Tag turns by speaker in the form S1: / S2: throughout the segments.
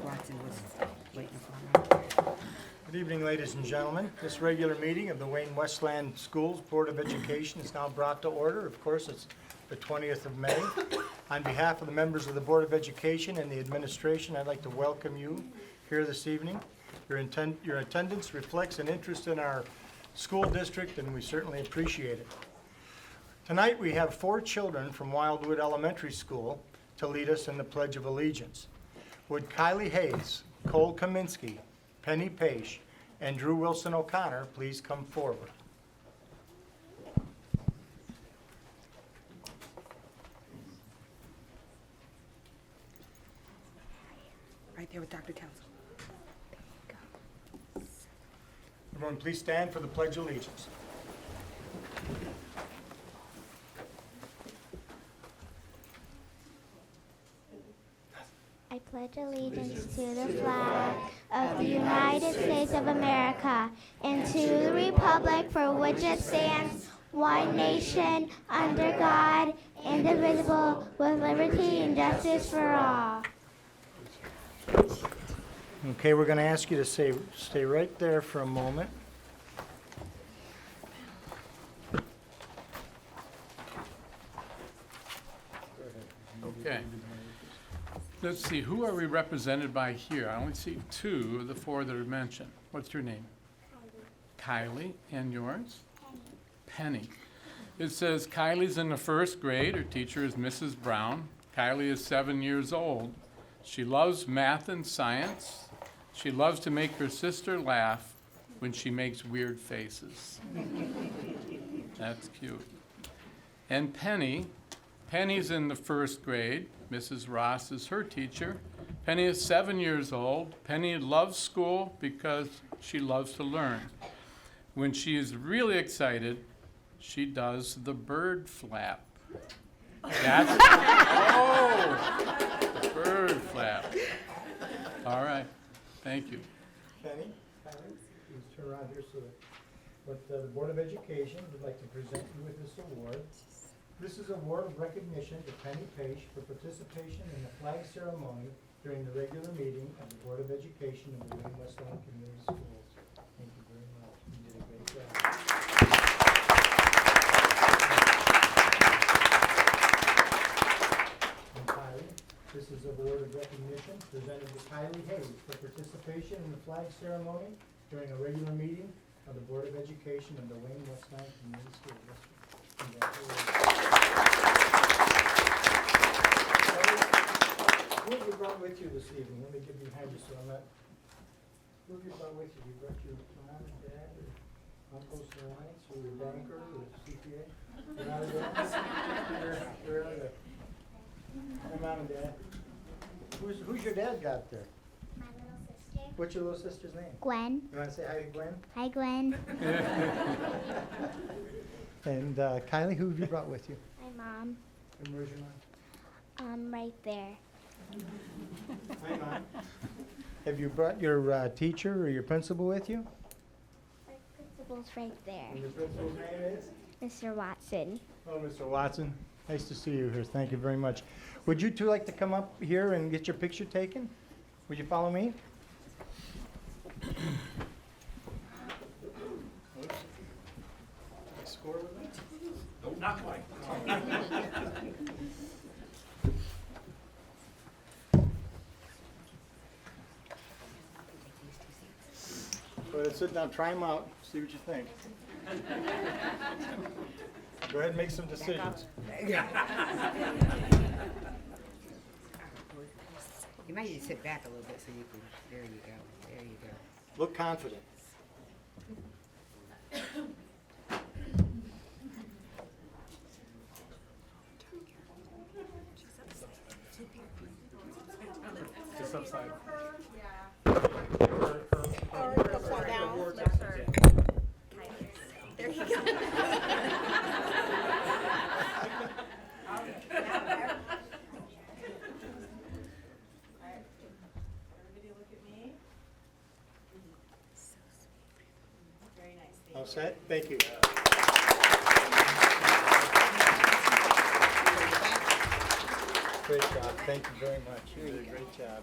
S1: Watson was waiting for me.
S2: Good evening, ladies and gentlemen. This regular meeting of the Wayne-Westland Schools Board of Education is now brought to order. Of course, it's the 20th of May. On behalf of the members of the Board of Education and the administration, I'd like to welcome you here this evening. Your attendance reflects an interest in our school district, and we certainly appreciate it. Tonight, we have 4 children from Wildwood Elementary School to lead us in the Pledge of Allegiance. Would Kylie Hayes, Cole Kaminsky, Penny Paish, and Drew Wilson O'Connor please come forward?
S1: Right there with Dr. Townsend.
S2: Everyone, please stand for the Pledge of Allegiance.
S3: I pledge allegiance to the flag of the United States of America and to the republic for which it stands, one nation, under God, indivisible, with liberty and justice for all.
S2: Okay, we're going to ask you to stay right there for a moment.
S4: Okay. Let's see, who are we represented by here? I only see 2 of the 4 that are mentioned. What's your name? Kylie. And yours? Penny. It says Kylie's in the 1st grade. Her teacher is Mrs. Brown. Kylie is 7 years old. She loves math and science. She loves to make her sister laugh when she makes weird faces. That's cute. And Penny's in the 1st grade. Mrs. Ross is her teacher. Penny is 7 years old. Penny loves school because she loves to learn. When she is really excited, she does the bird flap. That's the bird flap. All right, thank you.
S2: Penny, please turn around here so that the Board of Education would like to present you with this award. This is an award of recognition to Penny Paish for participation in the flag ceremony during the regular meeting of the Board of Education of the Wayne-Westland Community Schools. Thank you very much. You did a great job. And Kylie, this is an award of recognition presented to Kylie Hayes for participation in the flag ceremony during a regular meeting of the Board of Education of the Wayne-Westland Community School District. Congratulations. Who have you brought with you this evening? Let me get behind you so I'm not. Who have you brought with you? You brought your mom and dad, or uncles or aunts, or your banker, or CPA? You're not a dad? Where are they? Hi, mom and dad. Who's your dad got there?
S3: My little sister.
S2: What's your little sister's name?
S3: Gwen.
S2: You want to say hi to Gwen?
S3: Hi, Gwen.
S2: And Kylie, who have you brought with you?
S3: My mom.
S2: And where's your mom?
S3: Right there.
S2: Hi, Mom. Have you brought your teacher or your principal with you?
S3: My principal's right there.
S2: And the principal's name is?
S3: Mr. Watson.
S2: Oh, Mr. Watson. Nice to see you here. Thank you very much. Would you two like to come up here and get your picture taken? Would you follow me? Score with me?
S5: Nope, not quite.
S2: Go ahead, sit down, try them out, see what you think. Go ahead and make some decisions.
S1: You might need to sit back a little bit so you can, there you go, there you go.
S2: Look confident.
S5: Just upside.
S6: There you go.
S2: All set? Thank you. Great job. Thank you very much. You did a great job.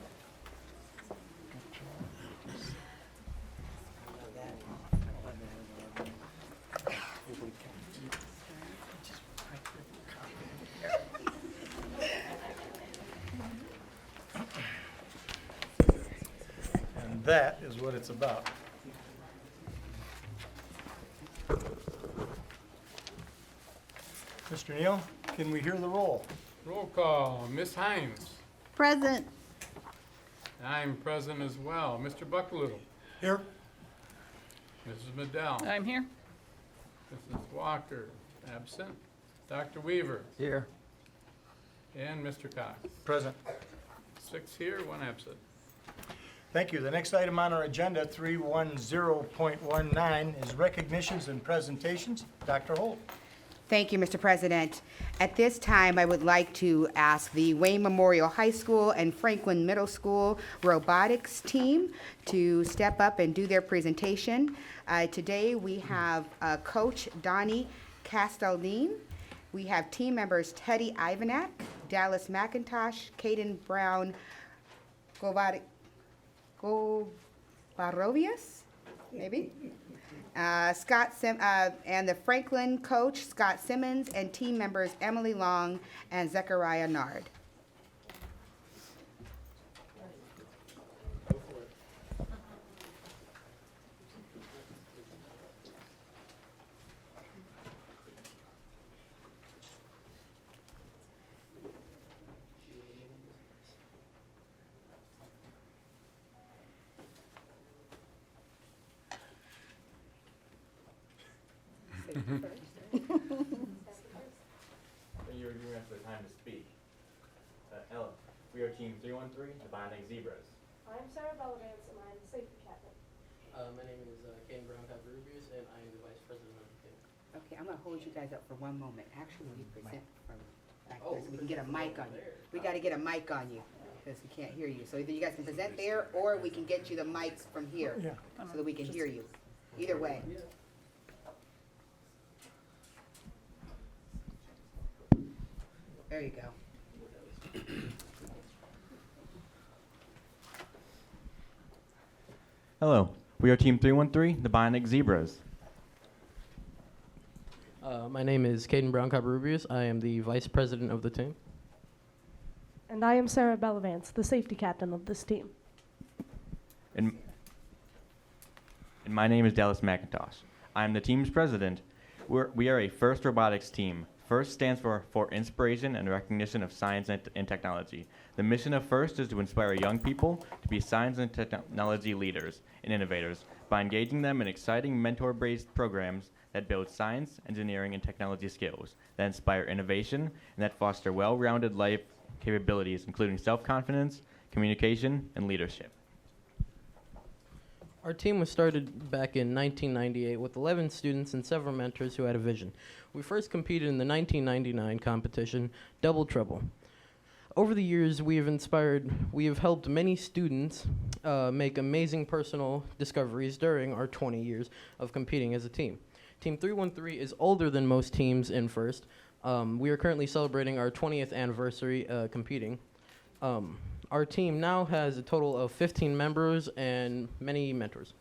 S2: that is what it's about. Mr. Neal, can we hear the roll?
S4: Roll call, Ms. Hines.
S6: Present.
S4: I'm present as well. Mr. Bucklew.
S2: Here.
S4: Mrs. Madell.
S5: I'm here.
S4: Mrs. Walker, absent. Dr. Weaver.
S5: Here.
S4: And Mr. Cox.
S2: Present.
S4: 6 here, 1 absent.
S2: Thank you. The next item on our agenda, 310.19, is recognitions and presentations. Dr. Holt.
S1: Thank you, Mr. President. At this time, I would like to ask the Wayne Memorial High School and Franklin Middle School robotics team to step up and do their presentation. Today, we have Coach Donnie Castelline. We have team members Teddy Ivanak, Dallas McIntosh, Caden Brown, Govarovius, maybe? And the Franklin coach, Scott Simmons, and team members Emily Long and Zechariah Nard.
S7: You're giving us the time to speak. Ella, we are Team 313, the Binding Zebras.
S8: I'm Sarah Bellavance, and I'm the safety captain.
S9: My name is Caden Brown Rubius, and I am the vice president of the team.
S1: Okay, I'm gonna hold you guys up for one moment. Actually, we present from back
S9: Oh,
S1: there so we can get a mic on you.
S9: there.
S1: We gotta get a mic on you, because we can't hear you. So either you guys can present there, or we can get you the mics from here,
S2: Yeah.
S1: so that we can hear you. Either way. There you go.
S7: Hello, we are Team 313, the Bionic Zebras.
S9: My name is Caden Brown Rubius. I am the vice president of the team.
S8: And I am Sarah Bellavance, the safety captain of this team.
S7: And my name is Dallas McIntosh. I am the team's president. We are a FIRST robotics team. FIRST stands for Inspiration and Recognition of Science and Technology. The mission of FIRST is to inspire young people to be science and technology leaders and innovators by engaging them in exciting mentor-based programs that build science, engineering, and technology skills, that inspire innovation, and that foster well-rounded life capabilities, including self-confidence, communication, and leadership.
S9: Our team was started back in 1998 with 11 students and several mentors who had a vision. We first competed in the 1999 competition, Double Trouble. Over the years, we have helped many students make amazing personal discoveries during our 20 years of competing as a team. Team 313 is older than most teams in FIRST. We are currently celebrating our 20th anniversary competing. Our team now has a total of 15 members and many mentors.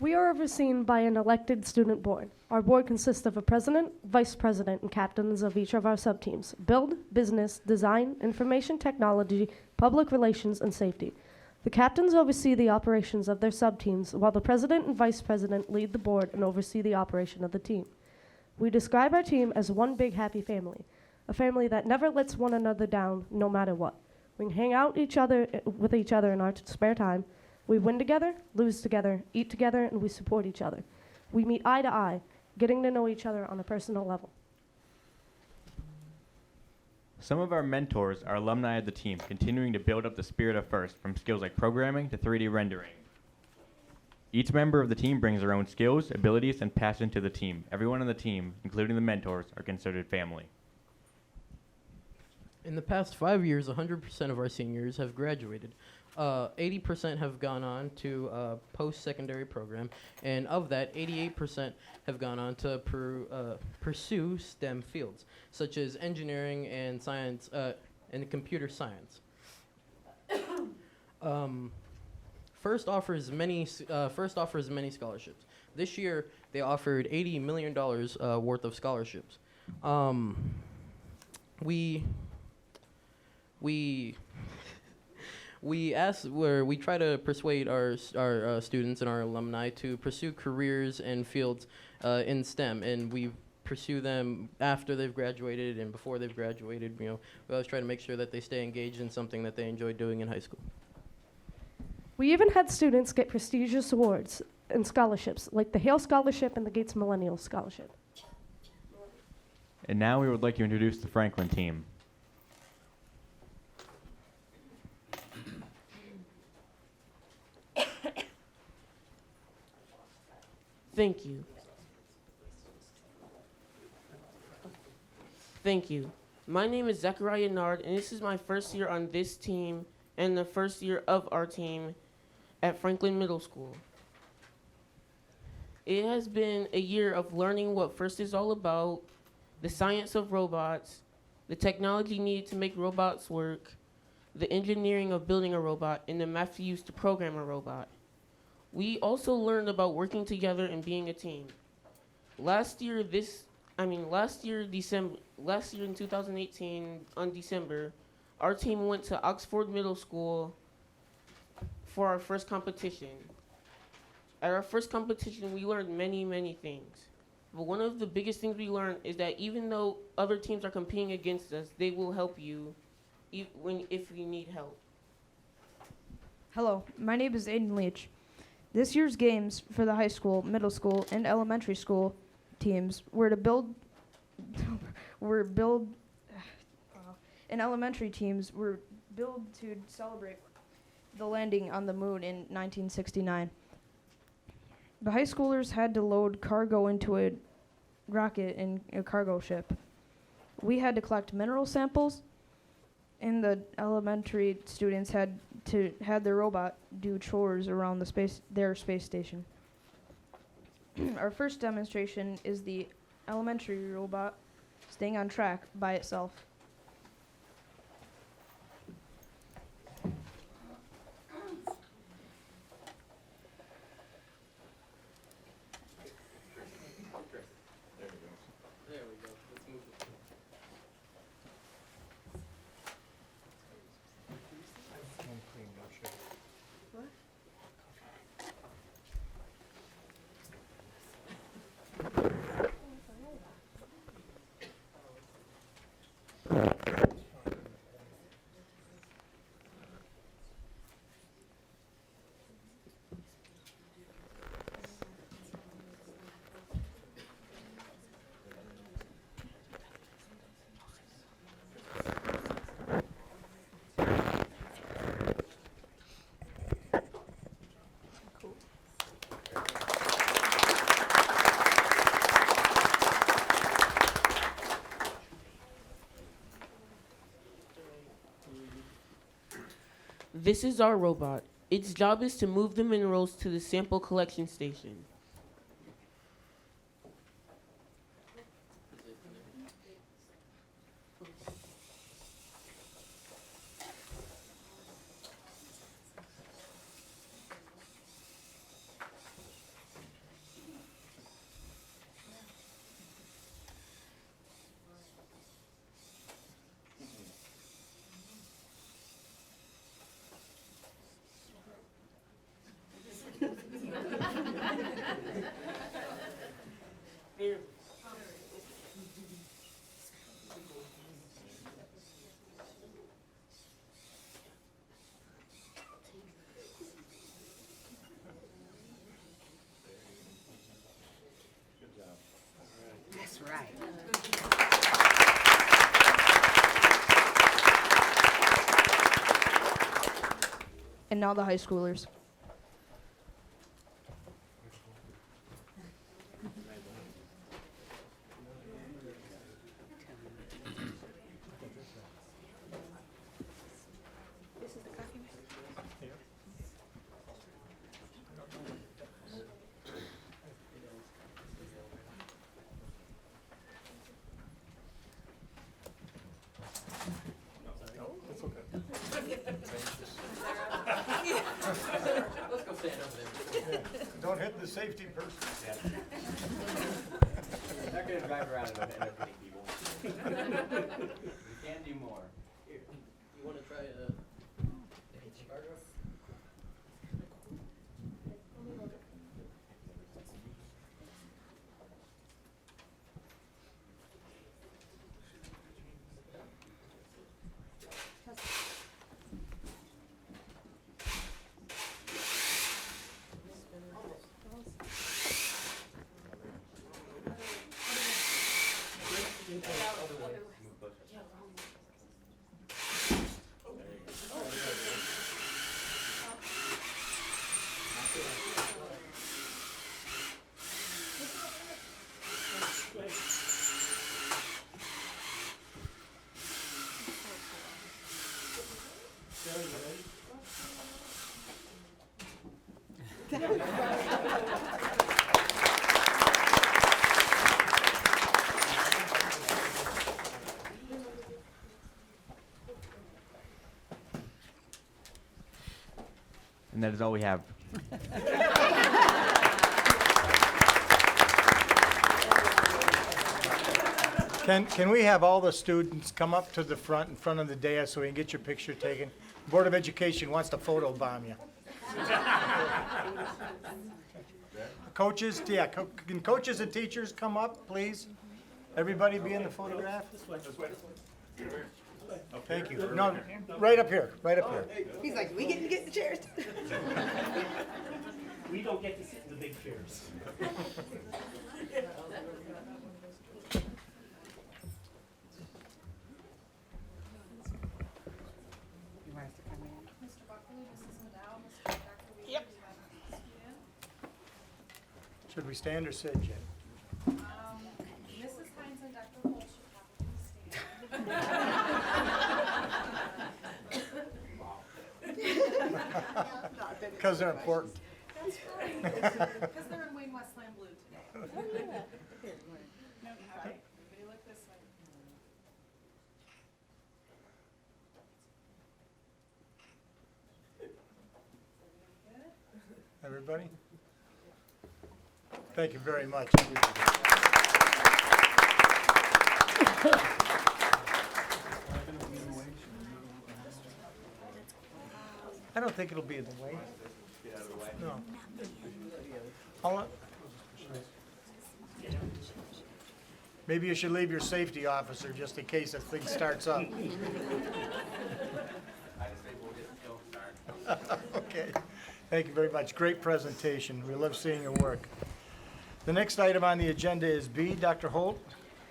S8: We are overseen by an elected student board. Our board consists of a president, vice president, and captains of each of our sub-teams: build, business, design, information technology, public relations, and safety. The captains oversee the operations of their sub-teams, while the president and vice president lead the board and oversee the operation of the team. We describe our team as one big happy family, a family that never lets one another down no matter what. We can hang out with each other in our spare time. We win together, lose together, eat together, and we support each other. We meet eye to eye, getting to know each other on a personal level.
S7: Some of our mentors are alumni of the team, continuing to build up the spirit of FIRST, from skills like programming to 3D rendering. Each member of the team brings their own skills, abilities, and passion to the team. Everyone on the team, including the mentors, are considered family.
S9: In the past 5 years, 100% of our seniors have graduated. 80% have gone on to post-secondary program, and of that, 88% have gone on to pursue STEM fields, such as engineering and science and computer science. FIRST offers many scholarships. This year, they offered $80 million worth of scholarships. We try to persuade our students and our alumni to pursue careers and fields in STEM, and we pursue them after they've graduated and before they've graduated. We always try to make sure that they stay engaged in something that they enjoy doing in high school.
S8: We even had students get prestigious awards and scholarships, like the Hale Scholarship and the Gates Millennial Scholarship.
S7: And now we would like to introduce the Franklin team.
S6: Thank you. Thank you. My name is Zachariah Nard, and this is my first year on this team and the first year of our team at Franklin Middle School. It has been a year of learning what FIRST is all about, the science of robots, the technology needed to make robots work, the engineering of building a robot, and the math used to program a robot. We also learned about working together and being a team. Last year in 2018, on December, our team went to Oxford Middle School for our first competition. At our first competition, we learned many, many things. But one of the biggest things we learned is that even though other teams are competing against us, they will help you if you need help.
S10: Hello, my name is Aiden Leach. This year's games for the high school, middle school, and elementary school teams were to build and elementary teams were built to celebrate the landing on the moon in 1969. The high schoolers had to load cargo into a rocket in a cargo ship. We had to collect mineral samples, and the elementary students had their robot do chores around their space station. Our first demonstration is the elementary robot staying on track by itself.
S9: There we go. Let's move it.
S6: This is our robot. Its job is to move the minerals to the sample collection station.
S1: That's right.
S10: And now the high schoolers.
S9: Let's go stand over there.
S2: Don't hit the safety person.
S7: We're not going to drive around and end up hitting people. We can do more.
S9: You want to try
S7: And that is all we have.
S2: Can we have all the students come up to the front, in front of the dais, so we can get your picture taken? Board of Education wants to photobomb you. Coaches, yeah, can coaches and teachers come up, please? Everybody be in the photograph? Thank you. No, right up here, right up here.
S1: He's like, we get the chairs.
S5: We don't get to sit in the big chairs.
S2: Should we stand or sit, Jen?
S11: Mrs. Hines and Dr. Holt should probably stand.
S2: Because they're important.
S11: That's right. Because they're in Wayne-Westland blue today. No, right. Everybody look this way.
S2: Everybody? Thank you very much. I don't think it'll be in the way. No. Maybe you should leave your safety officer just in case this thing starts up. Okay. Thank you very much. Great presentation. We love seeing your work. The next item on the agenda is B. Dr. Holt,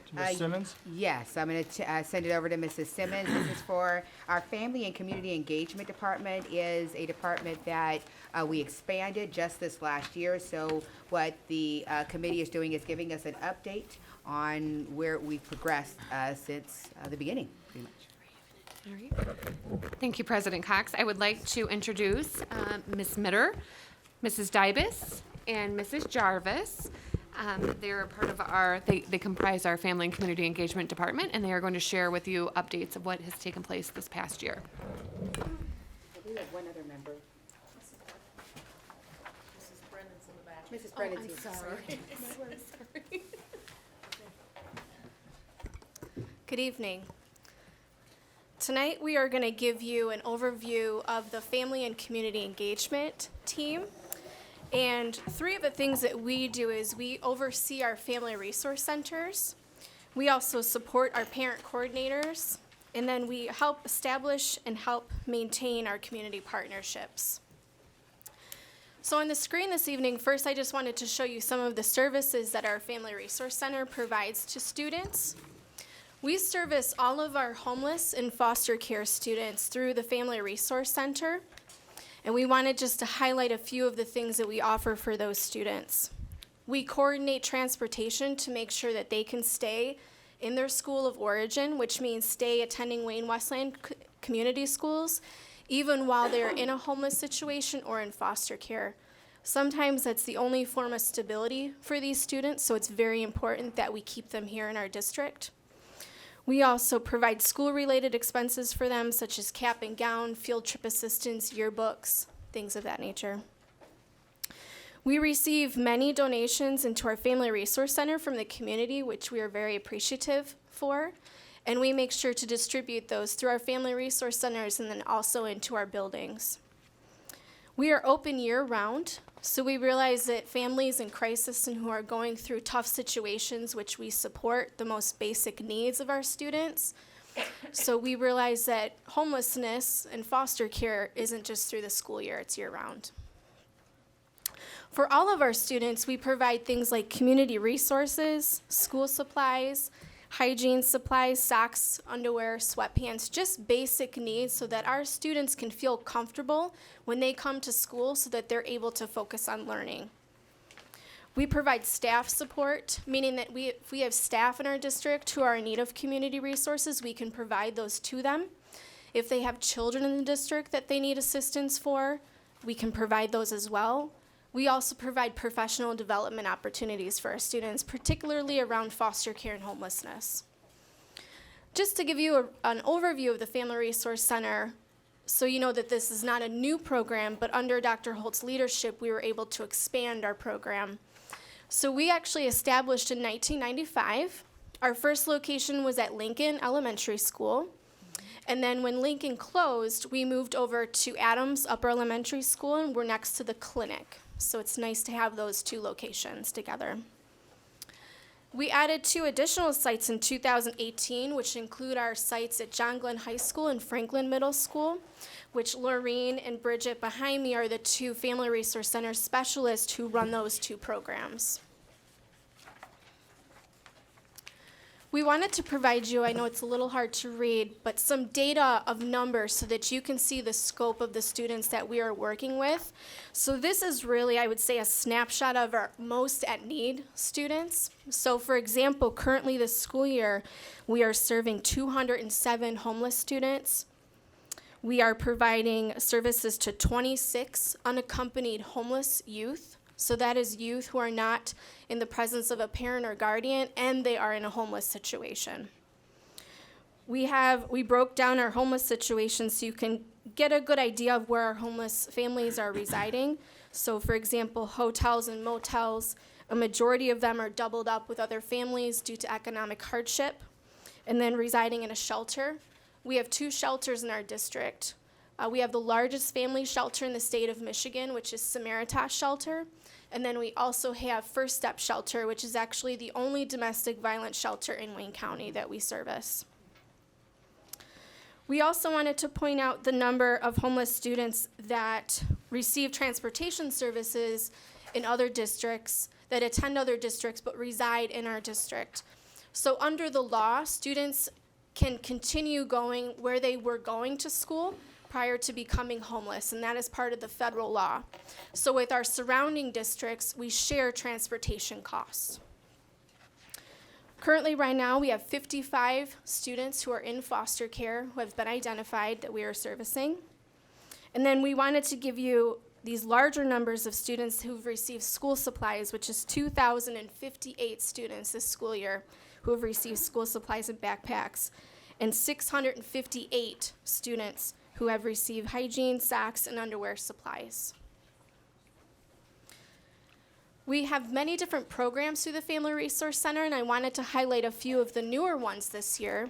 S2: to Ms. Simmons.
S1: Yes, I'm going to send it over to Mrs. Simmons. This is for our Family and Community Engagement Department. Is a department that we expanded just this last year. So what the committee is doing is giving us an update on where we've progressed since the beginning, pretty much.
S12: All right. Thank you, President Cox. I would like to introduce Ms. Mitter, Mrs. Dybus, and Mrs. Jarvis. They're a part of they comprise our Family and Community Engagement Department, and they are going to share with you updates of what has taken place this past year.
S1: We have one other member.
S11: Mrs. Brennan's in the back.
S1: Mrs. Brennan's here.
S12: Sorry.
S13: Good evening. Tonight we are going to give you an overview of the Family and Community Engagement team. And three of the things that we do is we oversee our family resource centers. We also support our parent coordinators. And then we help establish and help maintain our community partnerships. So on the screen this evening, first I just wanted to show you some of the services that our Family Resource Center provides to students. We service all of our homeless and foster care students through the Family Resource Center. And we wanted just to highlight a few of the things that we offer for those students. We coordinate transportation to make sure that they can stay in their school of origin, which means stay attending Wayne-Westland community schools, even while they're in a homeless situation or in foster care. Sometimes that's the only form of stability for these students, so it's very important that we keep them here in our district. We also provide school-related expenses for them, such as cap and gown, field trip assistance, yearbooks, things of that nature. We receive many donations into our Family Resource Center from the community, which we are very appreciative for, and we make sure to distribute those through our Family Resource Centers and then also into our buildings. We are open year-round, so we realize that families in crisis and who are going through tough situations, which we support the most basic needs of our students. So we realize that homelessness and foster care isn't just through the school year, it's year-round. For all of our students, we provide things like community resources, school supplies, hygiene supplies, socks, underwear, sweatpants, just basic needs so that our students can feel comfortable when they come to school so that they're able to focus on learning. We provide staff support, meaning that if we have staff in our district who are in need of community resources, we can provide those to them. If they have children in the district that they need assistance for, we can provide those as well. We also provide professional development opportunities for our students, particularly around foster care and homelessness. Just to give you an overview of the Family Resource Center, so you know that this is not a new program, but under Dr. Holt's leadership, we were able to expand our program. So we actually established in 1995. Our first location was at Lincoln Elementary School. And then when Lincoln closed, we moved over to Adams Upper Elementary School, and we're next to the clinic. So it's nice to have those two locations together. We added 2 additional sites in 2018, which include our sites at John Glenn High School and Franklin Middle School, which Laureen and Bridget behind me are the 2 Family Resource Center specialists who run those 2 programs. We wanted to provide you, I know it's a little hard to read, but some data of numbers so that you can see the scope of the students that we are working with. So this is really, I would say, a snapshot of our most at need students. So for example, currently this school year, we are serving 207 homeless students. We are providing services to 26 unaccompanied homeless youth. So that is youth who are not in the presence of a parent or guardian, and they are in a homeless situation. We broke down our homeless situation so you can get a good idea of where our homeless families are residing. So for example, hotels and motels, a majority of them are doubled up with other families due to economic hardship, and then residing in a shelter. We have 2 shelters in our district. We have the largest family shelter in the state of Michigan, which is Samaritas Shelter. And then we also have First Step Shelter, which is actually the only domestic violence shelter in Wayne County that we service. We also wanted to point out the number of homeless students that receive transportation services in other districts, that attend other districts but reside in our district. So under the law, students can continue going where they were going to school prior to becoming homeless, and that is part of the federal law. So with our surrounding districts, we share transportation costs. Currently, right now, we have 55 students who are in foster care who have been identified that we are servicing. And then we wanted to give you these larger numbers of students who've received school supplies, which is 2,058 students this school year who have received school supplies and backpacks, and 658 students who have received hygiene, socks, and underwear supplies. We have many different programs through the Family Resource Center, and I wanted to highlight a few of the newer ones this year.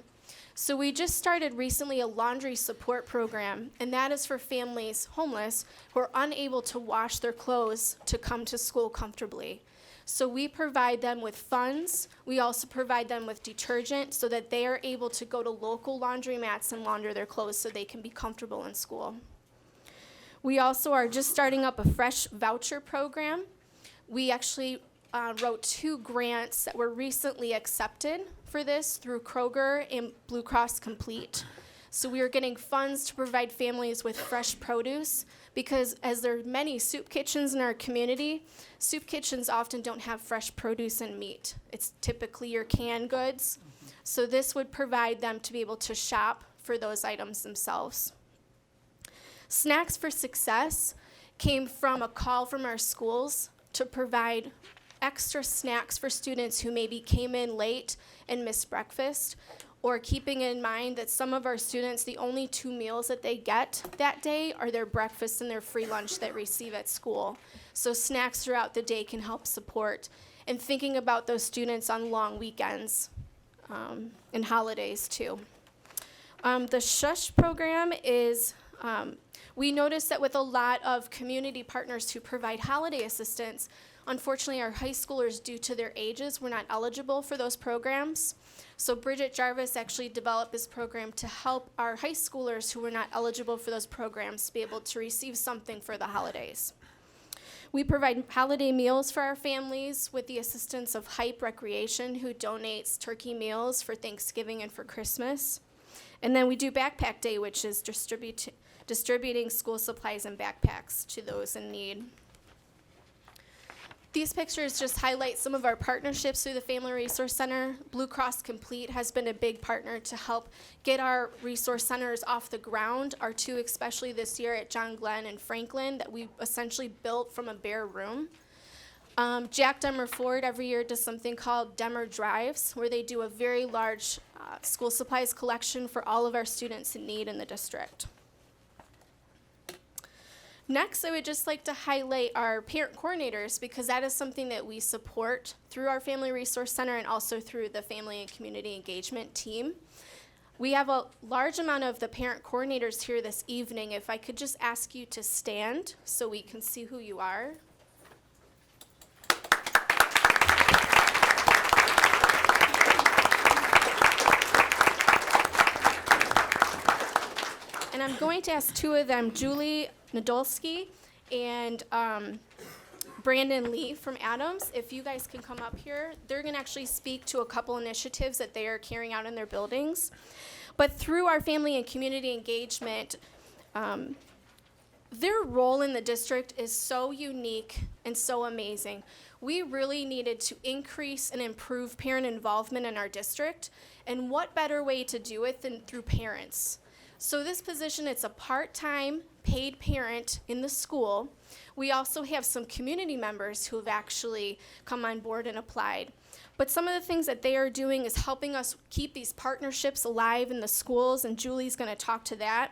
S13: So we just started recently a laundry support program, and that is for families homeless who are unable to wash their clothes to come to school comfortably. So we provide them with funds. We also provide them with detergent so that they are able to go to local laundromats and launder their clothes so they can be comfortable in school. We also are just starting up a fresh voucher program. We actually wrote 2 grants that were recently accepted for this through Kroger and Blue Cross Complete. So we are getting funds to provide families with fresh produce because as there are many soup kitchens in our community, soup kitchens often don't have fresh produce and meat. It's typically your canned goods. So this would provide them to be able to shop for those items themselves. Snacks for Success came from a call from our schools to provide extra snacks for students who maybe came in late and missed breakfast, or keeping in mind that some of our students, the only 2 meals that they get that day are their breakfast and their free lunch they receive at school. So snacks throughout the day can help support. And thinking about those students on long weekends and holidays too. The SHUSH program is, we noticed that with a lot of community partners who provide holiday assistance, unfortunately our high schoolers, due to their ages, were not eligible for those programs. So Bridget Jarvis actually developed this program to help our high schoolers who were not eligible for those programs be able to receive something for the holidays. We provide holiday meals for our families with the assistance of Hype Recreation, who donates turkey meals for Thanksgiving and for Christmas. And then we do Backpack Day, which is distributing school supplies and backpacks to those in need. These pictures just highlight some of our partnerships through the Family Resource Center. Blue Cross Complete has been a big partner to help get our resource centers off the ground. Our two, especially this year at John Glenn and Franklin, that we essentially built from a bare room. Jack Demmer Ford every year does something called Demmer Drives, where they do a very large school supplies collection for all of our students in need in the district. Next, I would just like to highlight our parent coordinators, because that is something that we support through our Family Resource Center and also through the Family and Community Engagement team. We have a large amount of the parent coordinators here this evening. If I could just ask you to stand so we can see who you are. And I'm going to ask two of them, Julie Nadolski and Brandon Lee from Adams, if you guys can come up here. They're going to actually speak to a couple initiatives that they are carrying out in their buildings. But through our family and community engagement, their role in the district is so unique and so amazing. We really needed to increase and improve parent involvement in our district, and what better way to do it than through parents? So this position, it's a part-time paid parent in the school. We also have some community members who have actually come on board and applied. But some of the things that they are doing is helping us keep these partnerships alive in the schools, and Julie's going to talk to that.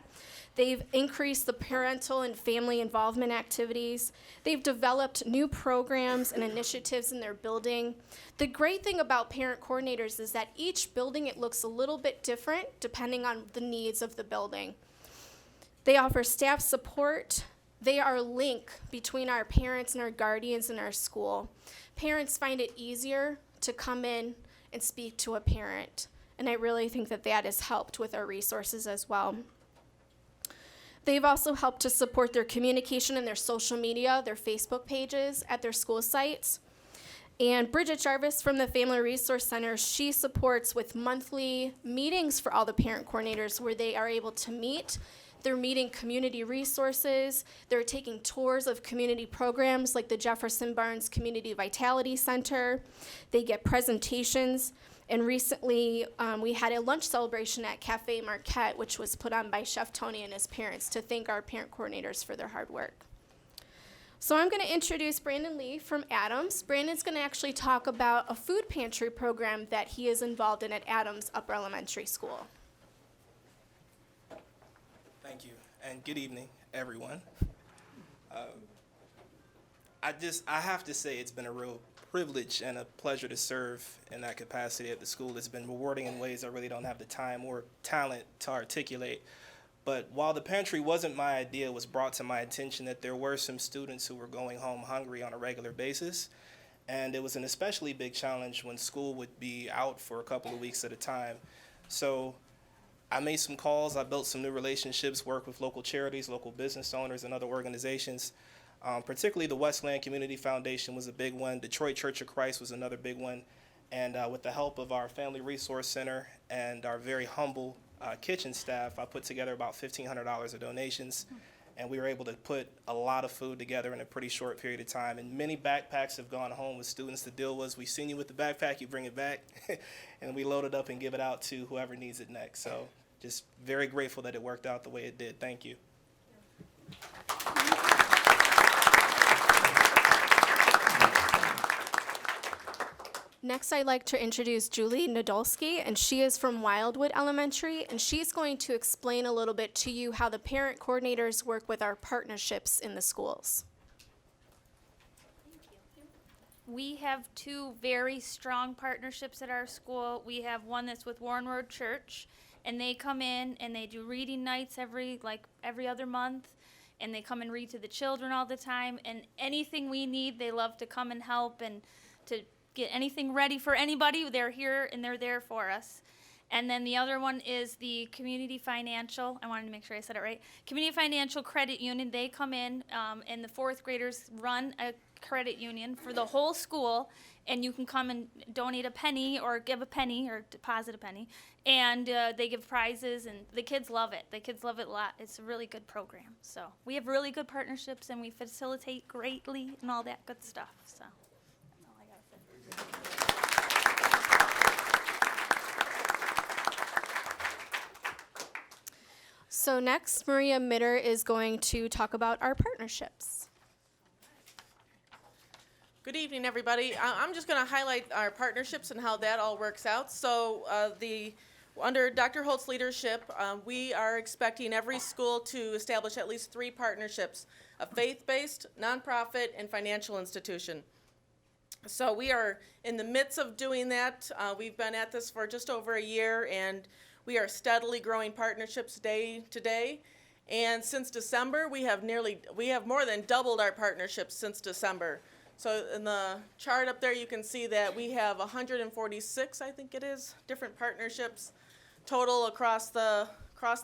S13: They've increased the parental and family involvement activities. They've developed new programs and initiatives in their building. The great thing about parent coordinators is that each building, it looks a little bit different depending on the needs of the building. They offer staff support. They are a link between our parents and our guardians in our school. Parents find it easier to come in and speak to a parent, and I really think that that has helped with our resources as well. They've also helped to support their communication and their social media, their Facebook pages at their school sites. And Bridget Jarvis from the Family Resource Center, she supports with monthly meetings for all the parent coordinators where they are able to meet. They're meeting community resources. They're taking tours of community programs like the Jefferson Barnes Community Vitality Center. They get presentations. And recently, we had a lunch celebration at Cafe Marquette, which was put on by Chef Tony and his parents to thank our parent coordinators for their hard work. So I'm going to introduce Brandon Lee from Adams. Brandon's going to actually talk about a food pantry program that he is involved in at Adams Upper Elementary School.
S14: Thank you, and good evening, everyone. I have to say it's been a real privilege and a pleasure to serve in that capacity at the school. It's been rewarding in ways I really don't have the time or talent to articulate. But while the pantry wasn't my idea, it was brought to my attention that there were some students who were going home hungry on a regular basis. And it was an especially big challenge when school would be out for a couple of weeks at a time. So I made some calls, I built some new relationships, worked with local charities, local business owners, and other organizations. Particularly the Westland Community Foundation was a big one. Detroit Church of Christ was another big one. And with the help of our Family Resource Center and our very humble kitchen staff, I put together about $1,500 of donations. And we were able to put a lot of food together in a pretty short period of time. And many backpacks have gone home with students. The deal was, we seen you with the backpack, you bring it back. And we load it up and give it out to whoever needs it next. So just very grateful that it worked out the way it did. Thank you.
S13: Next, I'd like to introduce Julie Nadolski, and she is from Wildwood Elementary, and she's going to explain a little bit to you how the parent coordinators work with our partnerships in the schools.
S15: We have two very strong partnerships at our school. We have one that's with Warren Road Church, and they come in and they do reading nights every other month, and they come and read to the children all the time, and anything we need, they love to come and help and to get anything ready for anybody. They're here and they're there for us. And then the other one is the Community Financial, I wanted to make sure I said it right, Community Financial Credit Union. They come in and the fourth graders run a credit union for the whole school, and you can come and donate a penny or give a penny or deposit a penny, and they give prizes, and the kids love it. The kids love it a lot. It's a really good program. So we have really good partnerships, and we facilitate greatly and all that good stuff. So
S13: So next, Maria Mitter is going to talk about our partnerships.
S16: Good evening, everybody. I'm just going to highlight our partnerships and how that all works out. So under Dr. Holt's leadership, we are expecting every school to establish at least 3 partnerships, a faith-based, nonprofit, and financial institution. So we are in the midst of doing that. We've been at this for just over a year, and we are steadily growing partnerships day to day. And since December, we have more than doubled our partnerships since December. So in the chart up there, you can see that we have 146, I think it is, different partnerships total across the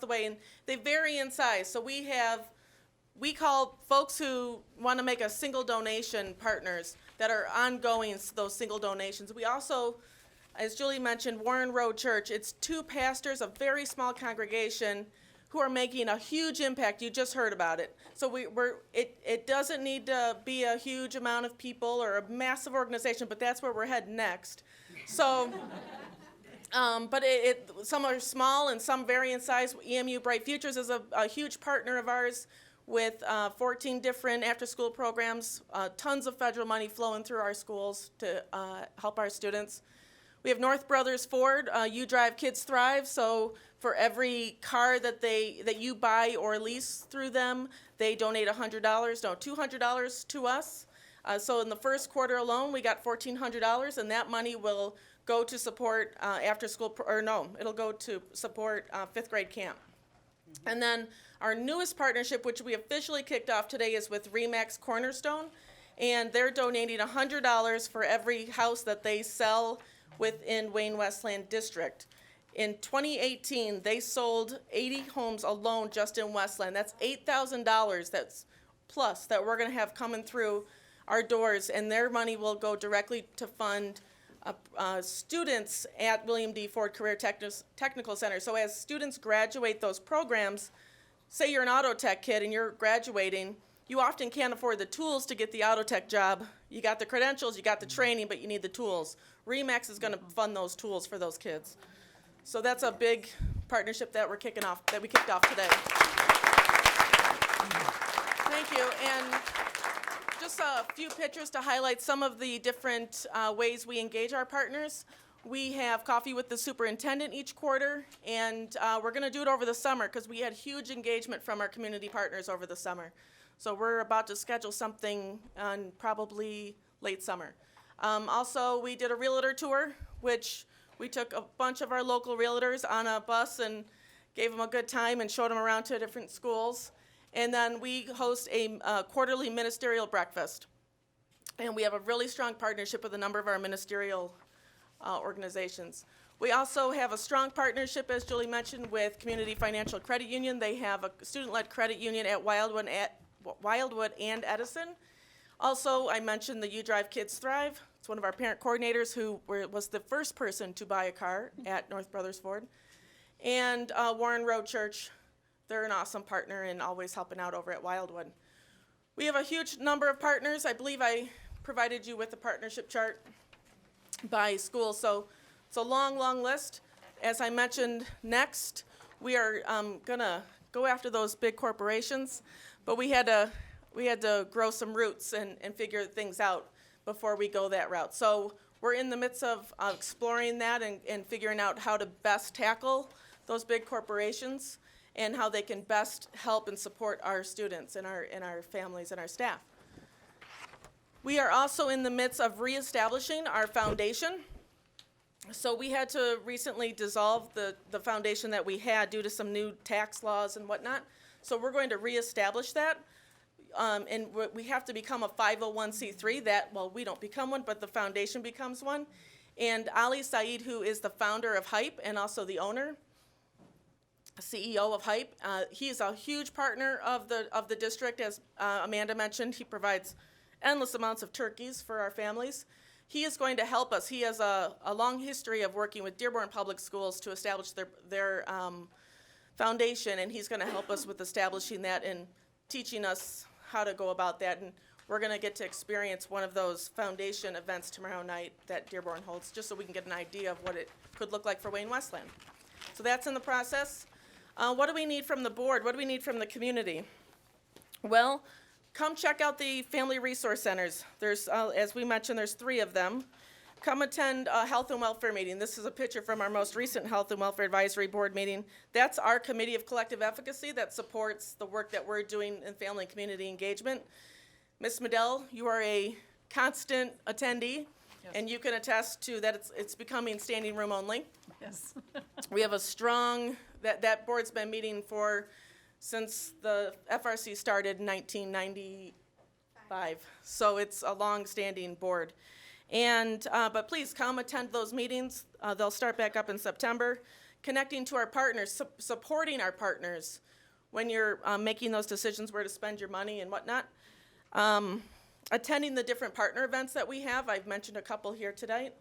S16: way, and they vary in size. So we call folks who want to make a single donation partners that are ongoing, those single donations. We also, as Julie mentioned, Warren Road Church, it's 2 pastors, a very small congregation, who are making a huge impact. You just heard about it. So it doesn't need to be a huge amount of people or a massive organization, but that's where we're heading next. So, but some are small and some vary in size. EMU Bright Futures is a huge partner of ours with 14 different after-school programs, tons of federal money flowing through our schools to help our students. We have North Brothers Ford, You Drive Kids Thrive, so for every car that you buy or lease through them, they donate $200 to us. So in the first quarter alone, we got $1,400, and that money will go to support it'll go to support 5th grade camp. And then our newest partnership, which we officially kicked off today, is with Remax Cornerstone, and they're donating $100 for every house that they sell within Wayne-Westland District. In 2018, they sold 80 homes alone just in Westland. That's $8,000 that we're going to have coming through our doors, and their money will go directly to fund students at William D. Ford Career Technical Center. So as students graduate those programs, say you're an auto tech kid and you're graduating, you often can't afford the tools to get the auto tech job. You got the credentials, you got the training, but you need the tools. Remax is going to fund those tools for those kids. So that's a big partnership that we kicked off today. Thank you. And just a few pictures to highlight some of the different ways we engage our partners. We have coffee with the superintendent each quarter, and we're going to do it over the summer because we had huge engagement from our community partners over the summer. So we're about to schedule something on probably late summer. Also, we did a realtor tour, which we took a bunch of our local realtors on a bus and gave them a good time and showed them around to different schools. And then we host a quarterly ministerial breakfast. And we have a really strong partnership with a number of our ministerial organizations. We also have a strong partnership, as Julie mentioned, with Community Financial Credit Union. They have a student-led credit union at Wildwood and Edison. Also, I mentioned the You Drive Kids Thrive. It's one of our parent coordinators who was the first person to buy a car at North Brothers Ford. And Warren Road Church, they're an awesome partner and always helping out over at Wildwood. We have a huge number of partners. I believe I provided you with a partnership chart by school. So it's a long, long list. As I mentioned, next, we are going to go after those big corporations, but we had to grow some roots and figure things out before we go that route. So we're in the midst of exploring that and figuring out how to best tackle those big corporations and how they can best help and support our students and our families and our staff. We are also in the midst of reestablishing our foundation. So we had to recently dissolve the foundation that we had due to some new tax laws and whatnot. So we're going to reestablish that. And we have to become a 501c3. We don't become one, but the foundation becomes one. And Ali Syed, who is the founder of HYPE and also the owner, CEO of HYPE, he is a huge partner of the district. As Amanda mentioned, he provides endless amounts of turkeys for our families. He is going to help us. He has a long history of working with Dearborn Public Schools to establish their foundation, and he's going to help us with establishing that and teaching us how to go about that. And we're going to get to experience one of those foundation events tomorrow night that Dearborn holds, just so we can get an idea of what it could look like for Wayne-Westland. So that's in the process. What do we need from the board? What do we need from the community? Well, come check out the Family Resource Centers. There's, as we mentioned, there's 3 of them. Come attend a health and welfare meeting. This is a picture from our most recent Health and Welfare Advisory Board meeting. That's our Committee of Collective Efficacy that supports the work that we're doing in family and community engagement. Ms. Medell, you are a constant attendee, and you can attest to that it's becoming standing room only.
S11: Yes.
S16: We have a strong, that board's been meeting since the FRC started in 1995. So it's a long-standing board. And, but please come attend those meetings. They'll start back up in September. Connecting to our partners, supporting our partners when you're making those decisions where to spend your money and whatnot. Attending the different partner events that we have. I've mentioned a couple here tonight.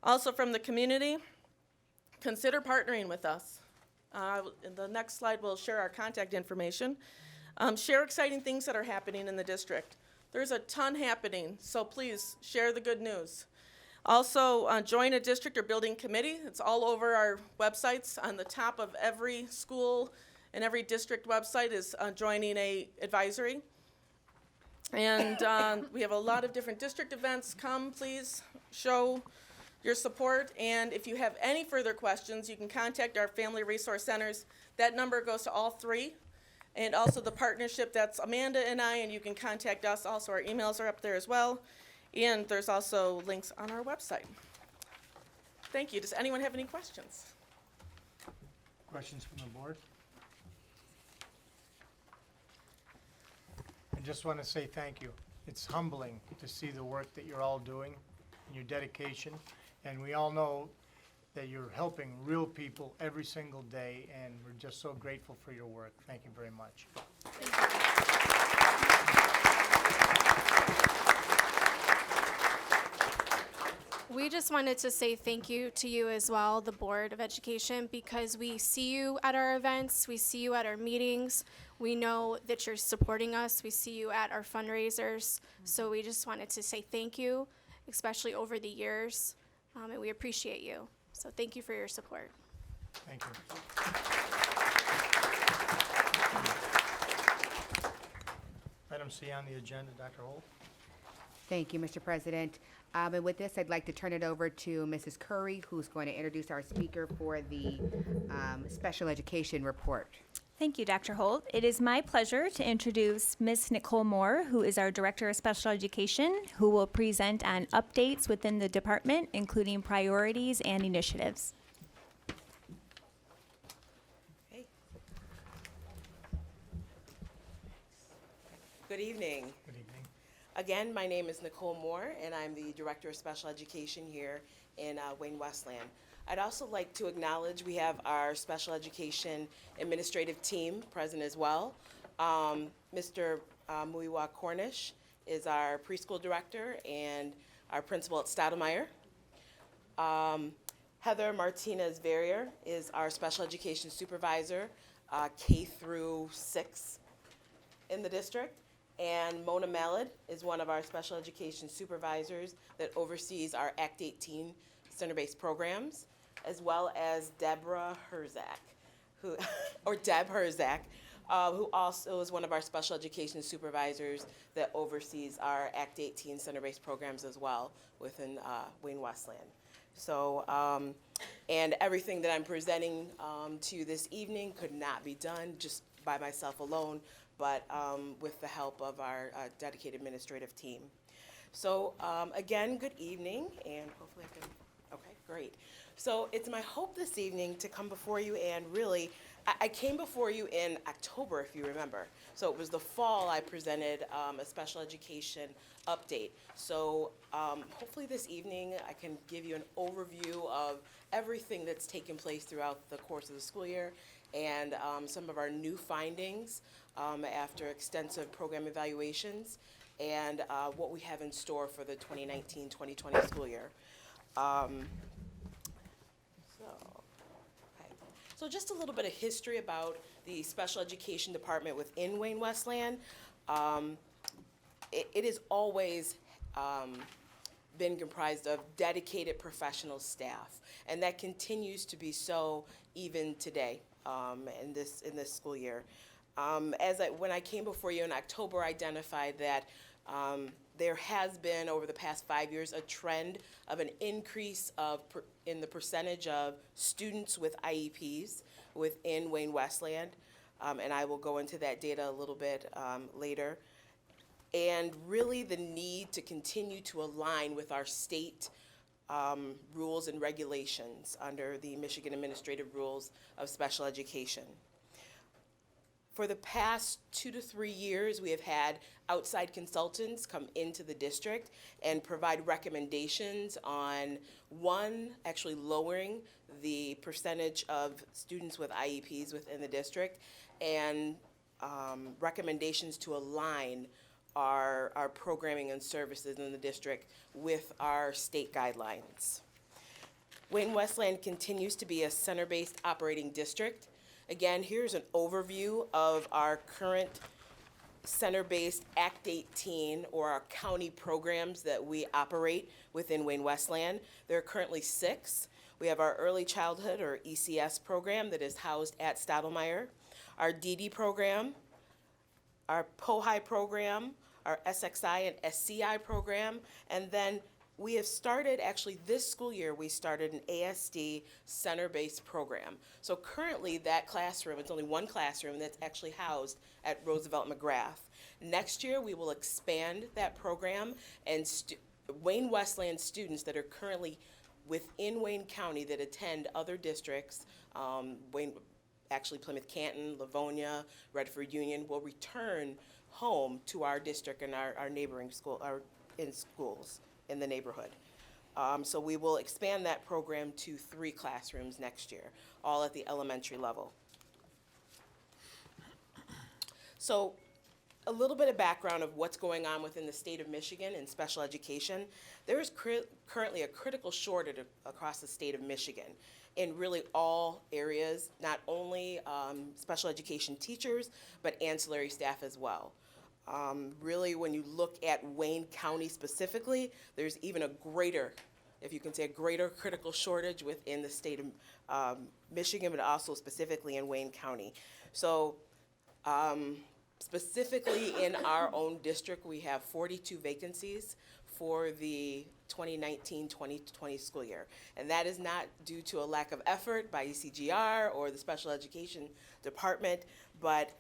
S16: Also from the community, consider partnering with us. In the next slide, we'll share our contact information. Share exciting things that are happening in the district. There's a ton happening, so please share the good news. Also, join a district or building committee. It's all over our websites. On the top of every school and every district website is joining a advisory. And we have a lot of different district events. Come, please, show your support. And if you have any further questions, you can contact our Family Resource Centers. That number goes to all 3. And also the partnership, that's Amanda and I, and you can contact us. Also, our emails are up there as well. And there's also links on our website. Thank you. Does anyone have any questions?
S2: Questions from the board? I just want to say thank you. It's humbling to see the work that you're all doing and your dedication. And we all know that you're helping real people every single day, and we're just so grateful for your work. Thank you very much.
S13: We just wanted to say thank you to you as well, the Board of Education, because we see you at our events, we see you at our meetings, we know that you're supporting us, we see you at our fundraisers, so we just wanted to say thank you, especially over the years, and we appreciate you. So thank you for your support.
S2: Thank you. Item C on the agenda, Dr. Holt.
S1: Thank you, Mr. President. And with this, I'd like to turn it over to Mrs. Curry, who's going to introduce our speaker for the special education report.
S17: Thank you, Dr. Holt. It is my pleasure to introduce Ms. Nicole Moore, who is our Director of Special Education, who will present on updates within the department, including priorities and initiatives.
S18: Hey. Good evening.
S2: Good evening.
S18: Again, my name is Nicole Moore, and I'm the Director of Special Education here in Wayne-Westland. I'd also like to acknowledge we have our special education administrative team present as well. Mr. Muiwa Cornish is our preschool director and our principal at Stoudemire. Heather Martinez-Verrier is our special education supervisor, K through 6 in the district. And Mona Malad is one of our special education supervisors that oversees our Act 18 center-based programs, as well as Deborah Herzak, Deb Herzak, who also is one of our special education supervisors that oversees our Act 18 center-based programs as well within Wayne-Westland. So, and everything that I'm presenting to you this evening could not be done just by myself alone, but with the help of our dedicated administrative team. So again, good evening, and hopefully I can, okay, great. So it's my hope this evening to come before you, and really, I came before you in October, if you remember. So it was the fall I presented a special education update. So hopefully this evening I can give you an overview of everything that's taken place throughout the course of the school year, and some of our new findings after extensive program evaluations, and what we have in store for the 2019-2020 school year. So just a little bit of history about the special education department within Wayne-Westland. It has always been comprised of dedicated professional staff, and that continues to be so even today. in this school year. When I came before you in October, I identified that there has been, over the past 5 years, a trend of an increase in the percentage of students with IEPs within Wayne-Westland, and I will go into that data a little bit later. And really the need to continue to align with our state rules and regulations under the Michigan Administrative Rules of Special Education. For the past 2 to 3 years, we have had outside consultants come into the district and provide recommendations on, one, actually lowering the percentage of students with IEPs within the district, and recommendations to align our programming and services in the district with our state guidelines. Wayne-Westland continues to be a center-based operating district. Again, here's an overview of our current center-based Act 18, or our county programs that we operate within Wayne-Westland. There are currently 6. We have our early childhood, or ECS program, that is housed at Stottlemyre, our DD program, our POHI program, our SXI and SCI program, and then we have started, actually this school year, we started an ASD center-based program. So currently that classroom, it's only one classroom that's actually housed at Roosevelt McGrath. Next year we will expand that program, and Wayne-Westland students that are currently within Wayne County that attend other districts, Plymouth Canton, Livonia, Redford Union, will return home to our district and our neighboring school, in schools in the neighborhood. So we will expand that program to 3 classrooms next year, all at the elementary level. So a little bit of background of what's going on within the state of Michigan in special education. There is currently a critical shortage across the state of Michigan in really all areas, not only special education teachers, but ancillary staff as well. Really, when you look at Wayne County specifically, there's even a greater, if you can say, a greater critical shortage within the state of Michigan, but also specifically in Wayne County. So specifically in our own district, we have 42 vacancies for the 2019-2020 school year. And that is not due to a lack of effort by ECGR or the special education department, but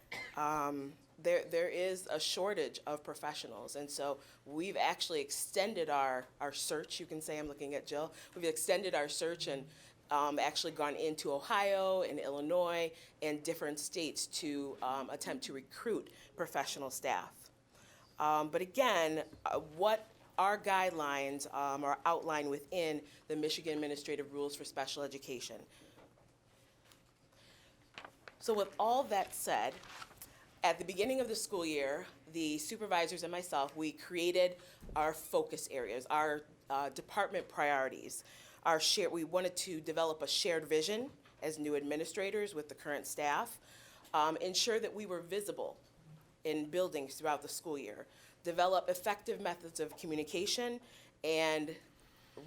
S18: there is a shortage of professionals. And so we've actually extended our search, you can say, I'm looking at Jill, we've extended our search and actually gone into Ohio and Illinois and different states to attempt to recruit professional staff. But again, what our guidelines are outlined within the Michigan Administrative Rules for Special Education. So with all that said, at the beginning of the school year, the supervisors and myself, we created our focus areas, our department priorities. We wanted to develop a shared vision as new administrators with the current staff, ensure that we were visible in buildings throughout the school year, develop effective methods of communication, and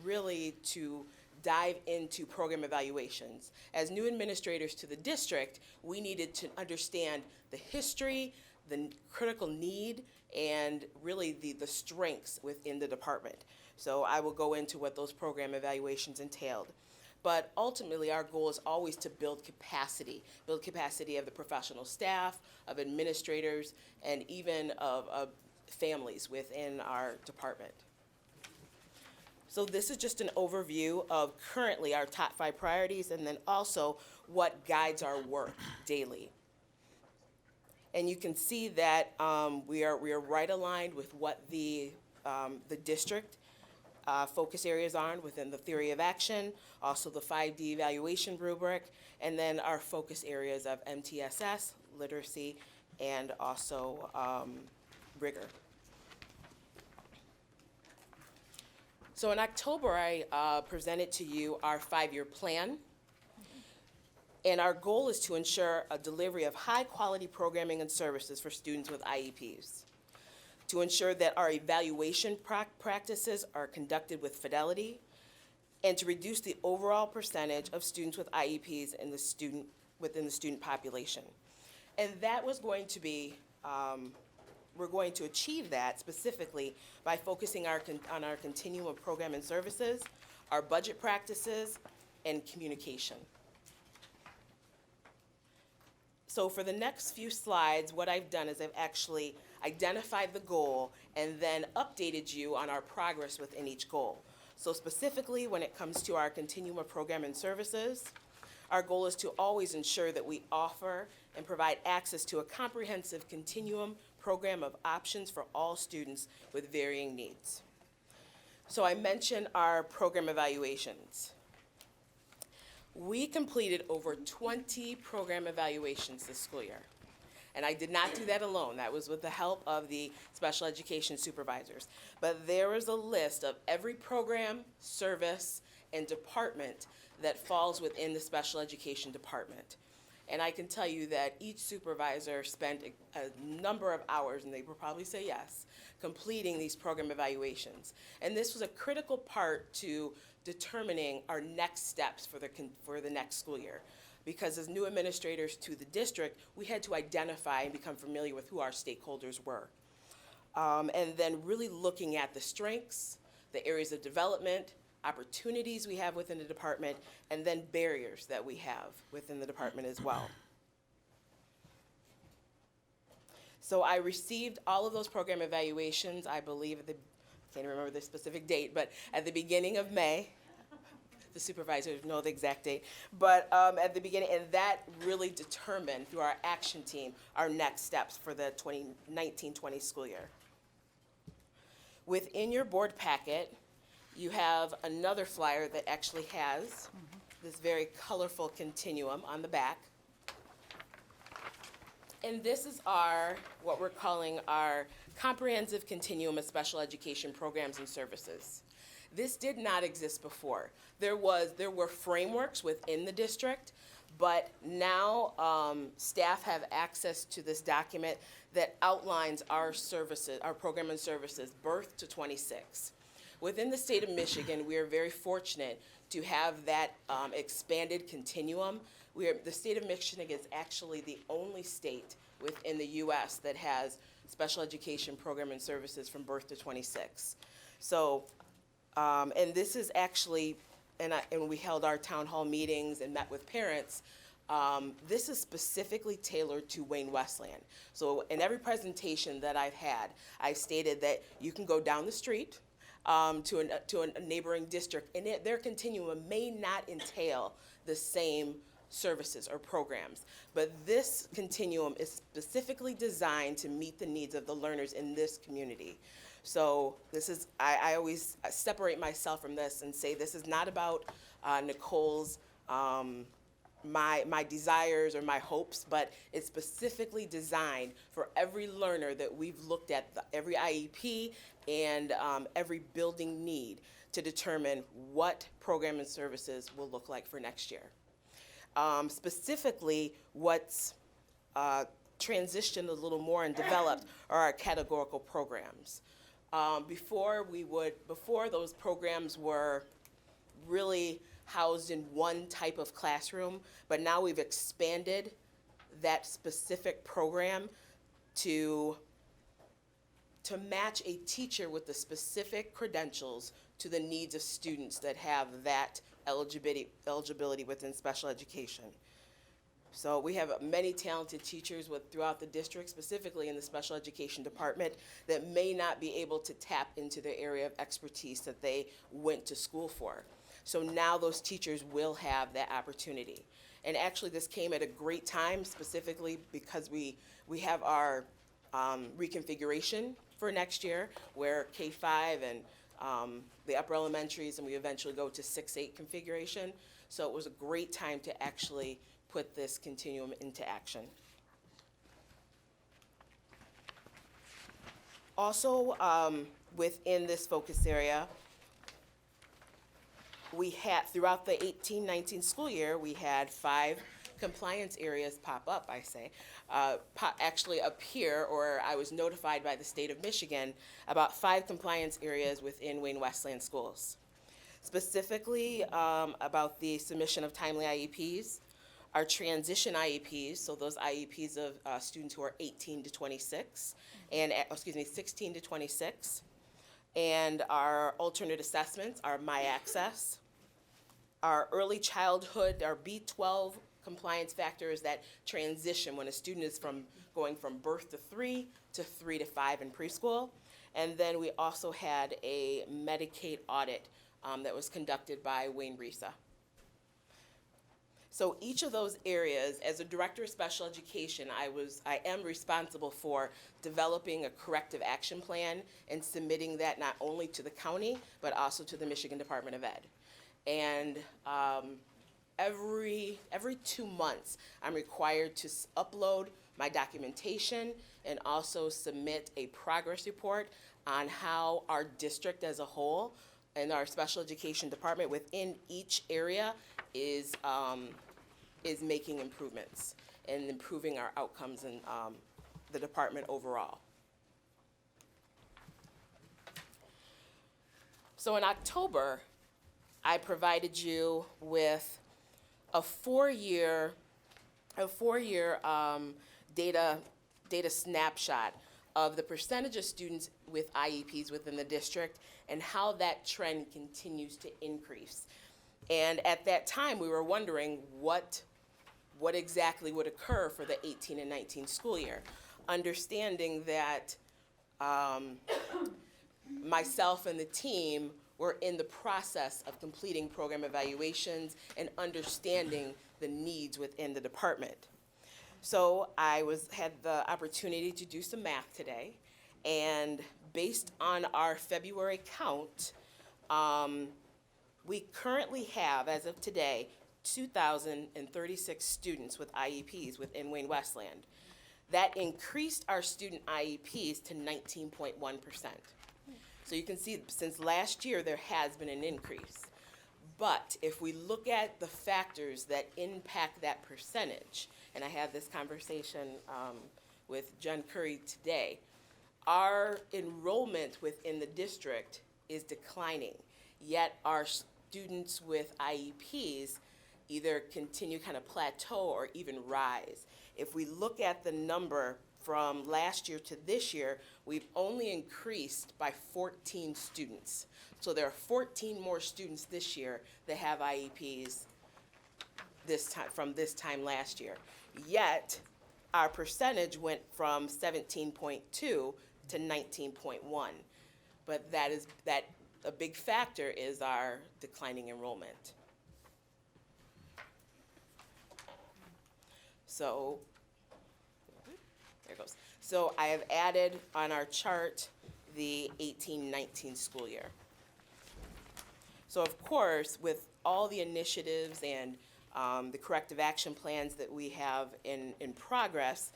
S18: really to dive into program evaluations. As new administrators to the district, we needed to understand the history, the critical need, and really the strengths within the department. So I will go into what those program evaluations entailed. But ultimately, our goal is always to build capacity of the professional staff, of administrators, and even of families within our department. So this is just an overview of currently our top 5 priorities, and then also what guides our work daily. And you can see that we are right aligned with what the district focus areas are within the theory of action, also the 5D evaluation rubric, and then our focus areas of MTSS, literacy, and also rigor. So in October, I presented to you our 5-year plan. And our goal is to ensure a delivery of high-quality programming and services for students with IEPs, to ensure that our evaluation practices are conducted with fidelity, and to reduce the overall percentage of students with IEPs in the student within the student population. And that was going to be, we're going to achieve that specifically by focusing on our continuum of program and services, our budget practices, and communication. So for the next few slides, what I've done is I've actually identified the goal and then updated you on our progress within each goal. So specifically, when it comes to our continuum of program and services, our goal is to always ensure that we offer and provide access to a comprehensive continuum program of options for all students with varying needs. So I mentioned our program evaluations. We completed over 20 program evaluations this school year. And I did not do that alone. That was with the help of the special education supervisors. But there was a list of every program, service, and department that falls within the special education department. And I can tell you that each supervisor spent a number of hours, and they will probably say yes, completing these program evaluations. And this was a critical part to determining our next steps for the next school year. Because as new administrators to the district, we had to identify and become familiar with who our stakeholders were. And then really looking at the strengths, the areas of development, opportunities we have within the department, and then barriers that we have within the department as well. So I received all of those program evaluations, I believe I can't remember the specific date, but at the beginning of May. The supervisors know the exact date, but at the beginning, and that really determined through our action team our next steps for the 2019-20 school year. Within your board packet, you have another flyer that actually has this very colorful continuum on the back. And this is what we're calling our comprehensive continuum of special education programs and services. This did not exist before. There were frameworks within the district, but now staff have access to this document that outlines our services, our program and services, birth to 26. Within the state of Michigan, we are very fortunate to have that expanded continuum. The state of Michigan is actually the only state within the U.S. that has special education program and services from birth to 26. So, and this is actually, and we held our town hall meetings and met with parents. This is specifically tailored to Wayne-Westland. So in every presentation that I've had, I stated that you can go down the street to a neighboring district, and their continuum may not entail the same services or programs. But this continuum is specifically designed to meet the needs of the learners in this community. So this is, I always separate myself from this and say this is not about Nicole's, my desires or my hopes, but it's specifically designed for every learner that we've looked at, every IEP and every building need to determine what program and services will look like for next year. Specifically, what's transitioned a little more and developed are our categorical programs. Before those programs were really housed in one type of classroom, but now we've expanded that specific program to match a teacher with the specific credentials to the needs of students that have that eligibility within special education. So we have many talented teachers throughout the district, specifically in the special education department, that may not be able to tap into their area of expertise that they went to school for. So now those teachers will have that opportunity. And actually this came at a great time, specifically because we have our reconfiguration for next year, where K-5 and the upper elementaries, and we eventually go to 6-8 configuration. So it was a great time to actually put this continuum into action. Also, within this focus area, we had, throughout the 18-19 school year, we had 5 compliance areas pop up, actually appear, or I was notified by the state of Michigan about 5 compliance areas within Wayne-Westland schools. Specifically about the submission of timely IEPs, our transition IEPs, so those IEPs of students who are 18 to 26, and 16 to 26, and our alternate assessments, our My Access, our early childhood, our B12 compliance factors that transition when a student is going from birth to 3 to 3 to 5 in preschool. And then we also had a Medicaid audit that was conducted by Wayne Risa. So each of those areas, as a director of special education, I am responsible for developing a corrective action plan and submitting that not only to the county, but also to the Michigan Department of Ed. And every 2 months, I'm required to upload my documentation and also submit a progress report on how our district as a whole and our special education department within each area is making improvements and improving our outcomes in the department overall. So in October, I provided you with a four-year data snapshot of the percentage of students with IEPs within the district and how that trend continues to increase. And at that time, we were wondering what exactly would occur for the 18 and 19 school year, understanding that myself and the team were in the process of completing program evaluations and understanding the needs within the department. So I had the opportunity to do some math today, and based on our February count, we currently have, as of today, 2,036 students with IEPs within Wayne-Westland. That increased our student IEPs to 19.1%. So you can see since last year there has been an increase. But if we look at the factors that impact that percentage, and I had this conversation with John Curry today, our enrollment within the district is declining, yet our students with IEPs either continue kind of plateau or even rise. If we look at the number from last year to this year, we've only increased by 14 students. So there are 14 more students this year that have IEPs from this time last year. Yet, our percentage went from 17.2 to 19.1. But a big factor is our declining enrollment. So, there it goes. So I have added on our chart the 18-19 school year. So of course, with all the initiatives and the corrective action plans that we have in progress,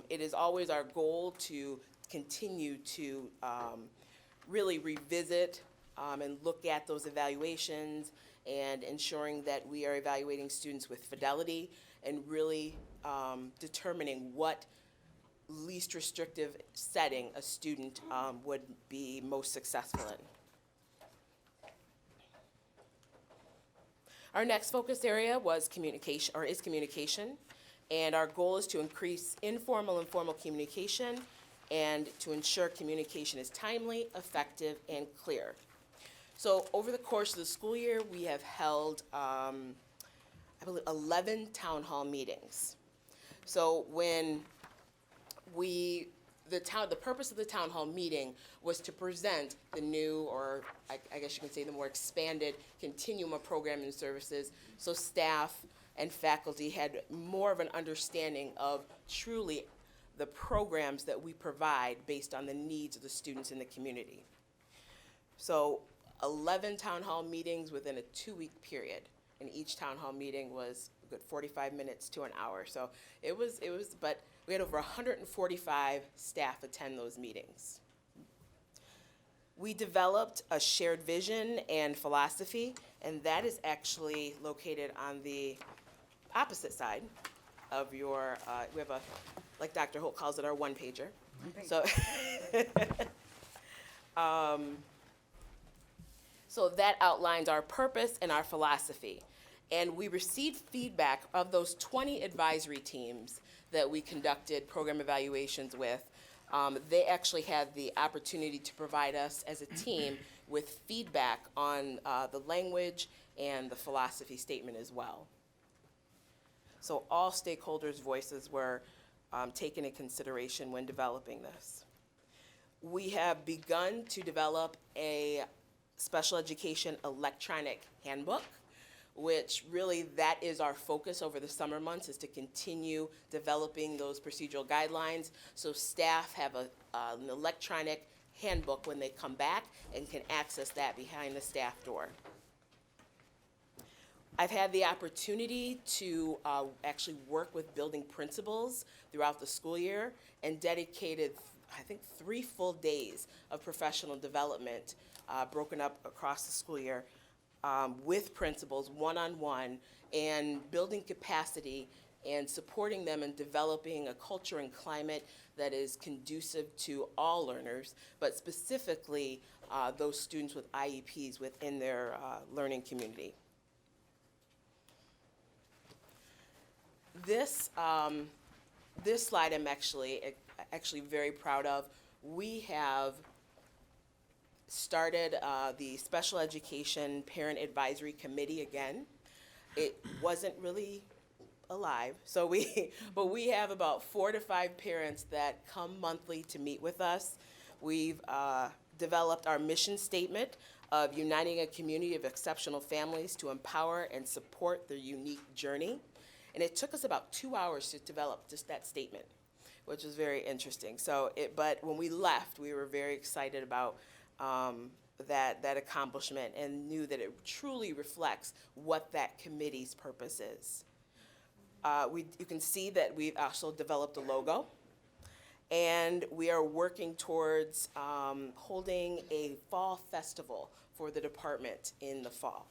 S18: it is always our goal to continue to really revisit and look at those evaluations and ensuring that we are evaluating students with fidelity and really determining what least restrictive setting a student would be most successful in. Our next focus area was communication, or is communication, and our goal is to increase informal and formal communication and to ensure communication is timely, effective, and clear. So over the course of the school year, we have held, I believe, 11 town hall meetings. So when the purpose of the town hall meeting was to present the new, or I guess you can say the more expanded Continuum of Programming services, so staff and faculty had more of an understanding of truly the programs that we provide based on the needs of the students in the community. So 11 town hall meetings within a 2-week period, and each town hall meeting was a good 45 minutes to an hour. So it was, but we had over 145 staff attend those meetings. We developed a shared vision and philosophy, and that is actually located on the opposite side of your, we have a, like Dr. Holt calls it, our one-pager. So, so that outlines our purpose and our philosophy. And we received feedback of those 20 advisory teams that we conducted program evaluations with. They actually had the opportunity to provide us as a team with feedback on the language and the philosophy statement as well. So all stakeholders' voices were taken in consideration when developing this. We have begun to develop a special education electronic handbook, which really that is our focus over the summer months, is to continue developing those procedural guidelines so staff have an electronic handbook when they come back and can access that behind the staff door. I've had the opportunity to actually work with building principals throughout the school year and dedicated, I think, 3 full days of professional development broken up across the school year with principals one-on-one and building capacity and supporting them in developing a culture and climate that is conducive to all learners, but specifically those students with IEPs within their learning community. This slide I'm actually very proud of. We have started the Special Education Parent Advisory Committee again. It wasn't really alive, so but we have about 4 to 5 parents that come monthly to meet with us. We've developed our mission statement of uniting a community of exceptional families to empower and support their unique journey. And it took us about 2 hours to develop just that statement, which was very interesting. But when we left, we were very excited about that accomplishment and knew that it truly reflects what that committee's purpose is. You can see that we've also developed a logo, and we are working towards holding a fall festival for the department in the fall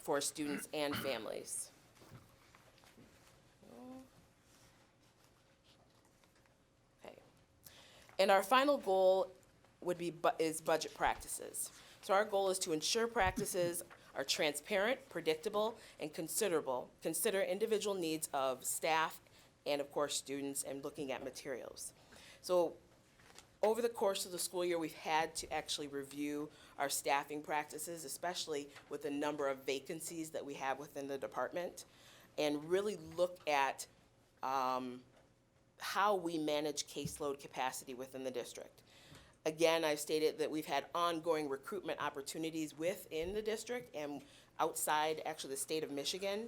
S18: for students and families. Okay. And our final goal is budget practices. So our goal is to ensure practices are transparent, predictable, and consider individual needs of staff and, of course, students, and looking at materials. So over the course of the school year, we've had to actually review our staffing practices, especially with the number of vacancies that we have within the department, and really look at how we manage caseload capacity within the district. Again, I've stated that we've had ongoing recruitment opportunities within the district and outside, actually, the state of Michigan.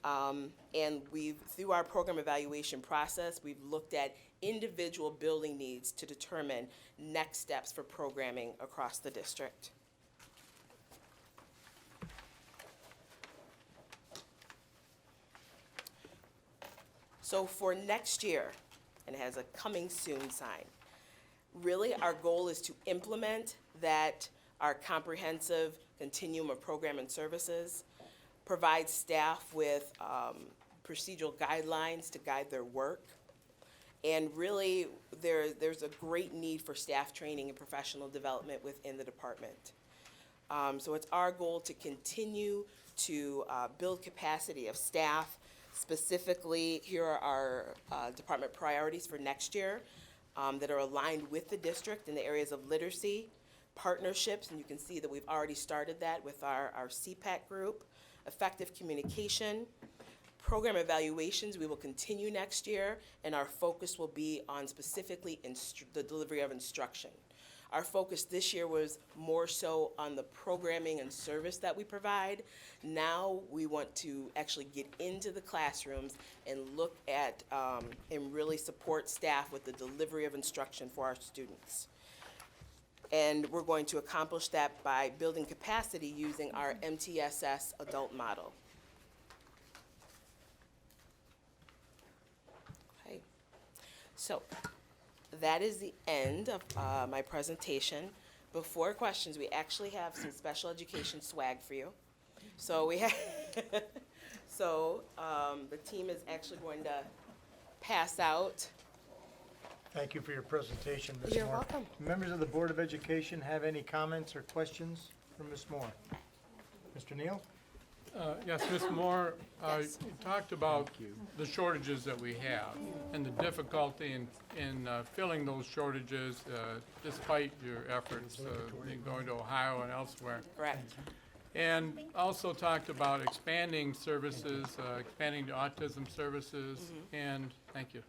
S18: And through our program evaluation process, we've looked at individual building needs to determine next steps for programming across the district. So for next year, and it has a coming soon sign, really, our goal is to implement our comprehensive continuum of program and services, provide staff with procedural guidelines to guide their work, and really, there's a great need for staff training and professional development within the department. So it's our goal to continue to build capacity of staff. Specifically, here are our department priorities for next year. That are aligned with the district in the areas of literacy, partnerships, and you can see that we've already started that with our CPAC group, effective communication, program evaluations we will continue next year, and our focus will be on specifically the delivery of instruction. Our focus this year was more so on the programming and service that we provide. Now we want to actually get into the classrooms and look at and really support staff with the delivery of instruction for our students. And we're going to accomplish that by building capacity using our MTSS adult model. Okay. So that is the end of my presentation. Before questions, we actually have some special education swag for you. So we have, the team is actually going to pass out.
S2: Thank you for your presentation, Ms. Moore.
S1: You're welcome.
S2: Members of the Board of Education have any comments or questions for Ms. Moore? Mr. Neal?
S4: Yes, Ms. Moore,
S18: Yes.
S4: you talked about the shortages that we have and the difficulty in filling those shortages despite your efforts in going to Ohio and elsewhere.
S18: Correct.
S4: And also talked about expanding services, expanding the autism services, and, thank you,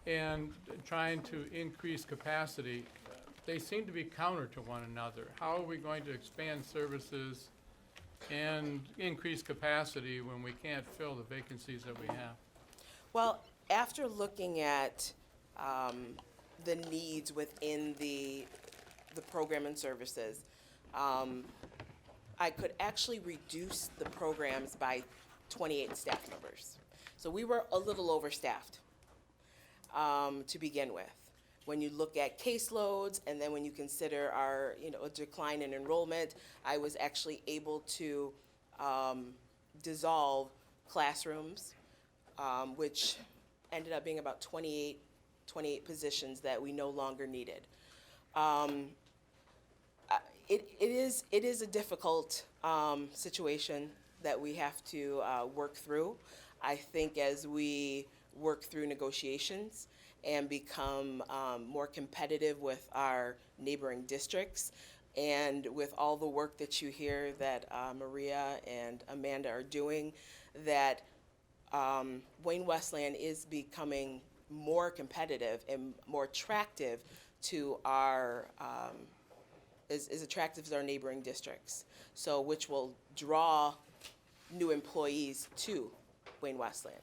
S4: and trying to increase capacity. They seem to be counter to one another. How are we going to expand services and increase capacity when we can't fill the vacancies that we have?
S18: Well, after looking at the needs within the program and services, I could actually reduce the programs by 28 staff members. So we were a little overstaffed to begin with. When you look at caseloads, and then when you consider our, a decline in enrollment, I was actually able to dissolve classrooms, which ended up being about 28 positions that we no longer needed. It is a difficult situation that we have to work through. I think as we work through negotiations and become more competitive with our neighboring districts, and with all the work that you hear that Maria and Amanda are doing, that Wayne-Westland is becoming more competitive and more attractive to our is attractive to our neighboring districts, so which will draw new employees to Wayne-Westland.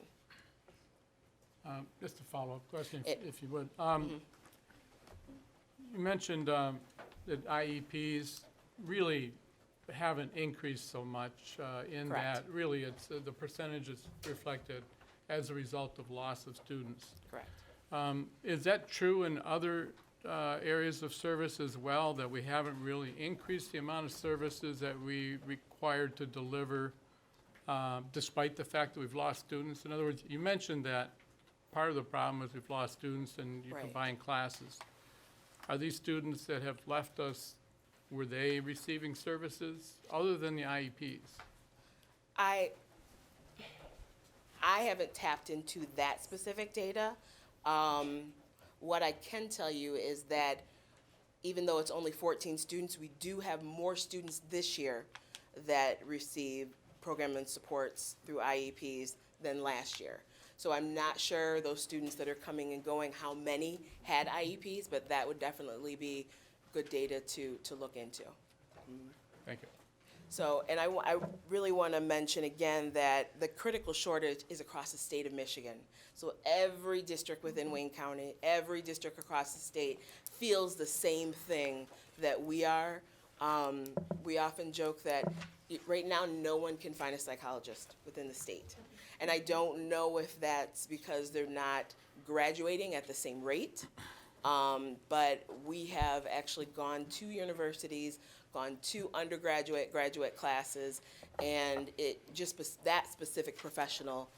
S4: Just a follow-up question, if you would. You mentioned that IEPs really haven't increased so much in
S18: Correct.
S4: that really it's the percentage is reflected as a result of loss of students.
S18: Correct.
S4: Is that true in other areas of service as well, that we haven't really increased the amount of services that we required to deliver despite the fact that we've lost students? In other words, you mentioned that part of the problem is we've lost students and you
S18: Right.
S4: combine classes. Are these students that have left us, were they receiving services other than the IEPs?
S18: I haven't tapped into that specific data. What I can tell you is that even though it's only 14 students, we do have more students this year that receive program and supports through IEPs than last year. So I'm not sure those students that are coming and going, how many had IEPs, but that would definitely be good data to look into.
S4: Thank you.
S18: So, and I really want to mention again that the critical shortage is across the state of Michigan. So every district within Wayne County, every district across the state feels the same thing that we are. We often joke that right now no one can find a psychologist within the state. And I don't know if that's because they're not graduating at the same rate, but we have actually gone to universities, gone to undergraduate, graduate classes, and it just that specific professional,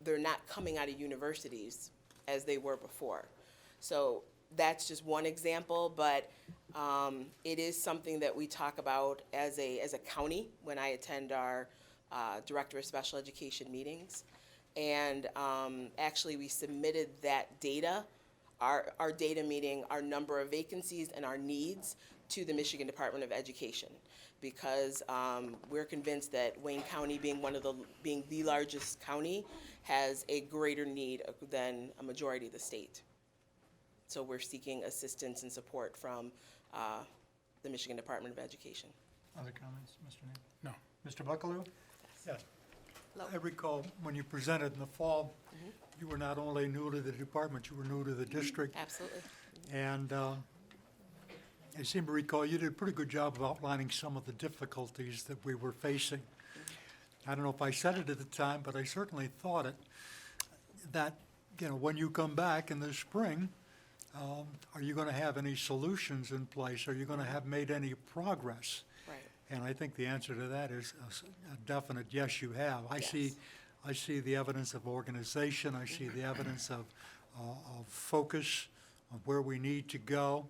S18: they're not coming out of universities as they were before. So that's just one example, but it is something that we talk about as a county when I attend our Director of Special Education meetings. And actually we submitted that data, our data meeting, our number of vacancies and our needs to the Michigan Department of Education, because we're convinced that Wayne County, being the largest county, has a greater need than a majority of the state. So we're seeking assistance and support from the Michigan Department of Education.
S2: Other comments, Mr. Name?
S4: No.
S2: Mr. Buckaloo? Yes. I recall when you presented in the fall, you were not only new to the department, you were new to the district.
S18: Absolutely.
S2: And I seem to recall you did a pretty good job of outlining some of the difficulties that we were facing. I don't know if I said it at the time, but I certainly thought it, that, when you come back in the spring, are you going to have any solutions in place? Are you going to have made any progress?
S18: Right.
S2: And I think the answer to that is a definite yes, you have. I see the evidence of organization. I see the evidence of focus, of where we need to go.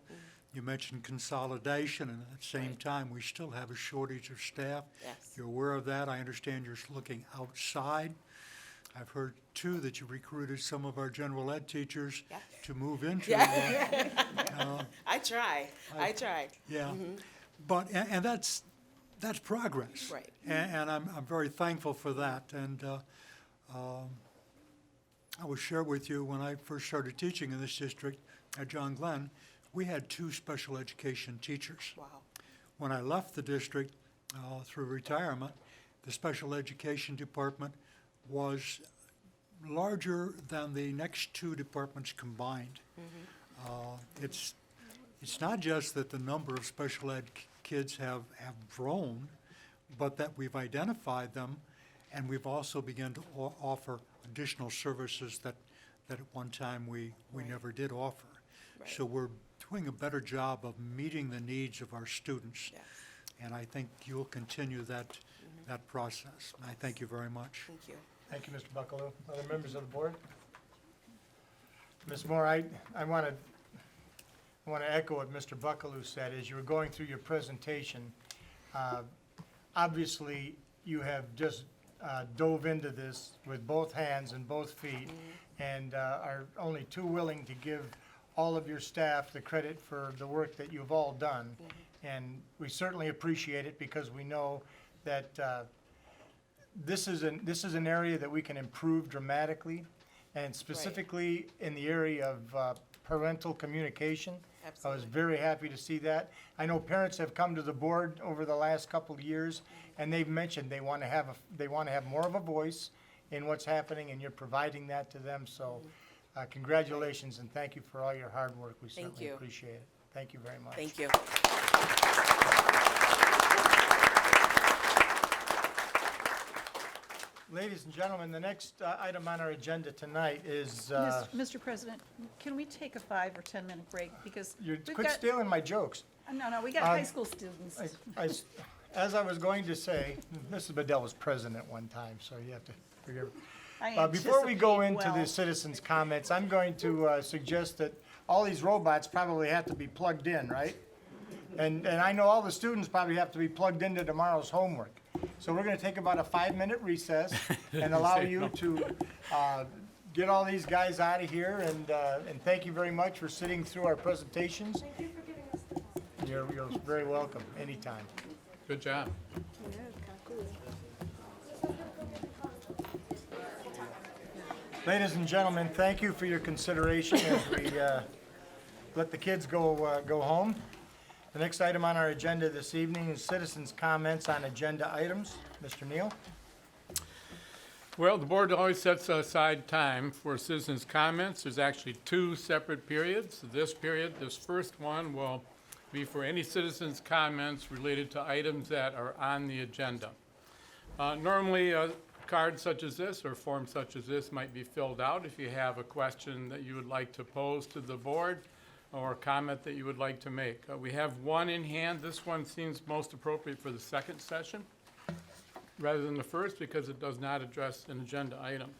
S19: You mentioned consolidation, and at the same time, we still have a shortage of staff.
S18: Yes.
S19: You're aware of that. I understand you're looking outside. I've heard, too, that you recruited some of our general ed teachers
S18: Yeah.
S19: to move into.
S18: Yeah. I try.
S19: Yeah. But, and that's progress.
S18: Right.
S19: And I'm very thankful for that. And I will share with you, when I first started teaching in this district at John Glenn, we had 2 special education teachers.
S18: Wow.
S19: When I left the district through retirement, the special education department was larger than the next 2 departments combined. It's not just that the number of special ed kids have grown, but that we've identified them, and we've also begun to offer additional services that at one time we never did offer.
S18: Right.
S19: So we're doing a better job of meeting the needs of our students.
S18: Yes.
S19: And I think you'll continue that process. And I thank you very much.
S18: Thank you.
S2: Thank you, Mr. Buckaloo. Other members of the board? Ms. Moore, I want to echo what Mr. Buckaloo said. As you were going through your presentation, obviously you have just dove into this with both hands and both feet, and are only too willing to give all of your staff the credit for the work that you've all done. And we certainly appreciate it, because we know that this is an area that we can improve dramatically, and specifically in the area of parental communication. I was very happy to see that. I know parents have come to the board over the last couple of years, and they've mentioned they want to have more of a voice in what's happening, and you're providing that to them. So congratulations, and thank you for all your hard work. We certainly
S18: you.
S2: appreciate it. Thank you very much.
S18: Thank you.
S2: Ladies and gentlemen, the next item on our agenda tonight is,
S11: Mr. President, can we take a 5 or 10 minute break? Because
S2: you
S11: we've
S2: quit
S11: got,
S2: stealing my jokes.
S11: no, we got high school students.
S2: As I was going to say, Mrs. Bedell was president at one time, so you have to forgive.
S11: I
S2: Before we go
S11: anticipate
S2: into
S11: well.
S2: the citizens' comments, I'm going to suggest that all these robots probably have to be plugged in, right? And I know all the students probably have to be plugged into tomorrow's homework. So we're going to take about a 5-minute recess and allow you to get all these guys out of here. And thank you very much for sitting through our presentations.
S8: Thank you for giving us the
S2: You're very welcome, anytime.
S4: Good job.
S2: Ladies and gentlemen, thank you for your consideration as we let the kids go home. The next item on our agenda this evening is citizens' comments on agenda items. Mr. Neal?
S4: Well, the board always sets aside time for citizens' comments. There's actually 2 separate periods. This first one will be for any citizens' comments related to items that are on the agenda. Normally, a card such as this or form such as this might be filled out if you have a question that you would like to pose to the board or a comment that you would like to make. We have one in hand. This one seems most appropriate for the second session rather than the first, because it does not address an agenda item.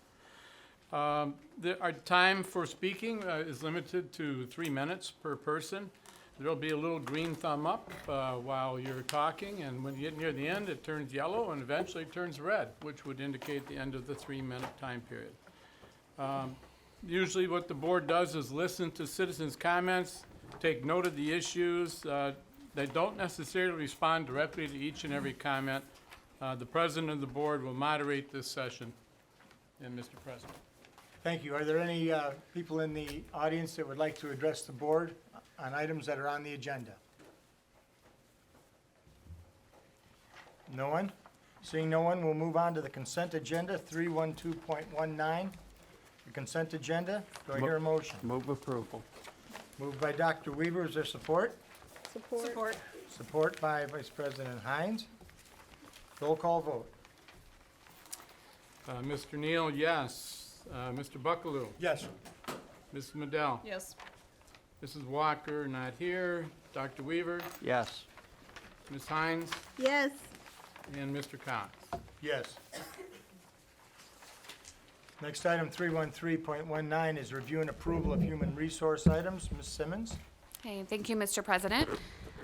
S4: Our time for speaking is limited to 3 minutes per person. There'll be a little green thumb up while you're talking, and when you get near the end, it turns yellow and eventually turns red, which would indicate the end of the 3-minute time period. Usually what the board does is listen to citizens' comments, take note of the issues. They don't necessarily respond directly to each and every comment. The president of the board will moderate this session. And Mr. President.
S2: Thank you. Are there any people in the audience that would like to address the board on items that are on the agenda? No one? Seeing no one, we'll move on to the consent agenda, 312.19. The consent agenda. Do I hear a motion?
S20: Move approval.
S2: Moved by Dr. Weaver. Is there support?
S11: Support.
S2: Support by Vice President Hines. Roll call vote.
S4: Mr. Neal, yes. Mr. Buckaloo?
S2: Yes.
S4: Mrs. Medell?
S11: Yes.
S4: Mrs. Walker, not here. Dr. Weaver?
S20: Yes.
S4: Ms. Hines?
S11: Yes.
S4: And Mr. Cox?
S2: Yes. Next item, 313.19, is review and approval of human resource items. Ms. Simmons?
S12: Okay, thank you, Mr. President.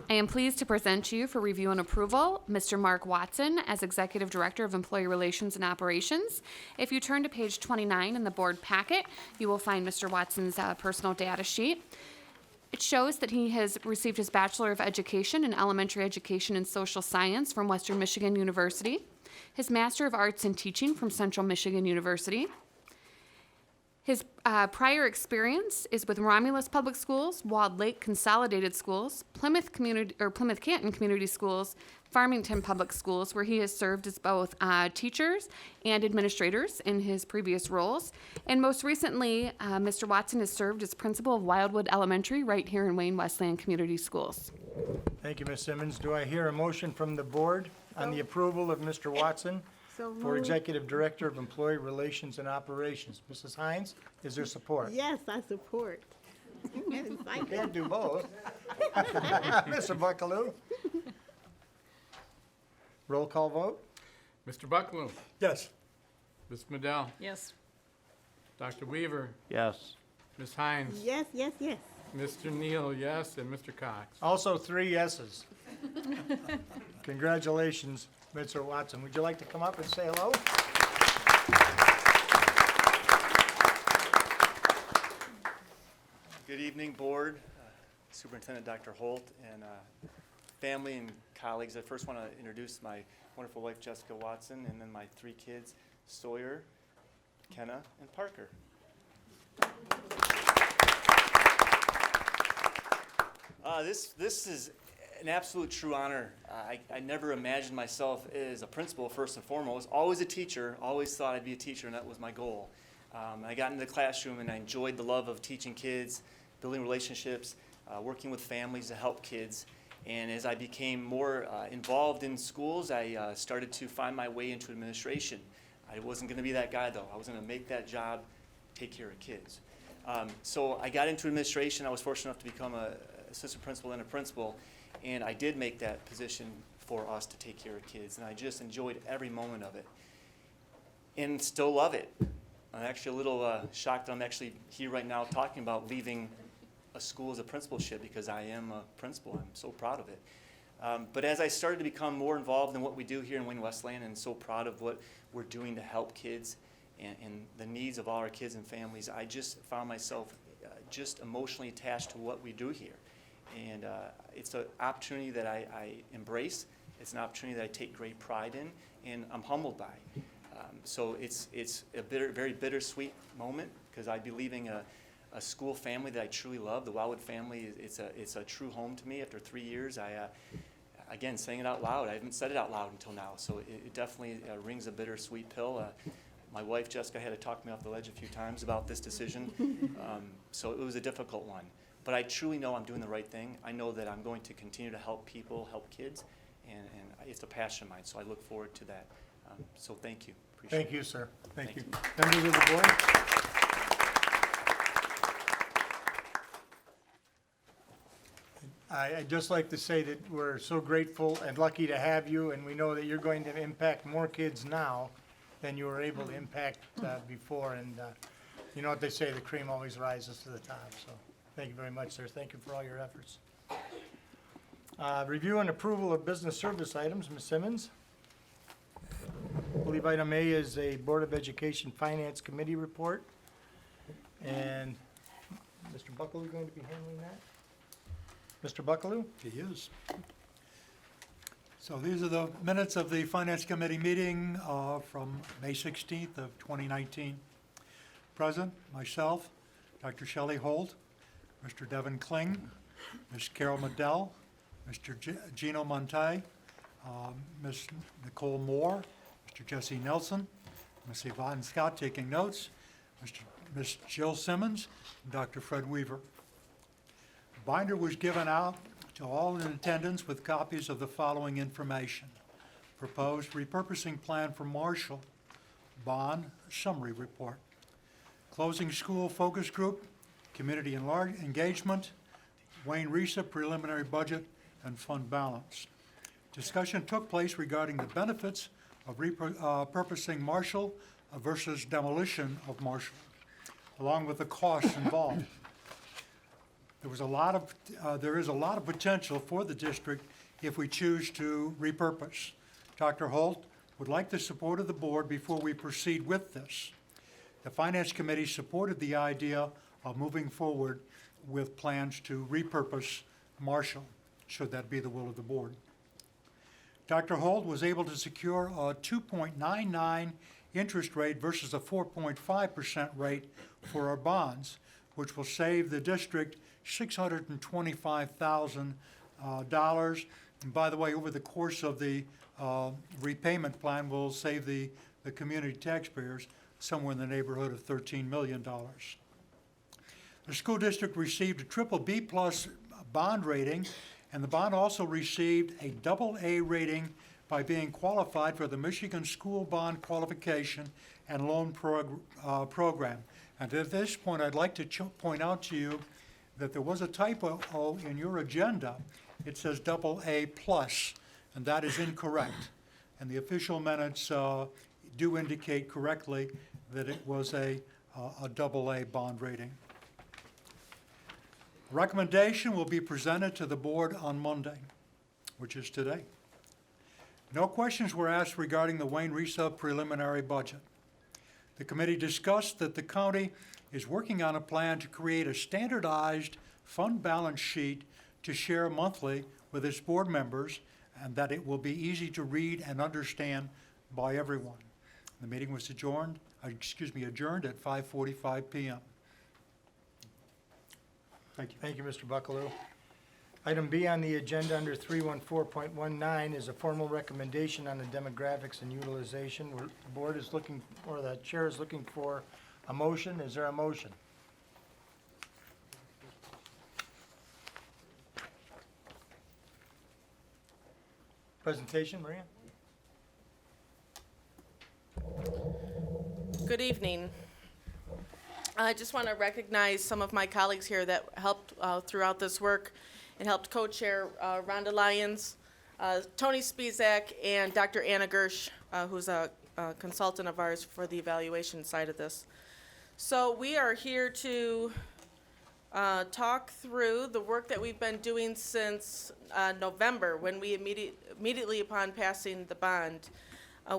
S12: I am pleased to present to you for review and approval Mr. Mark Watson as Executive Director of Employee Relations and Operations. If you turn to page 29 in the board packet, you will find Mr. Watson's personal data sheet. It shows that he has received his Bachelor of Education in Elementary Education and Social Science from Western Michigan University, his Master of Arts in Teaching from Central Michigan University. His prior experience is with Romulus Public Schools, Walled Lake Consolidated Schools, Plymouth Canton Community Schools, Farmington Public Schools, where he has served as both teachers and administrators in his previous roles. And most recently, Mr. Watson has served as principal of Wildwood Elementary right here in Wayne-Westland Community Schools.
S2: Thank you, Ms. Simmons. Do I hear a motion from the board on the approval of Mr. Watson for Executive Director of Employee Relations and Operations? Mrs. Hines, is there support?
S20: Yes, I support.
S2: Can't do both. Mr. Buckaloo? Roll call vote?
S4: Mr. Buckaloo?
S19: Yes.
S4: Ms. Madell?
S11: Yes.
S4: Dr. Weaver?
S7: Yes.
S4: Ms. Hines?
S20: Yes, yes, yes.
S4: Mr. Neal, yes, and Mr. Cox.
S2: Also 3 yeses. Congratulations, Mr. Watson. Would you like to come up and say hello?
S21: Good evening, Board, Superintendent Dr. Holt, and family and colleagues. I first want to introduce my wonderful wife, Jessica Watson, and then my 3 kids, Sawyer, Kenna, and Parker. This is an absolute true honor. I never imagined myself as a principal, first and foremost. Always a teacher, always thought I'd be a teacher, and that was my goal. I got into the classroom, and I enjoyed the love of teaching kids, building relationships, working with families to help kids. And as I became more involved in schools, I started to find my way into administration. I wasn't going to be that guy, though. I was going to make that job, take care of kids. So I got into administration. I was fortunate enough to become an assistant principal and a principal, and I did make that position for us to take care of kids, and I just enjoyed every moment of it and still love it. I'm actually a little shocked that I'm actually here right now talking about leaving a school as a principalship, because I am a principal. I'm so proud of it. But as I started to become more involved in what we do here in Wayne-Westland, and so proud of what we're doing to help kids and the needs of all our kids and families, I just found myself just emotionally attached to what we do here. And it's an opportunity that I embrace. It's an opportunity that I take great pride in, and I'm humbled by. So it's a very bittersweet moment, because I'd be leaving a school family that I truly love. The Wildwood family, it's a true home to me. After 3 years, again, saying it out loud, I haven't said it out loud until now, so it definitely rings a bittersweet pill. My wife, Jessica, had to talk me off the ledge a few times about this decision, so it was a difficult one. But I truly know I'm doing the right thing. I know that I'm going to continue to help people, help kids, and it's a passion of mine, so I look forward to that. So thank you. Appreciate
S2: Thank
S21: it.
S2: you, sir. Thank you. Members of the board? I'd just like to say that we're so grateful and lucky to have you, and we know that you're going to impact more kids now than you were able to impact before. And you know what they say, the cream always rises to the top. So thank you very much, sir. Thank you for all your efforts. Review and approval of business service items. Ms. Simmons? I believe item A is a Board of Education Finance Committee report. And Mr. Buckaloo going to be handling that? Mr. Buckaloo?
S19: He is. So these are the minutes of the Finance Committee meeting from May 16th of 2019. Present, myself, Dr. Shelley Holt, Mr. Devin Kling, Ms. Carol Madell, Mr. Gino Monte, Ms. Nicole Moore, Mr. Jesse Nelson, Ms. Yvonne Scott taking notes, Ms. Jill Simmons, and Dr. Fred Weaver. A binder was given out to all in attendance with copies of the following information: proposed repurposing plan for Marshall, bond summary report, closing school focus group, community engagement, Wayne RESA preliminary budget, and fund balance. Discussion took place regarding the benefits of repurposing Marshall versus demolition of Marshall, along with the costs involved. There is a lot of potential for the district if we choose to repurpose. Dr. Holt would like the support of the board before we proceed with this. The Finance Committee supported the idea of moving forward with plans to repurpose Marshall, should that be the will of the board. Dr. Holt was able to secure a 2.99 interest rate versus a 4.5% rate for our bonds, which will save the district $625,000. And by the way, over the course of the repayment plan, will save the community taxpayers somewhere in the neighborhood of $13 million. The school district received a BBB plus bond rating, and the bond also received a AA rating by being qualified for the Michigan School Bond Qualification and Loan Program. And at this point, I'd like to point out to you that there was a typo in your agenda. It says AA plus, and that is incorrect. And the official minutes do indicate correctly that it was a AA bond rating. Recommendation will be presented to the board on Monday, which is today. No questions were asked regarding the Wayne Resub preliminary budget. The committee discussed that the county is working on a plan to create a standardized fund balance sheet to share monthly with its board members, and that it will be easy to read and understand by everyone. The meeting was adjourned at 5:45 p.m. Thank you.
S2: Thank you, Mr. Buckaloo. Item B on the agenda under 314.19 is a formal recommendation on the demographics and utilization. The board is looking, or the chair is looking for a motion. Is there a motion? Presentation, Maria?
S16: Good evening. I just want to recognize some of my colleagues here that helped throughout this work and helped co-chair Rhonda Lyons, Tony Spizak, and Dr. Anna Gersh, who's a consultant of ours for the evaluation side of this. So we are here to talk through the work that we've been doing since November, when we immediately upon passing the bond.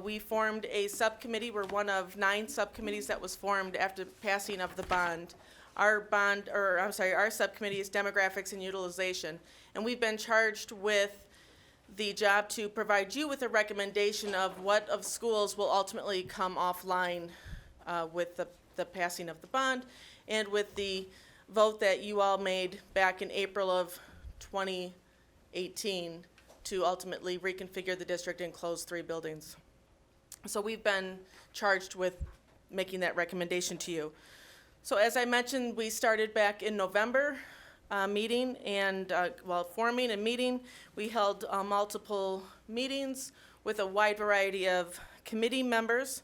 S16: We formed a subcommittee. We're one of 9 subcommittees that was formed after passing of the bond. Our subcommittee is demographics and utilization, and we've been charged with the job to provide you with a recommendation of what of schools will ultimately come offline with the passing of the bond and with the vote that you all made back in April of 2018 to ultimately reconfigure the district and close 3 buildings. So we've been charged with making that recommendation to you. So as I mentioned, we started back in November meeting, and forming and meeting, we held multiple meetings with a wide variety of committee members,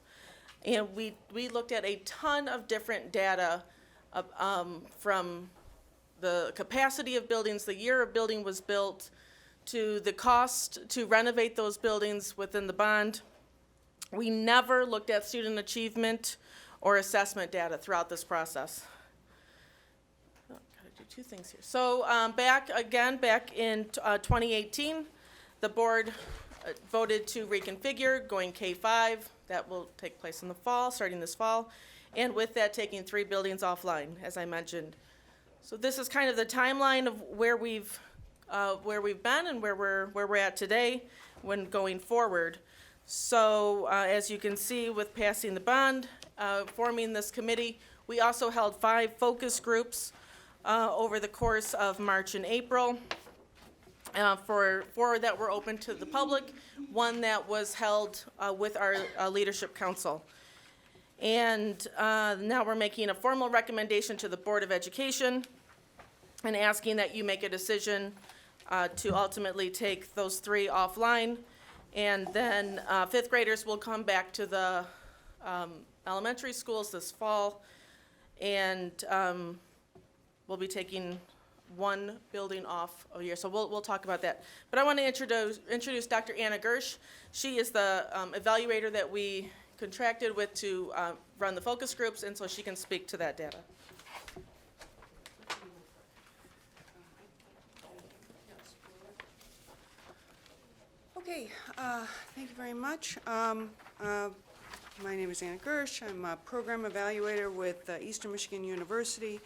S16: and we looked at a ton of different data from the capacity of buildings, the year a building was built, to the cost to renovate those buildings within the bond. We never looked at student achievement or assessment data throughout this process. Oh, gotta do 2 things here. So back in 2018, the board voted to reconfigure, going K5. That will take place in the fall, starting this fall, and with that, taking 3 buildings offline, as I mentioned. So this is kind of the timeline of where we've been and where we're at today when going forward. So as you can see, with passing the bond, forming this committee, we also held 5 focus groups over the course of March and April. 4 that were open to the public, 1 that was held with our leadership council. And now we're making a formal recommendation to the Board of Education and asking that you make a decision to ultimately take those 3 offline. And then 5th graders will come back to the elementary schools this fall, and we'll be taking 1 building off a year. So we'll talk about that. But I want to introduce Dr. Anna Gersh. She is the evaluator that we contracted with to run the focus groups, and so she can speak to that data.
S20: Okay, thank you very much. My name is Anna Gersh. I'm a program evaluator with Eastern Michigan University,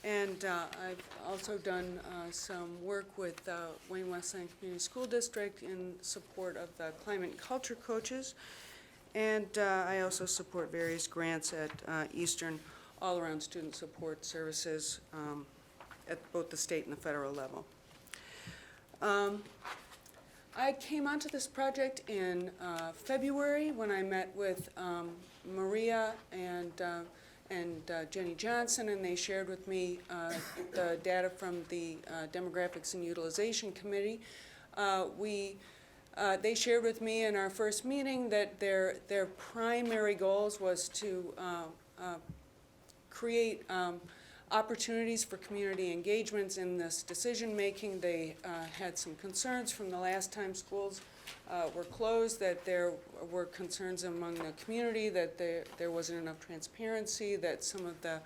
S20: and I've also done some work with Wayne-Westland Community School District in support of the climate and culture coaches, and I also support various grants at Eastern all-around student support services at both the state and the federal level. I came onto this project in February when I met with Maria and Jenny Johnson, and they shared with me the data from the Demographics and Utilization Committee. They shared with me in our first meeting that their primary goals was to create opportunities for community engagements in this decision-making. They had some concerns from the last time schools were closed, that there were concerns among the community that there wasn't enough transparency, that some of the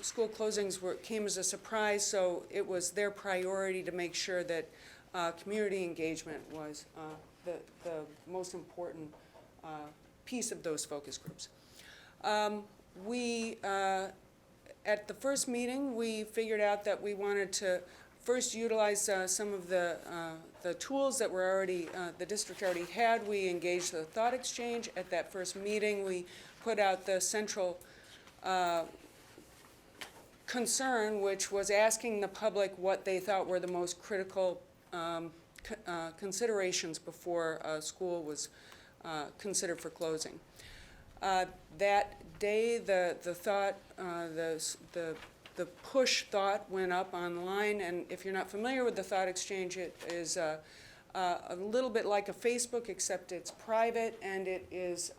S20: school closings came as a surprise, so it was their priority to make sure that community engagement was the most important piece of those focus groups. At the first meeting, we figured out that we wanted to first utilize some of the tools that were already, the district already had. We engaged the thought exchange. At that first meeting, we put out the central concern, which was asking the public what they thought were the most critical considerations before a school was considered for closing. That day, the thought, the push thought went up online, and if you're not familiar with the thought exchange, it is a little bit like a Facebook, except it's private, and it is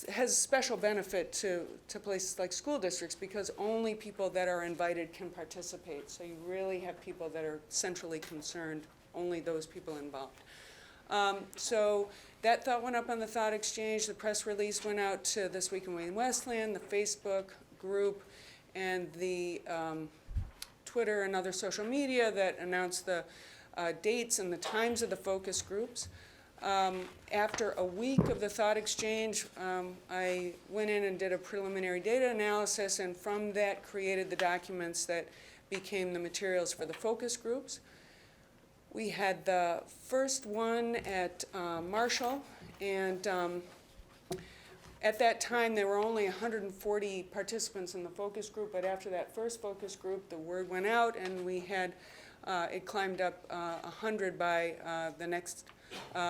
S20: has special benefit to places like school districts because only people that are invited can participate. So you really have people that are centrally concerned, only those people involved. So that thought went up on the thought exchange. The press release went out to This Week in Wayne-Westland, the Facebook group, and the Twitter and other social media that announced the dates and the times of the focus groups. After a week of the thought exchange, I went in and did a preliminary data analysis, and from that created the documents that became the materials for the focus groups. We had the first one at Marshall, and at that time there were only 140 participants in the focus group, but after that first focus group, the word went out, and we had, it climbed up 100 by the next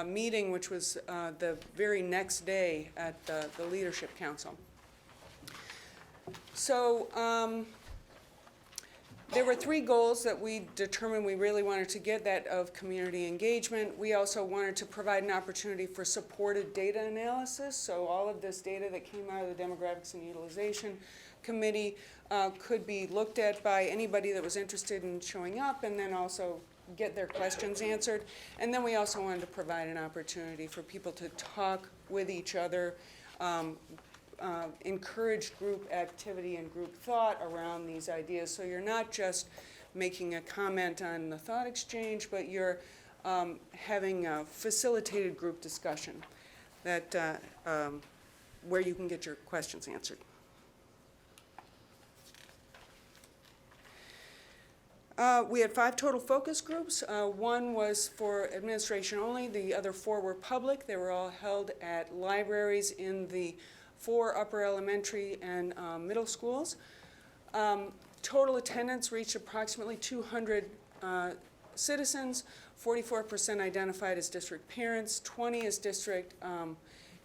S20: meeting, which was the very next day at the Leadership Council. So there were three goals that we determined we really wanted to get, that of community engagement. We also wanted to provide an opportunity for supported data analysis. So all of this data that came out of the Demographics and Utilization Committee could be looked at by anybody that was interested in showing up, and then also get their questions answered. And then we also wanted to provide an opportunity for people to talk with each other, encourage group activity and group thought around these ideas. So you're not just making a comment on the thought exchange, but you're having a facilitated group discussion that where you can get your questions answered. We had 5 total focus groups. One was for administration only. The other 4 were public. They were all held at libraries in the 4 upper elementary and middle schools. Total attendance reached approximately 200 citizens, 44% identified as district parents, 20 as district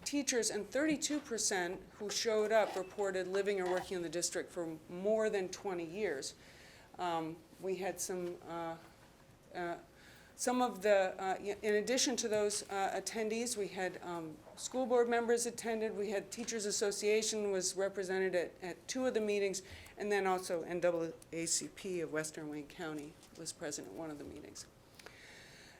S20: teachers, and 32% who showed up reported living or working in the district for more than 20 years. We had some of the, in addition to those attendees, we had school board members attended. We had Teachers Association was represented at 2 of the meetings, and then also NAACP of Western Wayne County was present at one of the meetings.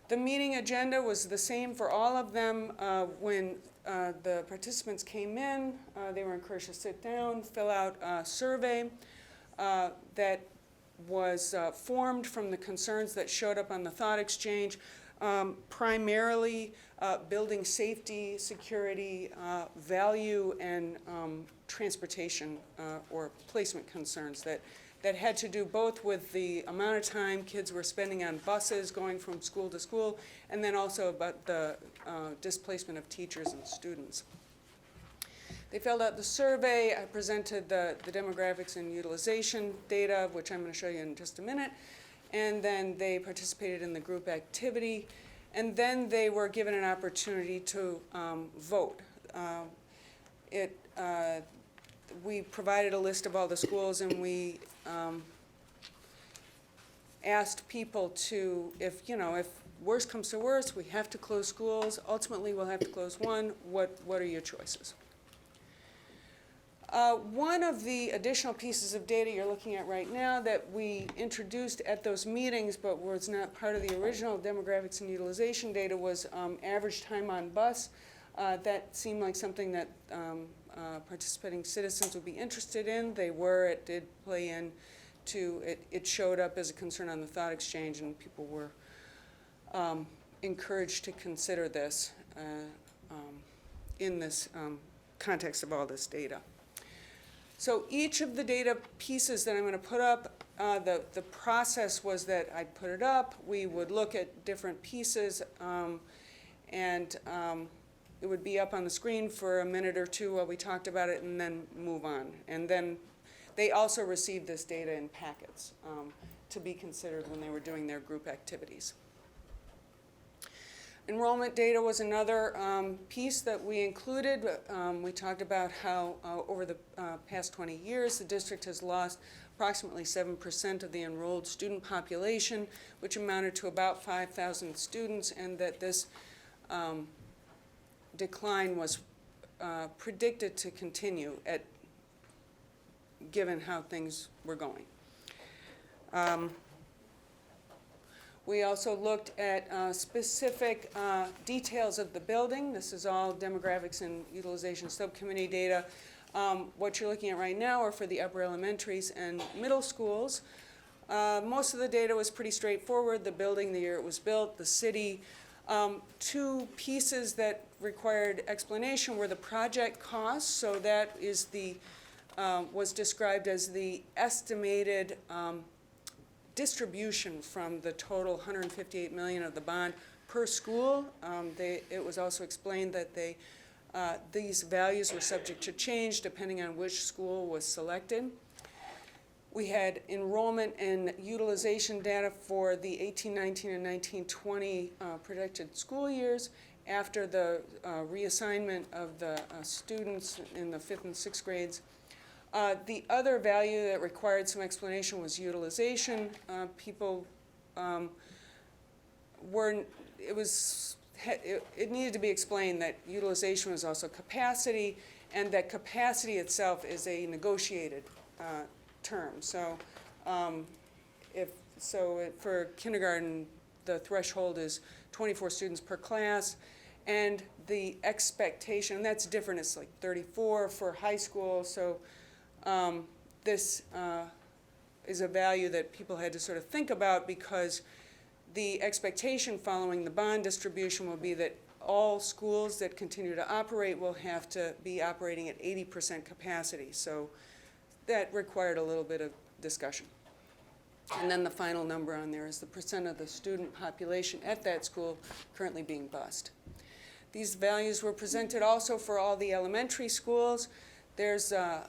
S20: The meeting agenda was the same for all of them. When the participants came in, they were encouraged to sit down, fill out a survey that was formed from the concerns that showed up on the thought exchange, primarily building safety, security, value, and transportation or placement concerns that had to do both with the amount of time kids were spending on buses going from school to school, and then also about the displacement of teachers and students. They filled out the survey. I presented the demographics and utilization data, which I'm going to show you in just a minute. And then they participated in the group activity. And then they were given an opportunity to vote. We provided a list of all the schools, and we asked people to, if worst comes to worst, we have to close schools. Ultimately, we'll have to close one. What are your choices? One of the additional pieces of data you're looking at right now that we introduced at those meetings but was not part of the original demographics and utilization data was average time on bus. That seemed like something that participating citizens would be interested in. They were. It did play into it. It showed up as a concern on the thought exchange, and people were encouraged to consider this in this context of all this data. So each of the data pieces that I'm going to put up, the process was that I'd put it up, we would look at different pieces, and it would be up on the screen for a minute or two while we talked about it, and then move on. And then they also received this data in packets to be considered when they were doing their group activities. Enrollment data was another piece that we included. We talked about how over the past 20 years, the district has lost approximately 7% of the enrolled student population, which amounted to about 5,000 students, and that this decline was predicted to continue given how things were going. We also looked at specific details of the building. This is all demographics and utilization subcommittee data. What you're looking at right now are for the upper elementaries and middle schools. Most of the data was pretty straightforward. The building, the year it was built, the city. Two pieces that required explanation were the project costs. So that is was described as the estimated distribution from the total $158 million of the bond per school. It was also explained that these values were subject to change depending on which school was selected. We had enrollment and utilization data for the 18-19 and 19-20 projected school years after the reassignment of the students in the 5th and 6th grades. The other value that required some explanation was utilization. People it needed to be explained that utilization was also capacity, and that capacity itself is a negotiated term. So for kindergarten, the threshold is 24 students per class, and the expectation, and that's different, it's like 34 for high school. So this is a value that people had to sort of think about, because the expectation following the bond distribution will be that all schools that continue to operate will have to be operating at 80% capacity. So that required a little bit of discussion. And then the final number on there is the percent of the student population at that school currently being bused. These values were presented also for all the elementary schools. There's it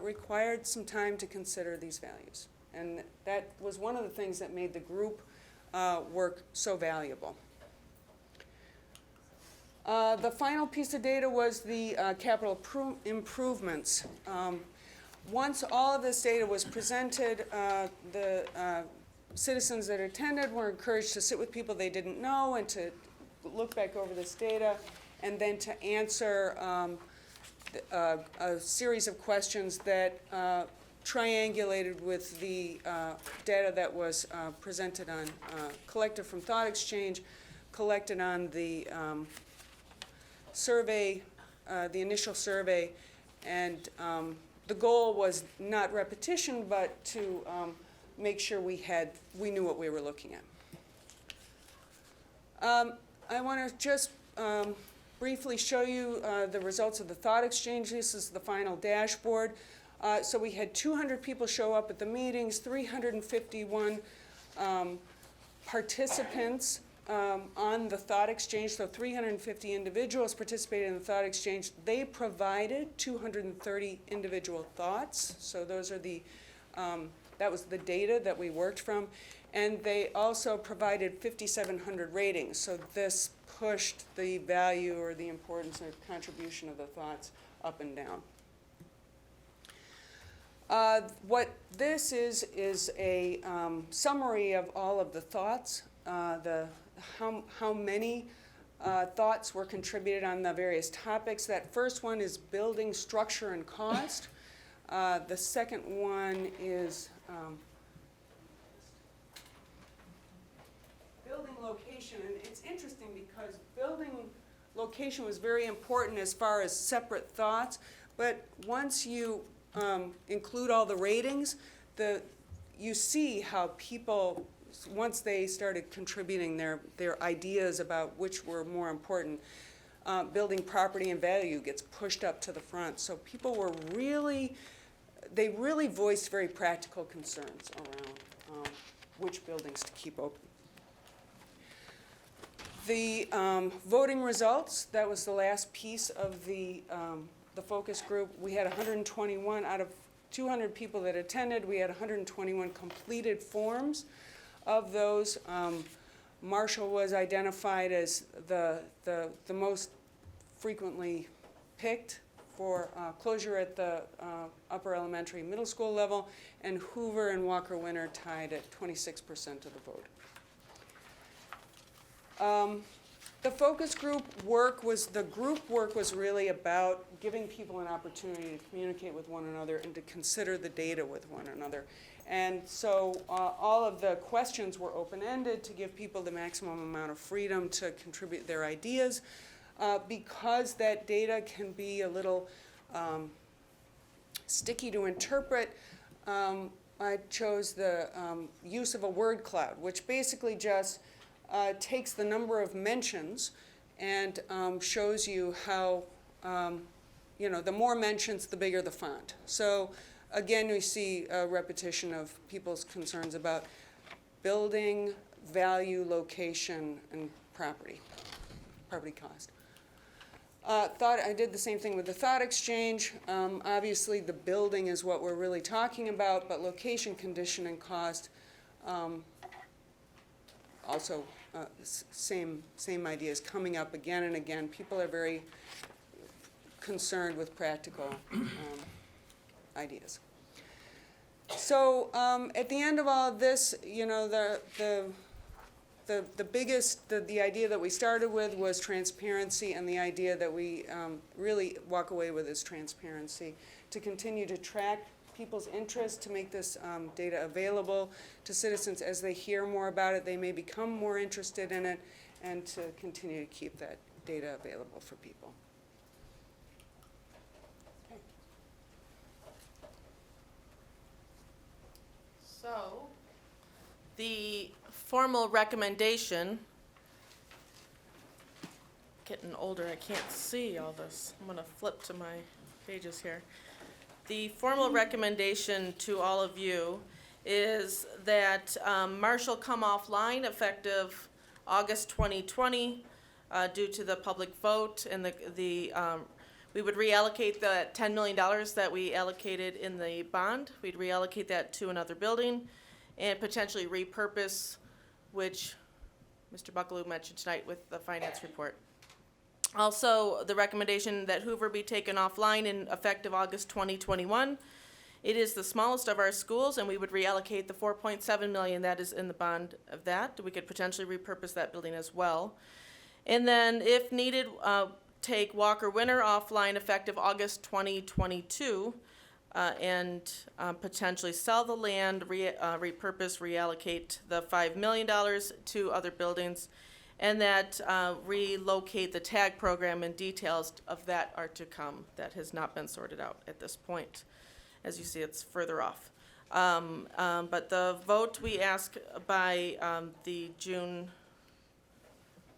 S20: required some time to consider these values. And that was one of the things that made the group work so valuable. The final piece of data was the capital improvements. Once all of this data was presented, the citizens that attended were encouraged to sit with people they didn't know and to look back over this data, and then to answer a series of questions that triangulated with the data that was presented on, collected from Thought Exchange, collected on the survey, the initial survey, and the goal was not repetition, but to make sure we knew what we were looking at. I want to just briefly show you the results of the thought exchange. This is the final dashboard. So we had 200 people show up at the meetings, 351 participants on the thought exchange. So 350 individuals participated in the thought exchange. They provided 230 individual thoughts. So those are that was the data that we worked from. And they also provided 5,700 ratings. So this pushed the value or the importance or contribution of the thoughts up and down. What this is a summary of all of the thoughts, how many thoughts were contributed on the various topics. That first one is building structure and cost. The second one is building location. And it's interesting because building location was very important as far as separate thoughts, but once you include all the ratings, you see how people, once they started contributing their ideas about which were more important, building property and value gets pushed up to the front. So people were really voiced very practical concerns around which buildings to keep open. The voting results, that was the last piece of the focus group. We had 121 out of 200 people that attended. We had 121 completed forms. Of those, Marshall was identified as the most frequently picked for closure at the upper elementary middle school level, and Hoover and Walker Winter tied at 26% of the vote. The focus group work was really about giving people an opportunity to communicate with one another and to consider the data with one another. And so all of the questions were open-ended to give people the maximum amount of freedom to contribute their ideas. Because that data can be a little sticky to interpret, I chose the use of a word cloud, which basically just takes the number of mentions and shows you how, the more mentions, the bigger the font. So again, we see a repetition of people's concerns about building, value, location, and property cost. I did the same thing with the thought exchange. Obviously, the building is what we're really talking about, but location, condition, and cost also same ideas coming up again and again. People are very concerned with practical ideas. So at the end of all of this, the idea that we started with was transparency, and the idea that we really walk away with is transparency, to continue to track people's interest, to make this data available to citizens. As they hear more about it, they may become more interested in it, and to continue to keep that data available for people. Okay.
S16: So, the formal recommendation, getting older, I can't see all this. I'm going to flip to my pages here. The formal recommendation to all of you is that Marshall come offline effective August 2020 due to the public vote, and we would reallocate the $10 million that we allocated in the bond. We'd reallocate that to another building and potentially repurpose, which Mr. Buckaloo mentioned tonight with the finance report. Also, the recommendation that Hoover be taken offline in effective August 2021. It is the smallest of our schools, and we would reallocate the $4.7 million that is in the bond of that. We could potentially repurpose that building as well. And then, if needed, take Walker Winter offline effective August 2022, and potentially sell the land, repurpose, reallocate the $5 million to other buildings, and that relocate the tag program, and details of that are to come. That has not been sorted out at this point. As you see, it's further off. But the vote we ask by the June,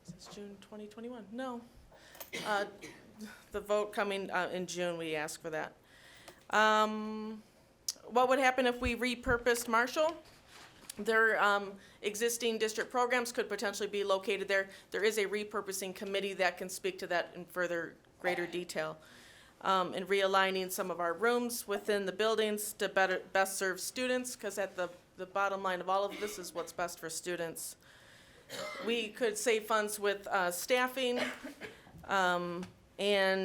S16: is this June 2021? No. The vote coming in June, we ask for that. What would happen if we repurposed Marshall? Their existing district programs could potentially be located there. There is a repurposing committee that can speak to that in further greater detail. And realigning some of our rooms within the buildings to best serve students, because at the bottom line of all of this is what's best for students. We could save funds with staffing, and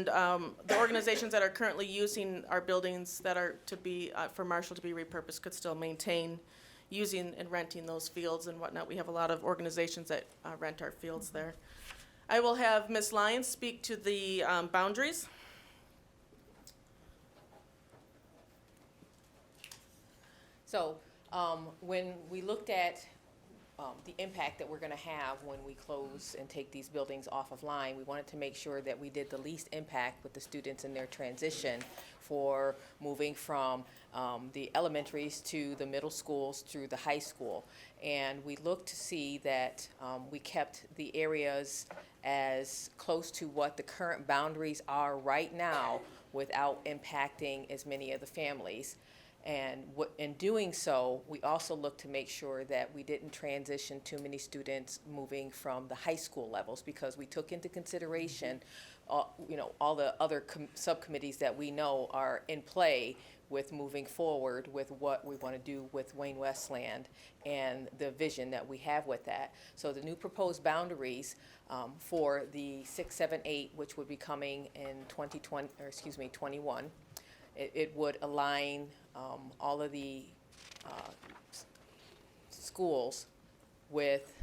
S16: the organizations that are currently using our buildings that are to be, for Marshall to be repurposed, could still maintain using and renting those fields and whatnot. We have a lot of organizations that rent our fields there. I will have Ms. Lyons speak to the boundaries.
S3: So when we looked at the impact that we're going to have when we close and take these buildings off of line, we wanted to make sure that we did the least impact with the students in their transition for moving from the elementaries to the middle schools through the high school. And we looked to see that we kept the areas as close to what the current boundaries are right now without impacting as many of the families. And in doing so, we also looked to make sure that we didn't transition too many students moving from the high school levels, because we took into consideration, all the other subcommittees that we know are in play with moving forward with what we want to do with Wayne-Westland and the vision that we have with that. So the new proposed boundaries for the 6, 7, 8, which would be coming in 21. It would align all of the schools with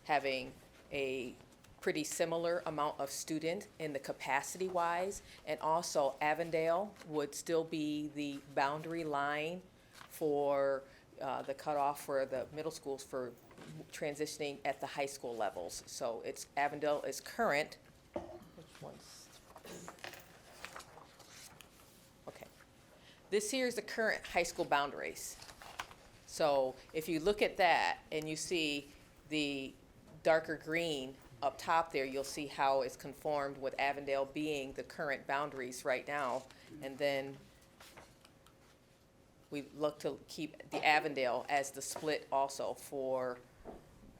S3: having a pretty similar amount of student in the capacity-wise, and also Avondale would still be the boundary line for the cutoff for the middle schools for transitioning at the high school levels. So it's Avondale is current. Which one's? This here is the current high school boundaries. So if you look at that and you see the darker green up top there, you'll see how it's conformed with Avondale being the current boundaries right now. And then we look to keep the Avondale as the split also for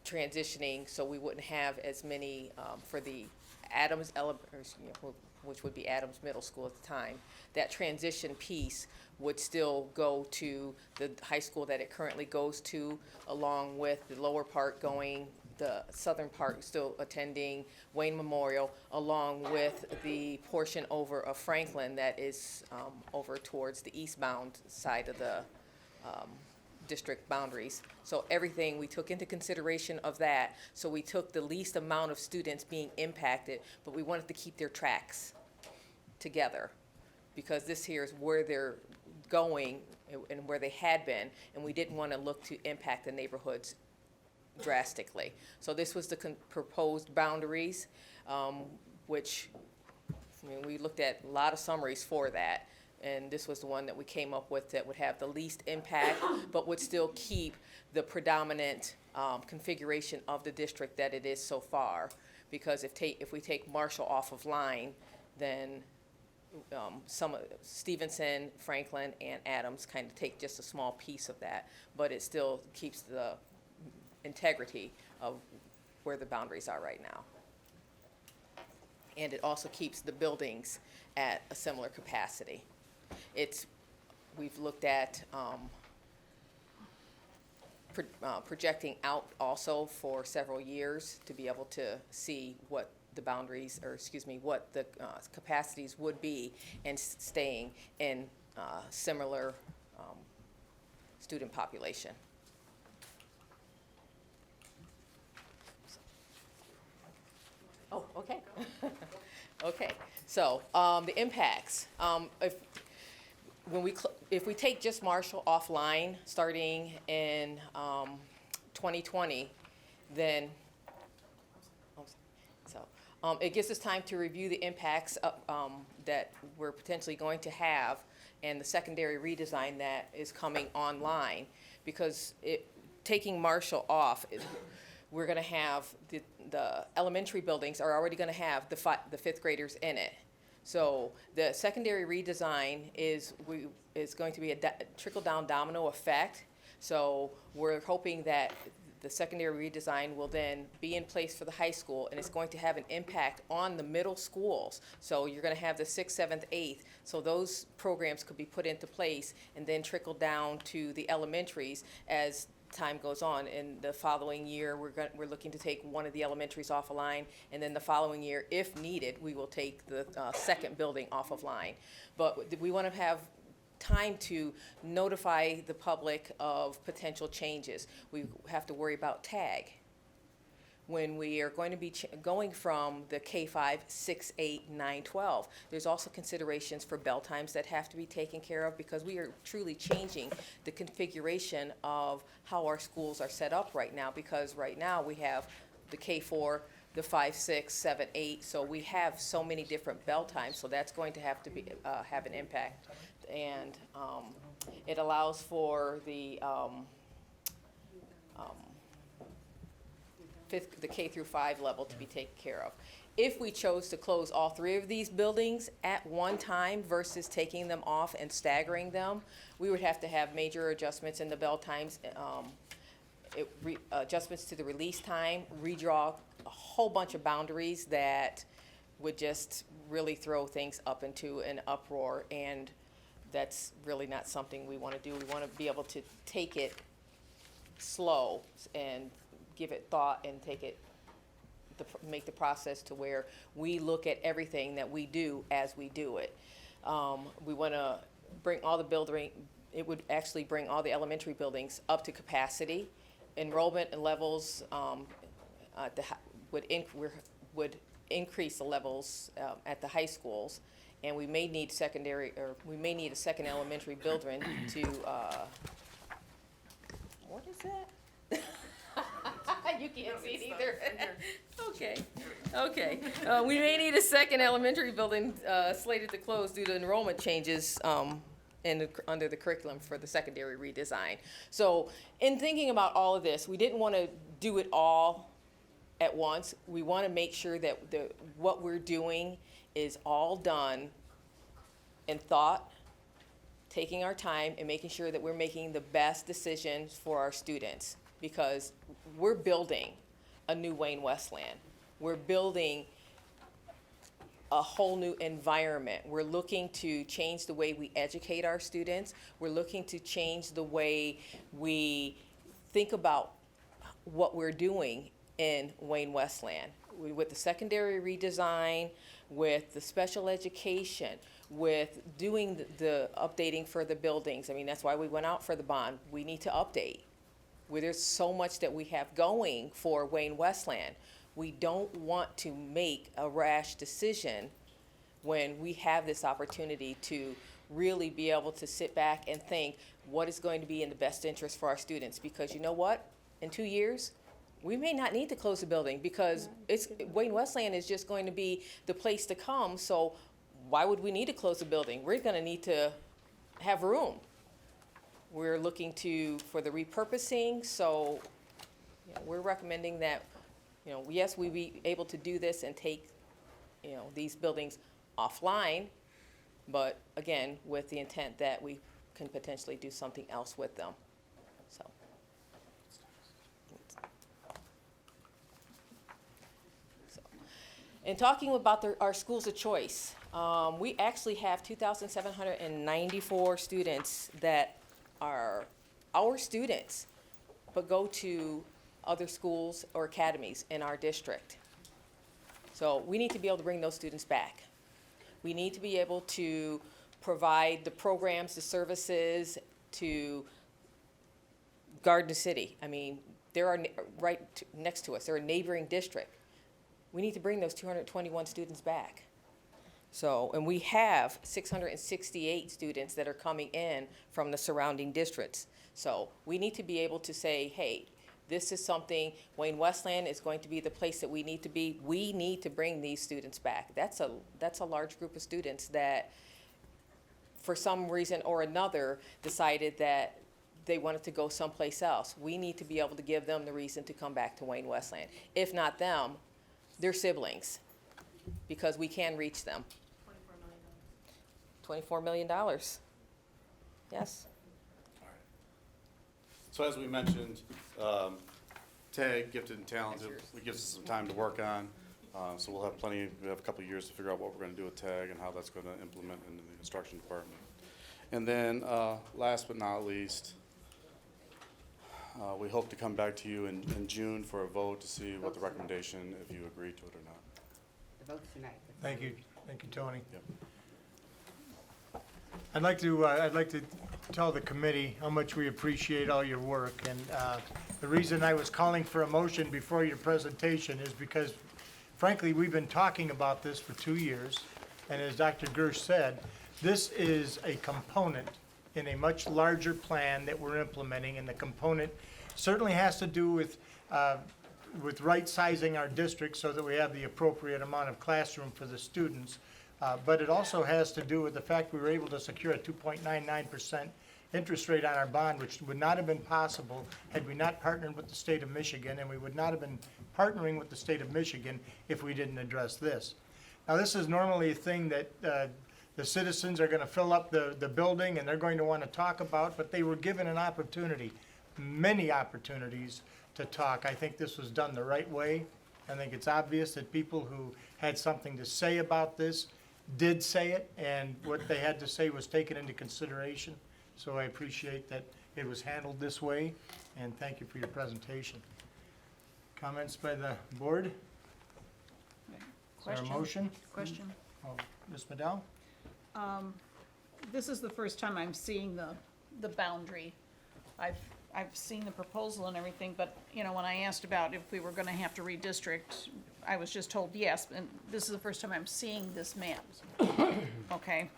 S3: transitioning, so we wouldn't have as many for the Adams which would be Adams Middle School at the time. That transition piece would still go to the high school that it currently goes to, along with the lower part going, the southern part still attending Wayne Memorial, along with the portion over of Franklin that is over towards the eastbound side of the district boundaries. So everything we took into consideration of that. So we took the least amount of students being impacted, but we wanted to keep their tracks together, because this here is where they're going and where they had been, and we didn't want to look to impact the neighborhoods drastically. So this was the proposed boundaries, which we looked at a lot of summaries for that. And this was the one that we came up with that would have the least impact, but would still keep the predominant configuration of the district that it is so far. Because if we take Marshall off of line, then some Stevenson, Franklin, and Adams kind of take just a small piece of that, but it still keeps the integrity of where the boundaries are right now. And it also keeps the buildings at a similar capacity. We've looked at projecting out also for several years to be able to see what the boundaries, or excuse me, what the capacities would be, and staying in similar student population. Oh, okay. Okay, so the impacts. If we take just Marshall offline, starting in 2020, then it gives us time to review the impacts that we're potentially going to have and the secondary redesign that is coming online. Because taking Marshall off, we're going to have the elementary buildings are already going to have the fifth graders in it. So the secondary redesign is going to be a trickle-down domino effect. So we're hoping that the secondary redesign will then be in place for the high school, and it's going to have an impact on the middle schools. So you're going to have the 6th, 7th, 8th. So those programs could be put into place and then trickle down to the elementaries as time goes on. In the following year, we're looking to take one of the elementaries off a line, and then the following year, if needed, we will take the second building off of line. But we want to have time to notify the public of potential changes. We have to worry about tag. When we are going to be going from the K-5, 6, 8, 9, 12, there's also considerations for bell times that have to be taken care of, because we are truly changing the configuration of how our schools are set up right now, because right now we have the K-4, the 5, 6, 7, 8, so we have so many different bell times, so that's going to have to be have an impact. And it allows for the the K through 5 level to be taken care of. If we chose to close all 3 of these buildings at one time versus taking them off and staggering them, we would have to have major adjustments in the bell times, adjustments to the release time, redraw a whole bunch of boundaries that would just really throw things up into an uproar, and that's really not something we want to do. We want to be able to take it slow and give it thought and make the process to where we look at everything that we do as we do it. We want to bring all the it would actually bring all the elementary buildings up to capacity. Enrollment and levels would increase the levels at the high schools, and we may need a second elementary building to, what is that? You can't see it either. Okay. We may need a second elementary building slated to close due to enrollment changes under the curriculum for the secondary redesign. So in thinking about all of this, we didn't want to do it all at once. We want to make sure that what we're doing is all done in thought, taking our time, and making sure that we're making the best decisions for our students, because we're building a new Wayne-Westland. We're building a whole new environment. We're looking to change the way we educate our students. We're looking to change the way we think about what we're doing in Wayne-Westland. With the secondary redesign, with the special education, with doing the updating for the buildings. I mean, that's why we went out for the bond. We need to update. Where there's so much that we have going for Wayne-Westland. We don't want to make a rash decision when we have this opportunity to really be able to sit back and think what is going to be in the best interest for our students. Because you know what? In 2 years, we may not need to close the building, because Wayne-Westland is just going to be the place to come. So why would we need to close the building? We're going to need to have room. We're looking for the repurposing, so we're recommending that, yes, we be able to do this and take, these buildings offline, but again, with the intent that we can potentially do something else with them. In talking about our schools of choice, we actually have 2,794 students that are our students, but go to other schools or academies in our district. So we need to be able to bring those students back. We need to be able to provide the programs, the services to Garden City. I mean, there are next to us, they're a neighboring district. We need to bring those 221 students back. So, and we have 668 students that are coming in from the surrounding districts. So we need to be able to say, hey, this is something, Wayne-Westland is going to be the place that we need to be. We need to bring these students back. That's a large group of students that for some reason or another, decided that they wanted to go someplace else. We need to be able to give them the reason to come back to Wayne-Westland. If not them, their siblings, because we can reach them. $24 million. Yes.
S6: So as we mentioned, TAG, gifted and talented, it gives us some time to work on. So we have a couple of years to figure out what we're gonna do with TAG and how that's gonna implement in the instruction department. And then, last but not least, we hope to come back to you in June for a vote to see what the recommendation, if you agree to it or not.
S1: The vote's tonight.
S2: Thank you, Tony.
S6: Yep.
S2: I'd like to tell the committee how much we appreciate all your work. And the reason I was calling for a motion before your presentation is because, frankly, we've been talking about this for 2 years. And as Dr. Gersh said, this is a component in a much larger plan that we're implementing. And the component certainly has to do with right-sizing our district so that we have the appropriate amount of classroom for the students. But it also has to do with the fact we were able to secure a 2.99% interest rate on our bond, which would not have been possible had we not partnered with the state of Michigan, and we would not have been partnering with the state of Michigan if we didn't address this. Now, this is normally a thing that the citizens are going to fill up the building and they're going to want to talk about, but they were given an opportunity, many opportunities to talk. I think this was done the right way. I think it's obvious that people who had something to say about this did say it, and what they had to say was taken into consideration. So I appreciate that it was handled this way, and thank you for your presentation. Comments by the board? Is there a motion?
S11: Question.
S2: Oh, Ms. Madell?
S11: This is the first time I'm seeing the boundary. I've seen the proposal and everything, but, you know, when I asked about if we were gonna have to redistrict, I was just told yes, and this is the first time I'm seeing this map. Okay.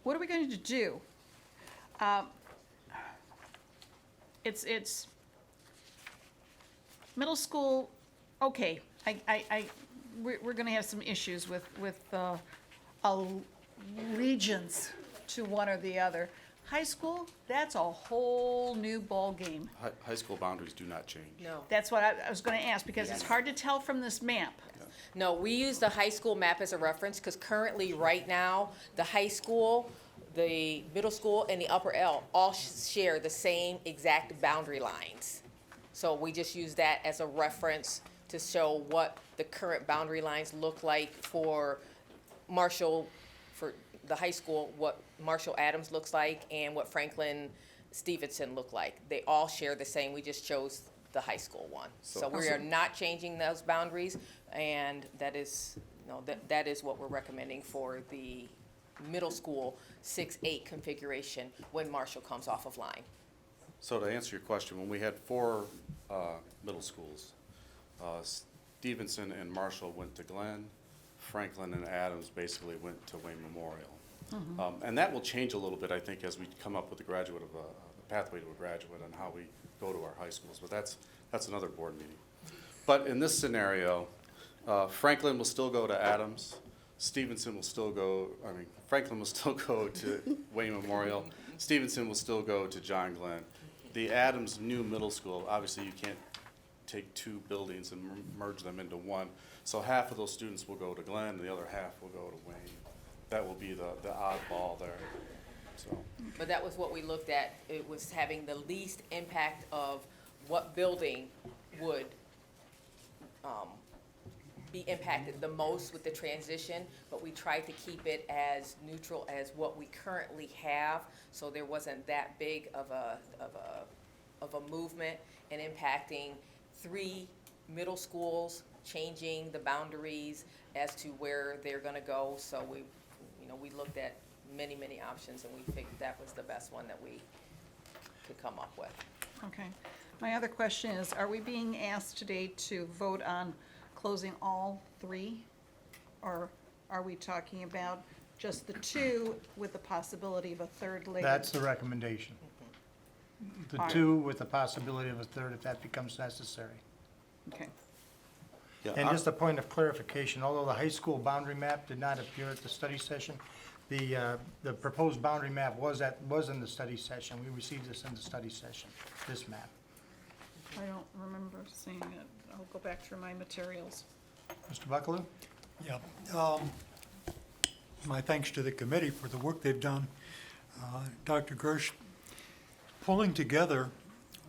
S11: What are we going to do? It's middle school, okay, we're gonna have some issues with allegiance to one or the other. High school, that's a whole new ballgame.
S6: High school boundaries do not change.
S3: No.
S11: That's what I was gonna ask, because it's hard to tell from this map.
S3: No, we use the high school map as a reference because currently, right now, the high school, the middle school, and the upper L all share the same exact boundary lines. So we just use that as a reference to show what the current boundary lines look like for Marshall, for the high school, what Marshall Adams looks like, and what Franklin Stevenson look like. They all share the same, we just chose the high school one. So we are not changing those boundaries, and that is, that is what we're recommending for the middle school 6-8 configuration when Marshall comes off of line.
S6: So to answer your question, when we had 4 middle schools, Stevenson and Marshall went to Glenn, Franklin and Adams basically went to Wayne Memorial. And that will change a little bit, I think, as we come up with the pathway to a graduate on how we go to our high schools. But that's another board meeting. But in this scenario, Franklin will still go to Adams. Stevenson will still go, Franklin will still go to Wayne Memorial. Stevenson will still go to John Glenn. The Adams new middle school, obviously you can't take 2 buildings and merge them into one. So half of those students will go to Glenn, and the other half will go to Wayne. That will be the oddball there. So.
S3: But that was what we looked at. It was having the least impact of what building would be impacted the most with the transition, but we tried to keep it as neutral as what we currently have, so there wasn't that big of a movement in impacting 3 middle schools, changing the boundaries as to where they're gonna go. So we looked at many options, and we figured that was the best one that we could come up with.
S11: Okay. My other question is, are we being asked today to vote on closing all 3? Or are we talking about just the 2 with the possibility of a third later?
S2: That's the recommendation. The
S11: All right.
S2: 2 with the possibility of a third if that becomes necessary.
S11: Okay.
S6: Yeah,
S2: And just a point of clarification, although the high school boundary map did not appear at the study session, the proposed boundary map was in the study session. We received this in the study session, this map.
S11: I don't remember seeing it. I'll go back through my materials.
S2: Mr. Buckaloo?
S19: Yeah. My thanks to the committee for the work they've done. Dr. Gersh, pulling together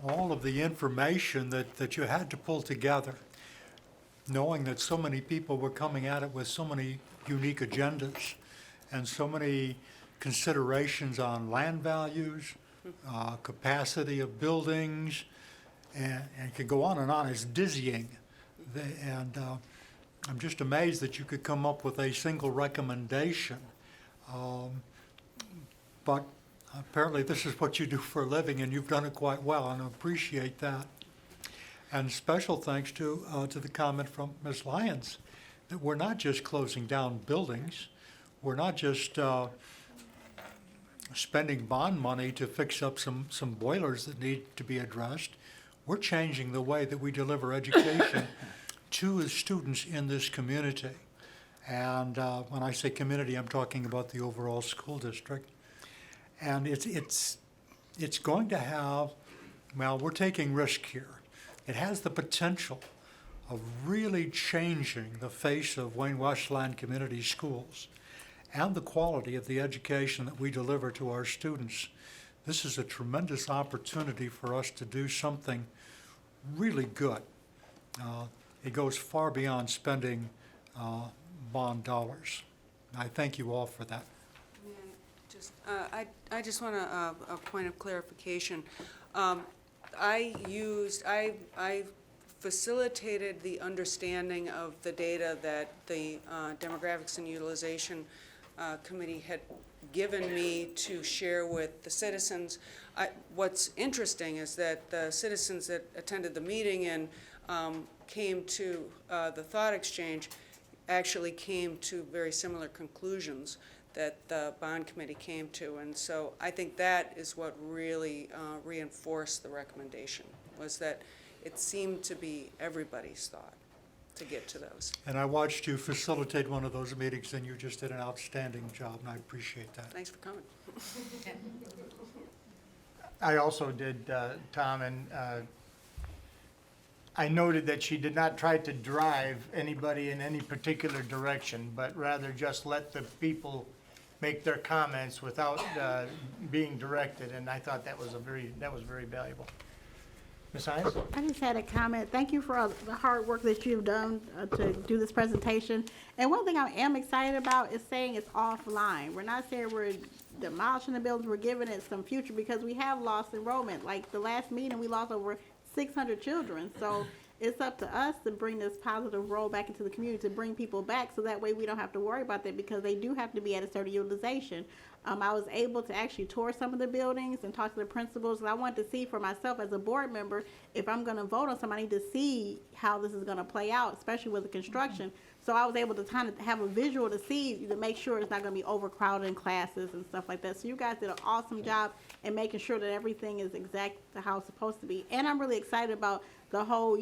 S19: all of the information that you had to pull together, knowing that so many people were coming at it with so many unique agendas and so many considerations on land values, capacity of buildings, and it could go on and on. It's dizzying. I'm just amazed that you could come up with a single recommendation. But apparently this is what you do for a living, and you've done it quite well, and I appreciate that. And special thanks to the comment from Ms. Lyons that we're not just closing down buildings, we're not just spending bond money to fix up some boilers that need to be addressed. We're changing the way that we deliver education to the students in this community. And when I say community, I'm talking about the overall school district. And it's going to have, well, we're taking risk here. It has the potential of really changing the face of Wayne-Westland Community Schools and the quality of the education that we deliver to our students. This is a tremendous opportunity for us to do something really good. It goes far beyond spending bond dollars. I thank you all for that.
S20: I just want a point of clarification. I facilitated the understanding of the data that the Demographics and Utilization Committee had given me to share with the citizens. What's interesting is that the citizens that attended the meeting and came to the thought exchange actually came to very similar conclusions that the bond committee came to. And so I think that is what really reinforced the recommendation, was that it seemed to be everybody's thought to get to those.
S19: And I watched you facilitate one of those meetings, and you just did an outstanding job, and I appreciate that.
S20: Thanks for coming.
S2: I also did, Tom, and I noted that she did not try to drive anybody in any particular direction, but rather just let the people make their comments without being directed, and I thought that was very valuable. Ms. Hines?
S10: I just had a comment. Thank you for all the hard work that you've done to do this presentation. And one thing I am excited about is saying it's offline. We're not saying we're demolishing the buildings, we're giving it some future, because we have lost enrollment. Like the last meeting, we lost over 600 children. So it's up to us to bring this positive role back into the community, to bring people back, so that way we don't have to worry about that, because they do have to be at a certain utilization. I was able to actually tour some of the buildings and talk to the principals, and I wanted to see for myself as a board member, if I'm going to vote on somebody, to see how this is going to play out, especially with the construction. So I was able to kind of have a visual to see, to make sure it's not going to be overcrowded in classes and stuff like that. So you guys did an awesome job in making sure that everything is exact to how it's supposed to be. And I'm really excited about the whole,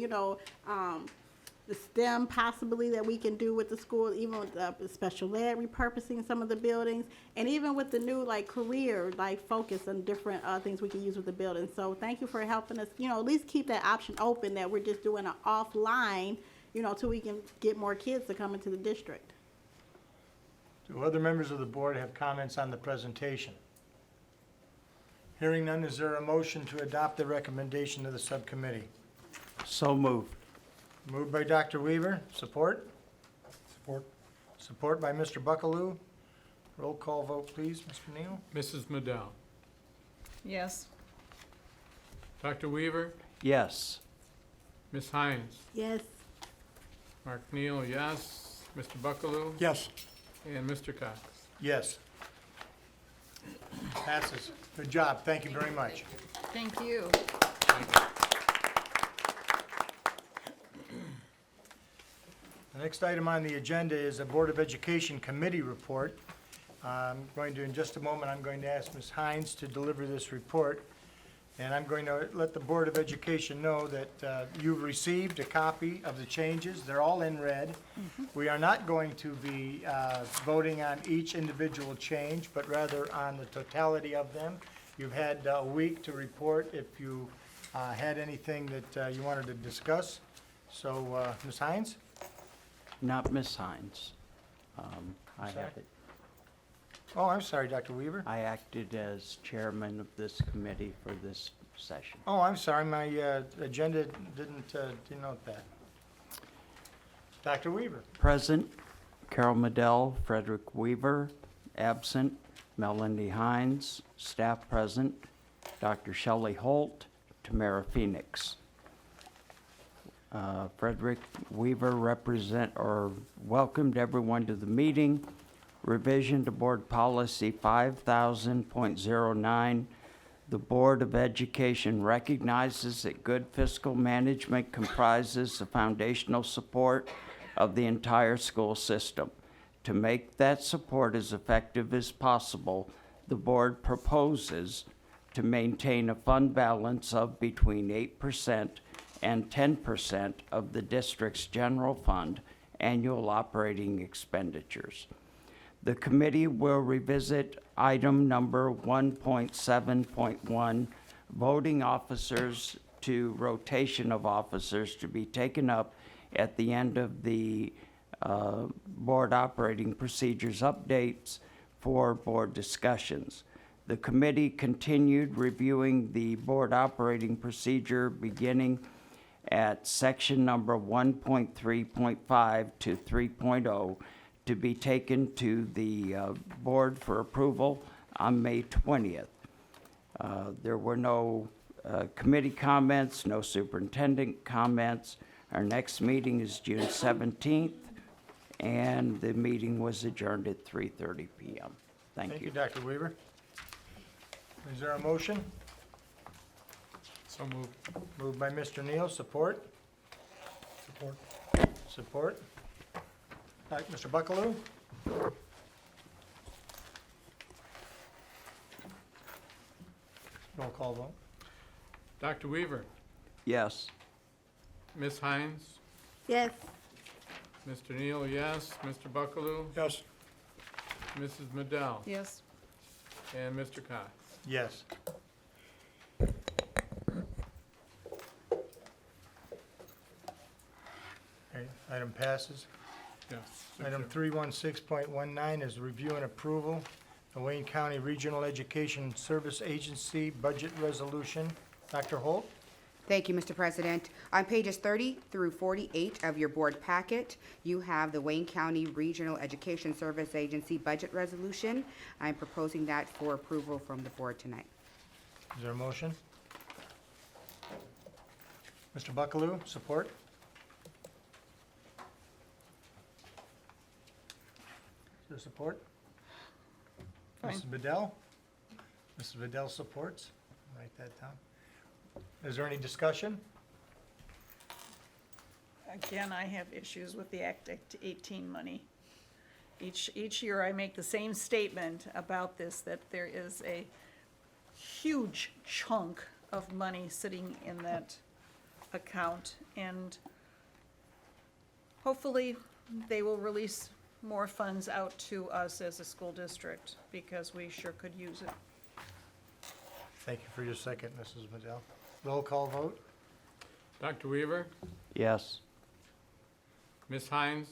S10: the STEM possibly that we can do with the school, even with the special ed, repurposing some of the buildings, and even with the new career focus on different things we can use with the building. So thank you for helping us, at least keep that option open, that we're just doing an offline, till we can get more kids to come into the district.
S2: Do other members of the board have comments on the presentation? Hearing none, is there a motion to adopt the recommendation of the subcommittee?
S5: So moved.
S2: Moved by Dr. Weaver. Support?
S19: Support.
S2: Support by Mr. Buckaloo. Roll call vote, please, Mr. Neal.
S4: Mrs. Madell?
S11: Yes.
S4: Dr. Weaver?
S5: Yes.
S4: Ms. Hines?
S10: Yes.
S4: Mark Neal, yes. Mr. Buckaloo?
S19: Yes.
S4: And Mr. Cox?
S2: Yes. Passes. Good job. Thank you very much.
S11: Thank you.
S2: The next item on the agenda is a Board of Education Committee report. In just a moment, I'm going to ask Ms. Hines to deliver this report. And I'm going to let the Board of Education know that you've received a copy of the changes. They're all in red. We are not going to be voting on each individual change, but rather on the totality of them. You've had a week to report if you had anything that you wanted to discuss. So, Ms. Hines?
S5: Not Miss Hines. I
S2: Sorry.
S5: have it.
S2: Oh, I'm sorry, Dr. Weaver.
S5: I acted as chairman of this committee for this session.
S2: Oh, I'm sorry, my agenda didn't denote that. Dr. Weaver.
S5: Present, Carol Medell, Frederick Weaver. Absent, Melanie Hines. Staff present, Dr. Shelley Holt, Tamara Phoenix. Frederick Weaver welcomed everyone to the meeting. Revision to Board Policy 5000.09. The Board of Education recognizes that good fiscal management comprises the foundational support of the entire school system. To make that support as effective as possible, the board proposes to maintain a fund balance of between 8% and 10% of the district's general fund annual operating expenditures. The committee will revisit item number 1.7.1, voting officers to rotation of officers, to be taken up at the end of the board operating procedures updates for board discussions. The committee continued reviewing the board operating procedure beginning at section number 1.3.5 to 3.0 to be taken to the board for approval on May 20th. There were no committee comments, no superintendent comments. Our next meeting is June 17th, and the meeting was adjourned at 3:30 p.m. Thank you.
S2: Dr. Weaver. Is there a motion?
S4: So moved.
S2: Moved by Mr. Neal, support? Support. Support. Mr. Buckaloo? Roll call vote.
S4: Dr. Weaver,
S5: Yes.
S4: Ms. Hines,
S10: Yes.
S4: Mr. Neal, yes. Mr. Buckaloo,
S2: Yes.
S4: Mrs. Medell,
S11: Yes.
S4: and Mr. Cox.
S2: Yes. Okay, item passes.
S4: Yes.
S2: Item 316.19 is review and approval, the Wayne County Regional Education Service Agency Budget Resolution. Dr. Holt?
S1: Thank you, Mr. President. On pages 30 through 48 of your board packet, you have the Wayne County Regional Education Service Agency Budget Resolution. I'm proposing that for approval from the board tonight.
S2: Is there a motion? Mr. Buckaloo, support? Is there support?
S11: Fine.
S2: Mrs. Bedell? Mrs. Bedell supports. Write that down. Is there any discussion?
S11: Again, I have issues with the Act 18 money. Each year I make the same statement about this, that there is a huge chunk of money sitting in that account, and hopefully they will release more funds out to us as a school district, because we sure could use it.
S2: Thank you for your second, Mrs. Bedell. Roll call vote?
S4: Dr. Weaver,
S5: Yes.
S4: Ms. Hines,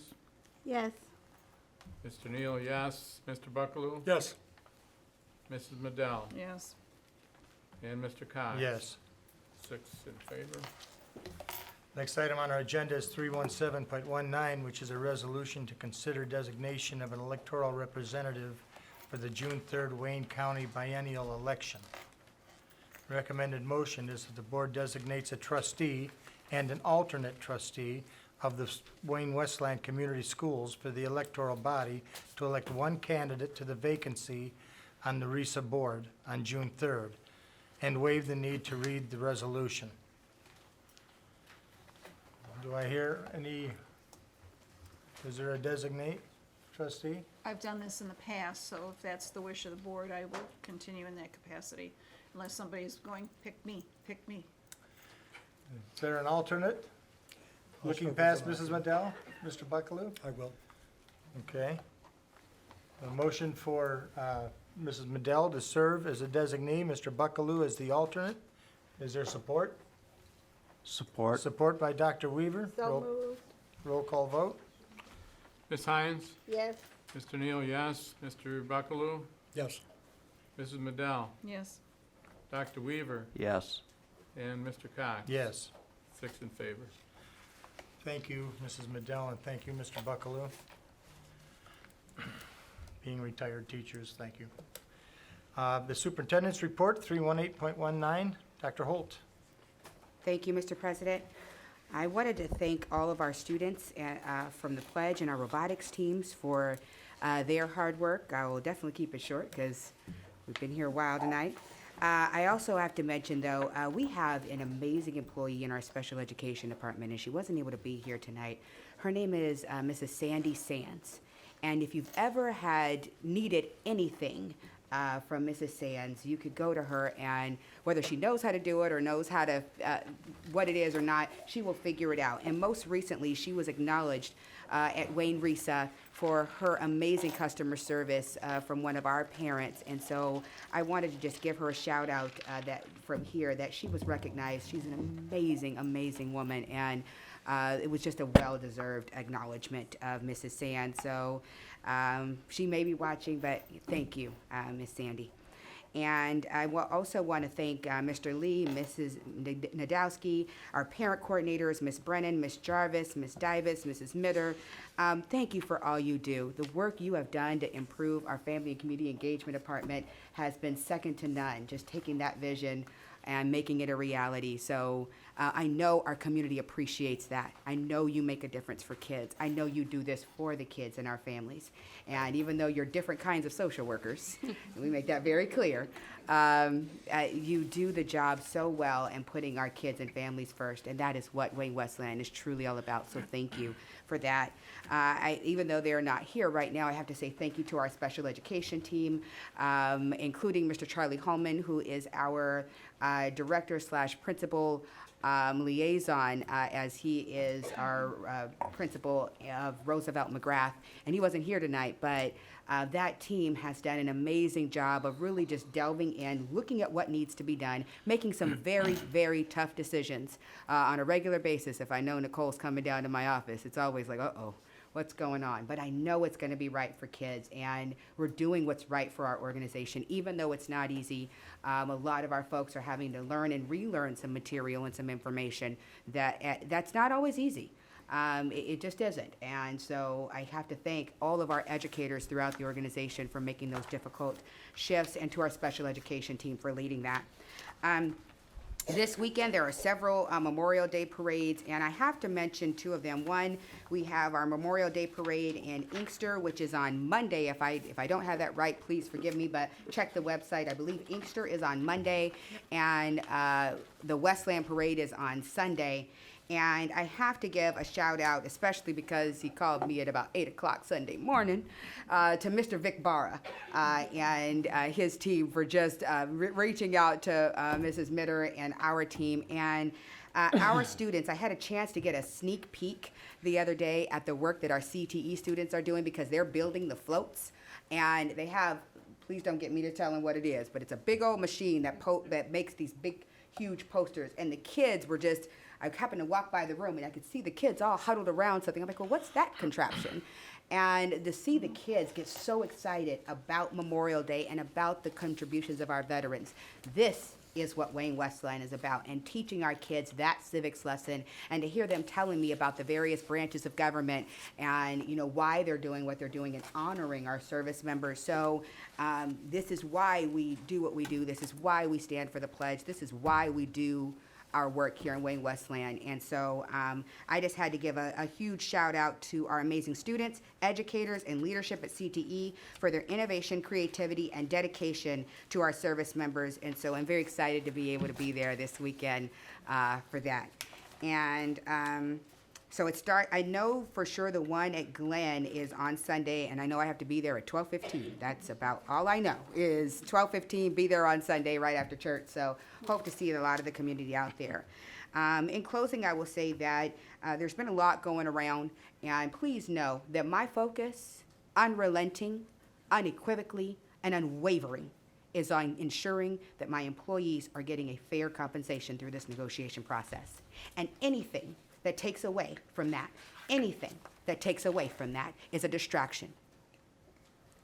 S10: Yes.
S4: Mr. Neal, yes. Mr. Buckaloo,
S2: Yes.
S4: Mrs. Medell,
S11: Yes.
S4: and Mr. Cox.
S2: Yes.
S4: 6 in favor.
S2: Next item on our agenda is 317.19, which is a resolution to consider designation of an electoral representative for the June 3rd Wayne County biennial election. Recommended motion is that the board designates a trustee and an alternate trustee of the Wayne-Westland Community Schools for the electoral body to elect one candidate to the vacancy on the RESA board on June 3rd, and waive the need to read the resolution. Do I hear any, is there a designate trustee?
S11: I've done this in the past, so if that's the wish of the board, I will continue in that capacity. unless somebody's going, pick me, pick me.
S2: Is there an alternate? Looking past Mrs. Madell, Mr. Buckaloo?
S19: I will.
S2: Okay. A motion for Mrs. Madell to serve as a designee, Mr. Buckaloo as the alternate. Is there support?
S5: Support.
S2: Support by Dr. Weaver.
S10: So moved.
S2: Roll call vote.
S4: Ms. Hines?
S10: Yes.
S4: Mr. Neal, yes. Mr. Buckaloo?
S19: Yes.
S4: Mrs. Madell?
S11: Yes.
S4: Dr. Weaver?
S5: Yes.
S4: And Mr. Cox?
S2: Yes.
S4: 6 in favor.
S2: Thank you, Mrs. Madell, and thank you, Mr. Buckaloo. Being retired teachers, thank you. The superintendent's report, 318.19, Dr. Holt.
S1: Thank you, Mr. President. I wanted to thank all of our students from the pledge and our robotics teams for their hard work. I will definitely keep it short because we've been here a while tonight. I also have to mention, though, we have an amazing employee in our special education department, and she wasn't able to be here tonight. Her name is Mrs. Sandy Sands. And if you've ever needed anything from Mrs. Sands, you could go to her, and whether she knows how to do it or knows how to, what it is or not, she will figure it out. And most recently, she was acknowledged at Wayne Risa for her amazing customer service from one of our parents. And so I wanted to just give her a shout out that from here that she was recognized. She's an amazing, amazing woman. And it was just a well-deserved acknowledgement of Mrs. Sands. So she may be watching, but thank you, Miss Sandy. And I will also want to thank Mr. Lee, Mrs. Nadowski, our parent coordinators, Miss Brennan, Miss Jarvis, Miss Divis, Mrs. Mitter. Thank you for all you do. The work you have done to improve our family and community engagement department has been second to none, just taking that vision and making it a reality. So I know our community appreciates that. I know you make a difference for kids. I know you do this for the kids and our families. And even though you're different kinds of social workers, and we make that very clear, you do the job so well in putting our kids and families first, and that is what Wayne-Westland is truly all about, so thank you for that. Even though they're not here right now, I have to say thank you to our special education team, including Mr. Charlie Holman, who is our director/principal liaison, as he is our principal of Roosevelt McGrath, and he wasn't here tonight, but that team has done an amazing job of really just delving in, looking at what needs to be done, making some very, very tough decisions on a regular basis. If I know Nicole's coming down to my office, it's always like, uh-oh, what's going on? But I know it's going to be right for kids, and we're doing what's right for our organization, even though it's not easy. A lot of our folks are having to learn and relearn some material and some information that's not always easy. It just isn't. And so I have to thank all of our educators throughout the organization for making those difficult shifts, and to our special education team for leading that. This weekend, there are several Memorial Day parades, and I have to mention two of them. One, we have our Memorial Day parade in Inkster, which is on Monday. If I don't have that right, please forgive me, but check the website. I believe Inkster is on Monday, and the Westland parade is on Sunday. And I have to give a shout out, especially because he called me at about 8 o'clock Sunday morning, to Mr. Vic Barra and his team for just reaching out to Mrs. Mitter and our team. And our students, I had a chance to get a sneak peek the other day at the work that our CTE students are doing, because they're building the floats. And they have, please don't get me to telling what it is, but it's a big old machine that makes these big, huge posters. And the kids were just, I happened to walk by the room and I could see the kids all huddled around something. I'm like, well, what's that contraption? And to see the kids get so excited about Memorial Day and about the contributions of our veterans, this is what Wayne-Westland is about, and teaching our kids that civics lesson, and to hear them telling me about the various branches of government and why they're doing what they're doing and honoring our service members. So this is why we do what we do. This is why we stand for the pledge. This is why we do our work here in Wayne-Westland. And so I just had to give a huge shout out to our amazing students, educators, and leadership at CTE for their innovation, creativity, and dedication to our service members. And so I'm very excited to be able to be there this weekend for that. And So I know for sure the one at Glen is on Sunday, and I know I have to be there at 12:15. That's about all I know, is 12:15, be there on Sunday right after church. So hope to see a lot of the community out there. In closing, I will say that there's been a lot going around, and please know that my focus, unrelenting, unequivocally, and unwavering, is on ensuring that my employees are getting a fair compensation through this negotiation process. And anything that takes away from that, is a distraction.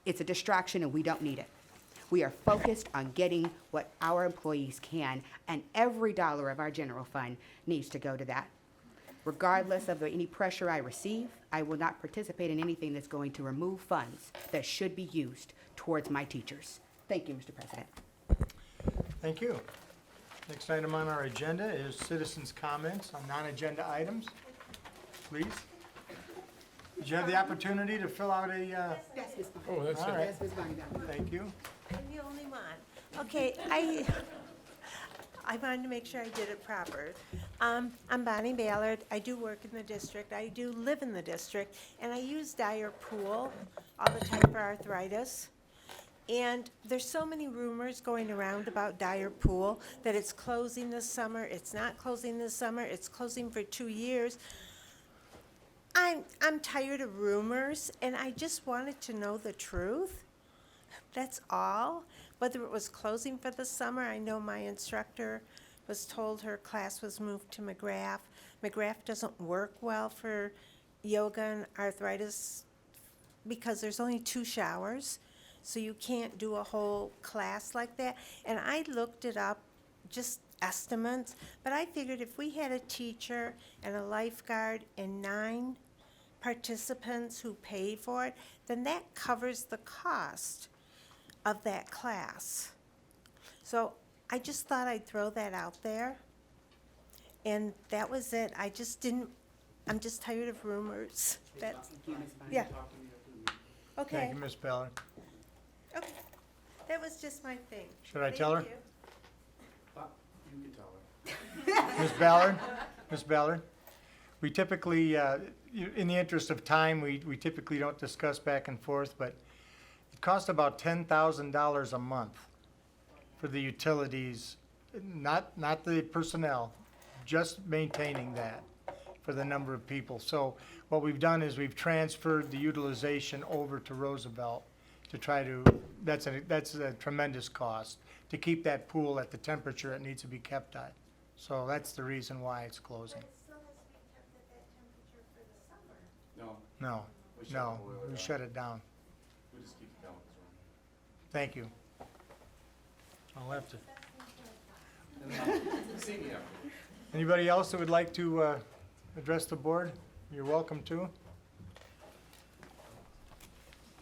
S1: It's a distraction, and we don't need it. We are focused on getting what our employees can, and every dollar of our general fund needs to go to that. Regardless of any pressure I receive, I will not participate in anything that's going to remove funds that should be used towards my teachers. Thank you, Mr. President.
S2: Thank you. Next item on our agenda is citizens' comments on non-agenda items. Please. Did you have the opportunity to fill out a?
S1: That's Ms.
S4: Oh, that's
S2: All
S4: it.
S2: right.
S1: That's Ms. Bonnie Down.
S2: Thank you.
S9: I'm the only one. Okay, I wanted to make sure I did it proper. I'm Bonnie Ballard. I do work in the district. I do live in the district, and I use Dyer Pool all the time for arthritis. And there's so many rumors going around about Dyer Pool, that it's closing this summer, it's not closing this summer, it's closing for 2 years. I'm tired of rumors, and I just wanted to know the truth. That's all. Whether it was closing for the summer, I know my instructor was told her class was moved to McGrath. McGrath doesn't work well for yoga and arthritis because there's only 2 showers. So you can't do a whole class like that. And I looked it up, just estimates, but I figured if we had a teacher and a lifeguard and 9 participants who paid for it, then that covers the cost of that class. So I just thought I'd throw that out there. And that was it. I'm just tired of rumors. That's, yeah. Okay.
S2: Thank you, Ms. Ballard.
S9: Okay, that was just my thing.
S2: Should I tell her?
S9: Thank you.
S4: You can tell her.
S2: Ms. Ballard, we typically, in the interest of time, we typically don't discuss back and forth, but it costs about $10,000 a month for the utilities, not the personnel, just maintaining that for the number of people. So what we've done is we've transferred the utilization over to Roosevelt to try to, that's a tremendous cost, to keep that pool at the temperature it needs to be kept at. So that's the reason why it's closing.
S9: But it still has to be kept at that temperature for the summer.
S2: No, we shut it down.
S6: We just keep the balance running.
S2: Thank you. I'll have to.
S6: See me after.
S2: Anybody else that would like to address the board? You're welcome to.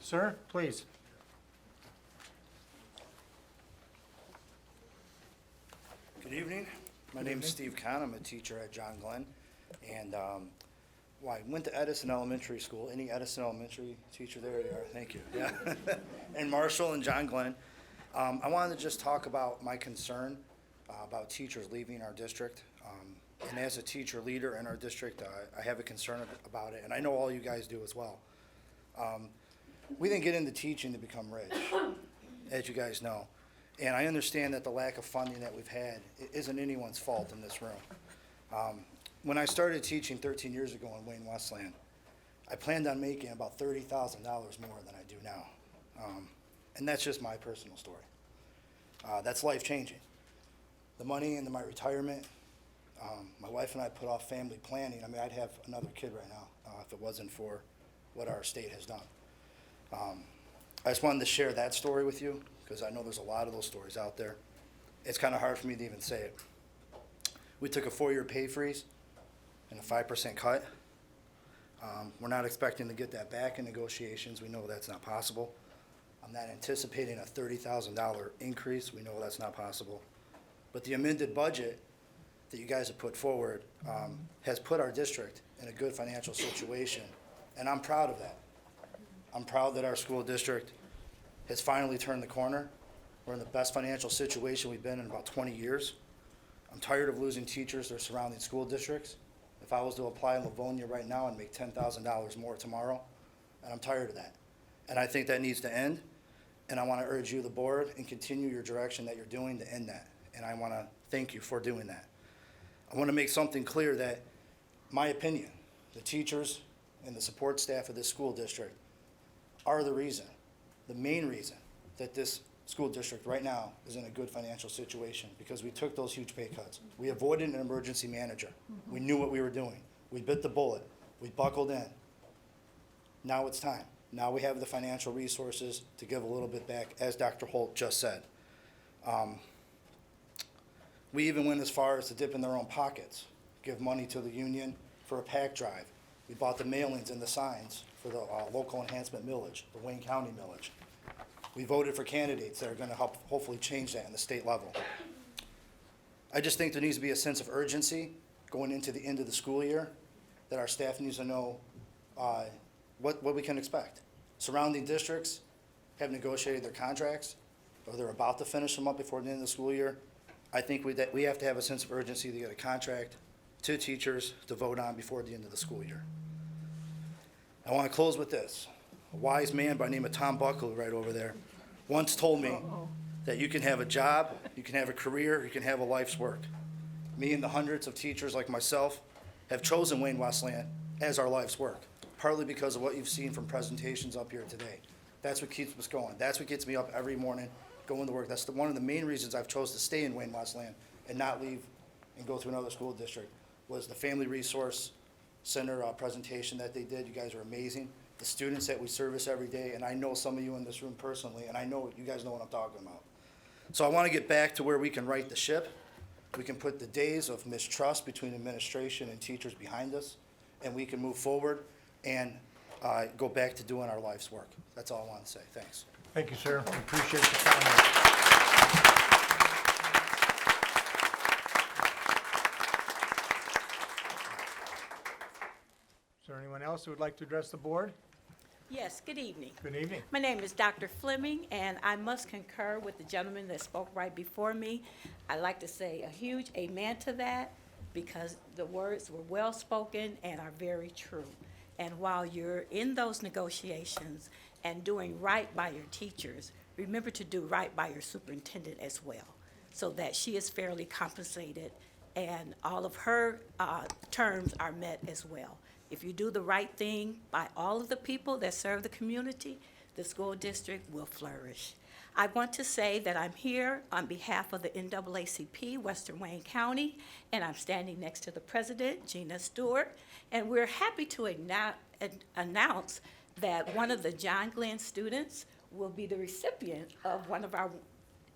S2: Sir, please.
S22: Good evening. My name is Steve Kahn. I'm a teacher at John Glenn. And I went to Edison Elementary School. Any Edison Elementary teacher? There they are. Thank you. Yeah. And Marshall and John Glenn. I wanted to just talk about my concern about teachers leaving our district. And as a teacher leader in our district, I have a concern about it. And I know all you guys do as well. We didn't get into teaching to become rich, as you guys know. And I understand that the lack of funding that we've had isn't anyone's fault in this room. When I started teaching 13 years ago in Wayne-Westland, I planned on making about $30,000 more than I do now. And that's just my personal story. That's life-changing. The money into my retirement, my wife and I put off family planning. I mean, I'd have another kid right now if it wasn't for what our state has done. I just wanted to share that story with you because I know there's a lot of those stories out there. It's kind of hard for me to even say it. We took a 4-year pay freeze and a 5% cut. We're not expecting to get that back in negotiations. We know that's not possible. I'm not anticipating a $30,000 increase. We know that's not possible. But the amended budget that you guys have put forward has put our district in a good financial situation, and I'm proud of that. I'm proud that our school district has finally turned the corner. We're in the best financial situation we've been in about 20 years. I'm tired of losing teachers to surrounding school districts. If if I was to apply in Livonia right now and make $10,000 more tomorrow, and I'm tired of that. And I think that needs to end, and I want to urge you, the board, and continue your direction that you're doing to end that. And I want to thank you for doing that. I want to make something clear that, my opinion, the teachers and the support staff of this school district are the reason, the main reason, that this school district right now is in a good financial situation, because we took those huge pay cuts. We avoided an emergency manager. We knew what we were doing. We bit the bullet. We buckled in. Now it's time. Now we have the financial resources to give a little bit back, as Dr. Holt just said. We even went as far as to dip in their own pockets, give money to the union for a pack drive. We bought the mailings and the signs for the local enhancement millage, the Wayne County millage. We voted for candidates that are going to help hopefully change that in the state level. I just think there needs to be a sense of urgency going into the end of the school year, that our staff needs to know what we can expect. Surrounding districts have negotiated their contracts, or they're about to finish them up before the end of the school year. I think we have to have a sense of urgency to get a contract to teachers to vote on before the end of the school year. I want to close with this. A wise man by the name of Tom Buckley, right over there, once told me that you can have a job, you can have a career, you can have a life's work. Me and the hundreds of teachers like myself have chosen Wayne-Westland as our life's work, partly because of what you've seen from presentations up here today. That's what keeps us going. That's what gets me up every morning, going to work. That's one of the main reasons I've chose to stay in Wayne-Westland and not leave and go to another school district, was the Family Resource Center presentation that they did. You guys are amazing. The students that we service every day, and I know some of you in this room personally, and I know you guys know what I'm talking about. So I want to get back to where we can right the ship. We can put the days of mistrust between administration and teachers behind us, and we can move forward and go back to doing our life's work. That's all I want to say. Thanks.
S2: Thank you, sir. We appreciate the comment. Is there anyone else who would like to address the board?
S14: Yes, good evening.
S2: Good evening.
S14: My name is Dr. Fleming, and I must concur with the gentleman that spoke right before me. I'd like to say a huge amen to that, because the words were well spoken and are very true. And while you're in those negotiations and doing right by your teachers, remember to do right by your superintendent as well, so that she is fairly compensated and all of her terms are met as well. If you do the right thing by all of the people that serve the community, the school district will flourish. I want to say that I'm here on behalf of the NAACP Western Wayne County, and I'm standing next to the president, Gina Stewart, and we're happy to announce that one of the John Glenn students will be the recipient of one of our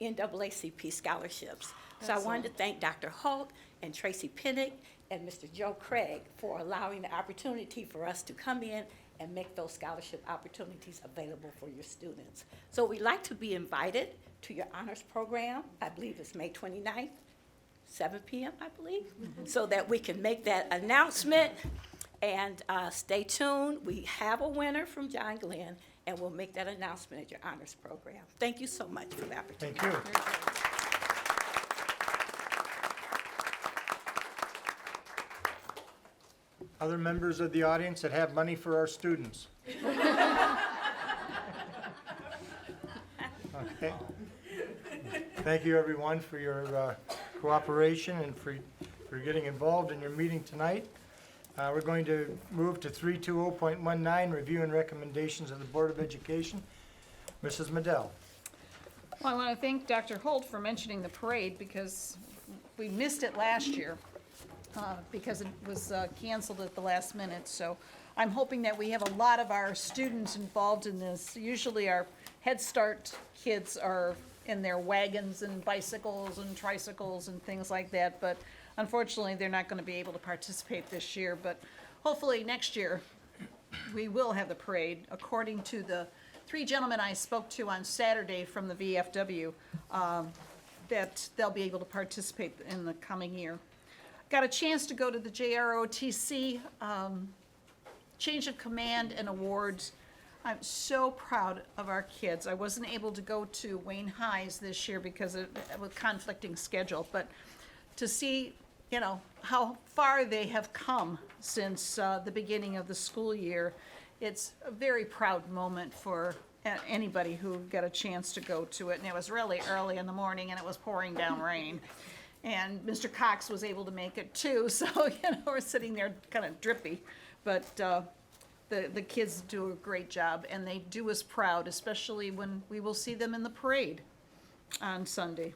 S14: NAACP scholarships. So I wanted to thank Dr. Holt and Tracy Pinnick and Mr. Joe Craig for allowing the opportunity for us to come in and make those scholarship opportunities available for your students. So we'd like to be invited to your honors program. I believe it's May 29th, 7 p.m., I believe, so that we can make that announcement. And stay tuned. We have a winner from John Glenn, and we'll make that announcement at your honors program. Thank you so much for the opportunity.
S2: Thank you. Other members of the audience that have money for our students? Okay. Thank you, everyone, for your cooperation and for getting involved in your meeting tonight. We're going to move to 320.19, review and recommendations of the Board of Education. Mrs. Medell.
S11: Well, I want to thank Dr. Holt for mentioning the parade, because we missed it last year because it was canceled at the last minute. So I'm hoping that we have a lot of our students involved in this. Usually our Head Start kids are in their wagons and bicycles and tricycles and things like that, but unfortunately they're not going to be able to participate this year. But hopefully next year we will have the parade, according to the 3 gentlemen I spoke to on Saturday from the VFW, that they'll be able to participate in the coming year. Got a chance to go to the JROTC change of command and awards. I'm so proud of our kids. I wasn't able to go to Wayne High's this year because of a conflicting schedule, but to see you know, how far they have come since the beginning of the school year. It's a very proud moment for anybody who got a chance to go to it. And it was really early in the morning and it was pouring down rain. And Mr. Cox was able to make it too, so, you know, we're sitting there kind of drippy. But the kids do a great job, and they do us proud, especially when we will see them in the parade on Sunday.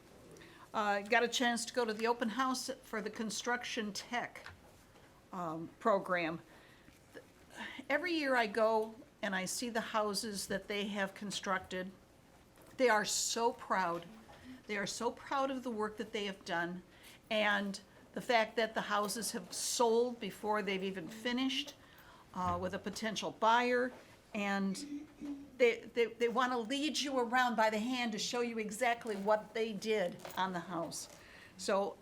S11: Got a chance to go to the open house for the construction tech program. Every year I go and I see the houses that they have constructed. They are so proud. They are so proud of the work that they have done, and the fact that the houses have sold before they've even finished with a potential buyer, and they want to lead you around by the hand to show you exactly what they did on the house. So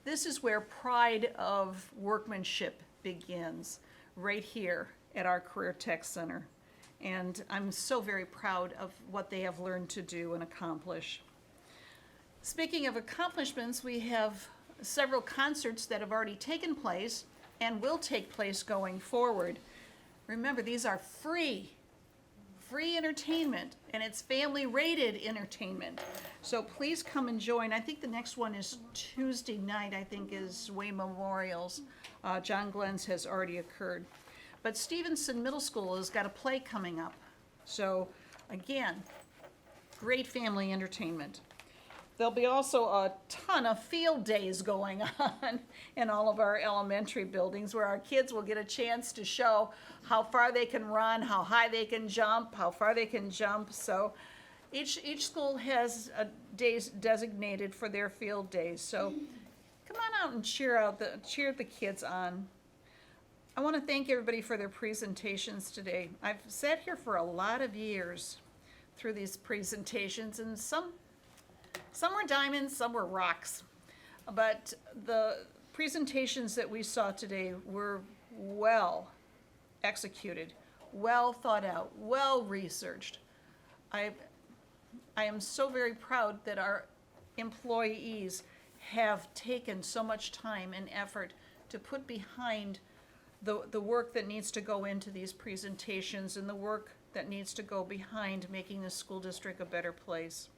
S11: this is where pride of workmanship begins, right here at our Career Tech Center. And I'm so very proud of what they have learned to do and accomplish. Speaking of accomplishments, we have several concerts that have already taken place and will take place going forward. Remember, these are free entertainment, and it's family-rated entertainment. So please come and join. I think the next one is Tuesday night, I think, is Wayne Memorial's. John Glenn's has already occurred. But Stevenson Middle School has got a play coming up. So again, great family entertainment. There'll be also a ton of field days going on in all of our elementary buildings where our kids will get a chance to show how far they can run, how high they can jump, how far they can jump. So each school has days designated for their field days. So come on out and cheer the kids on. I want to thank everybody for their presentations today. I've sat here for a lot of years through these presentations, and some were diamonds, some were rocks. But the presentations that we saw today were well executed, well thought out, well researched. I am so very proud that our employees have taken so much time and effort to put behind the work that needs to go into these presentations and the work that needs to go behind making the school district a better place.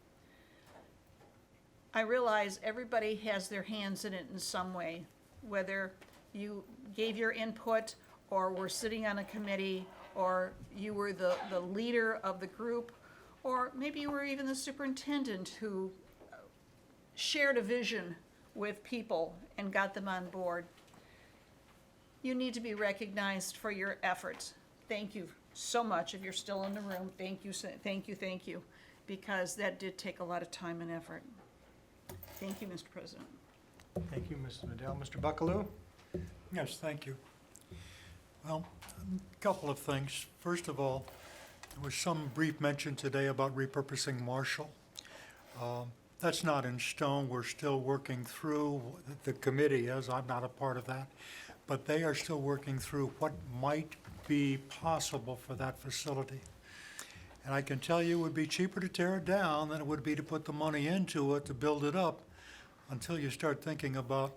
S11: I realize everybody has their hands in it in some way, whether you gave your input or were sitting on a committee or you were the leader of the group, or maybe you were even the superintendent who shared a vision with people and got them on board. You need to be recognized for your efforts. Thank you so much. If you're still in the room, thank you, because that did take a lot of time and effort. Thank you, Mr. President.
S2: Thank you, Mrs. Medill. Mr. Buckaloo?
S19: Yes, thank you. Well, a couple of things. First of all, there was some brief mention today about repurposing Marshall. That's not in stone. We're still working through, the committee is, I'm not a part of that, but they are still working through what might be possible for that facility. And I can tell you it would be cheaper to tear it down than it would be to put the money into it to build it up, until you start thinking about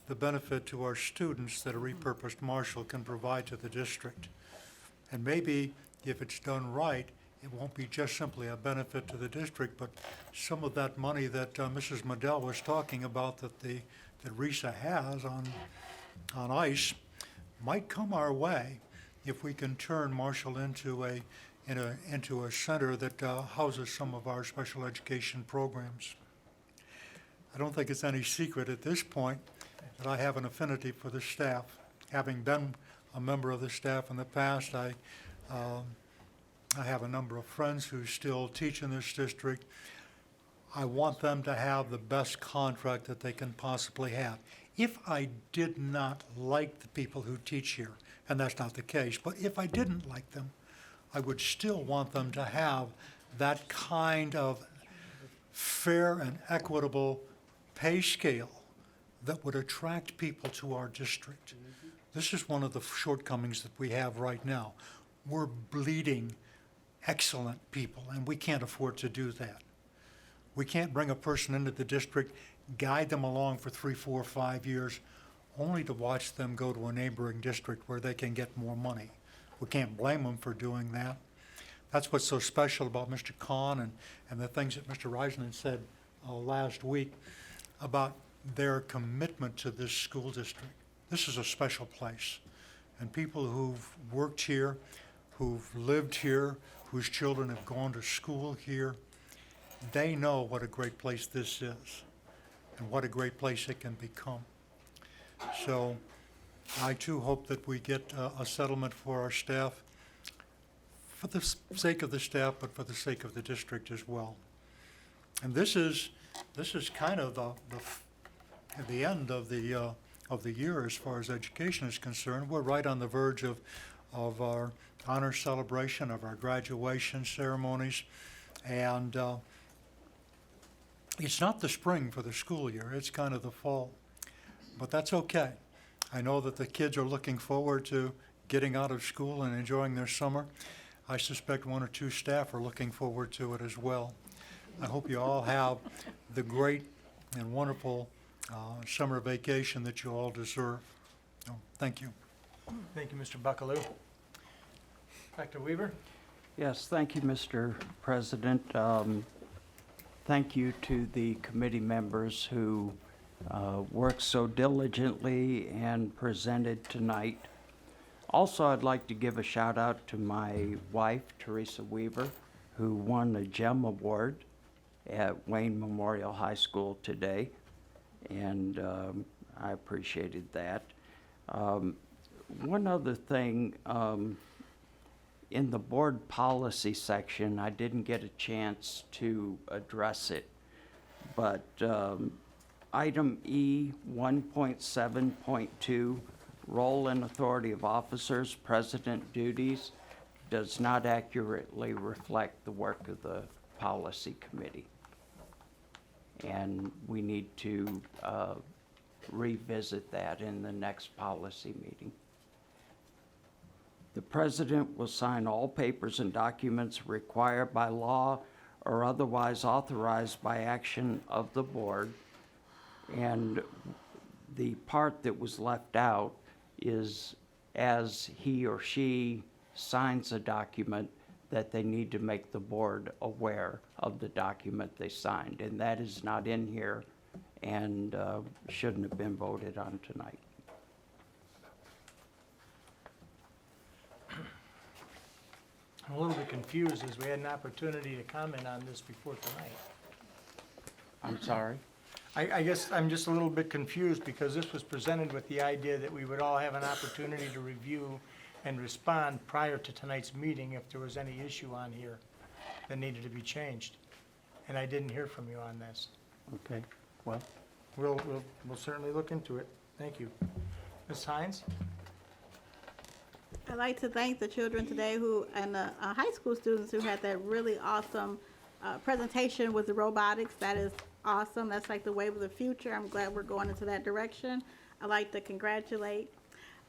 S19: the benefit to our students that a repurposed Marshall can provide to the district. And maybe if it's done right, it won't be just simply a benefit to the district, but some of that money that Mrs. Medill was talking about that RISA has on ice might come our way if we can turn Marshall into a center that houses some of our special education programs. I don't think it's any secret at this point that I have an affinity for the staff. Having been a member of the staff in the past, I have a number of friends who still teach in this district. I want them to have the best contract that they can possibly have. If I did not like the people who teach here, and that's not the case, but if I didn't like them, I would still want them to have that kind of fair and equitable pay scale that would attract people to our district. This is one of the shortcomings that we have right now. We're bleeding excellent people, and we can't afford to do that. We can't bring a person into the district guide them along for 3, 4, 5 years, only to watch them go to a neighboring district where they can get more money. We can't blame them for doing that. That's what's so special about Mr. Kahn and the things that Mr. Reisman said last week about their commitment to this school district. This is a special place. And people who've worked here, who've lived here, whose children have gone to school here, they know what a great place this is and what a great place it can become. So I too hope that we get a settlement for our staff, for the sake of the staff, but for the sake of the district as well. And this is kind of the end of the year as far as education is concerned. We're right on the verge of our honor celebration, of our graduation ceremonies, and it's not the spring for the school year, it's kind of the fall. But that's okay. I know that the kids are looking forward to getting out of school and enjoying their summer. I suspect 1 or 2 staff are looking forward to it as well. I hope you all have the great and wonderful summer vacation that you all deserve. So, thank you.
S2: Thank you, Mr. Buckaloo. Dr. Weaver?
S5: Yes, thank you, Mr. President. Thank you to the committee members who worked so diligently and presented tonight. Also, I'd like to give a shout out to my wife, Teresa Weaver, who won a GEM Award at Wayne Memorial High School today, and I appreciated that. One other thing, in the board policy section, I didn't get a chance to address it, but item E 1.7.2, role and authority of officers, president duties, does not accurately reflect the work of the policy committee. And we need to revisit that in the next policy meeting. The president will sign all papers and documents required by law or otherwise authorized by action of the board. And the part that was left out is as he or she signs a document that they need to make the board aware of the document they signed. And that is not in here and shouldn't have been voted on tonight.
S2: I'm a little bit confused as we had an opportunity to comment on this before tonight.
S5: I'm sorry?
S2: I guess I'm just a little bit confused because this was presented with the idea that we would all have an opportunity to review and respond prior to tonight's meeting if there was any issue on here that needed to be changed. And I didn't hear from you on this.
S5: Okay, well.
S2: We'll certainly look into it. Thank you. Ms. Hines?
S10: I'd like to thank the children today and the high school students who had that really awesome presentation with the robotics. That is awesome. That's like the wave of the future. I'm glad we're going into that direction. I'd like to congratulate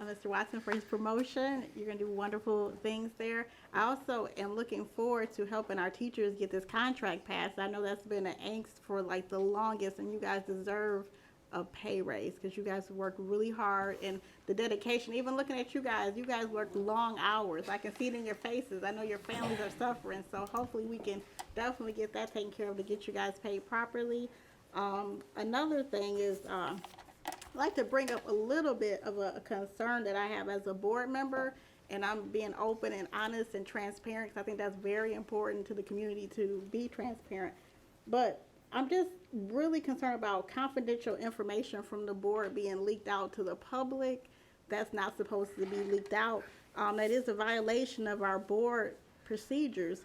S10: Mr. Watson for his promotion. You're going to do wonderful things there. I also am looking forward to helping our teachers get this contract passed. I know that's been an angst for like the longest, and you guys deserve a pay raise because you guys worked really hard, and the dedication, even looking at you guys worked long hours. I can see it in your faces. I know your families are suffering, so hopefully we can definitely get that taken care of to get you guys paid properly. Another thing is I'd like to bring up a little bit of a concern that I have as a board member, and I'm being open and honest and transparent because I think that's very important to the community to be transparent. But I'm just really concerned about confidential information from the board being leaked out to the public. That's not supposed to be leaked out. That is a violation of our board procedures.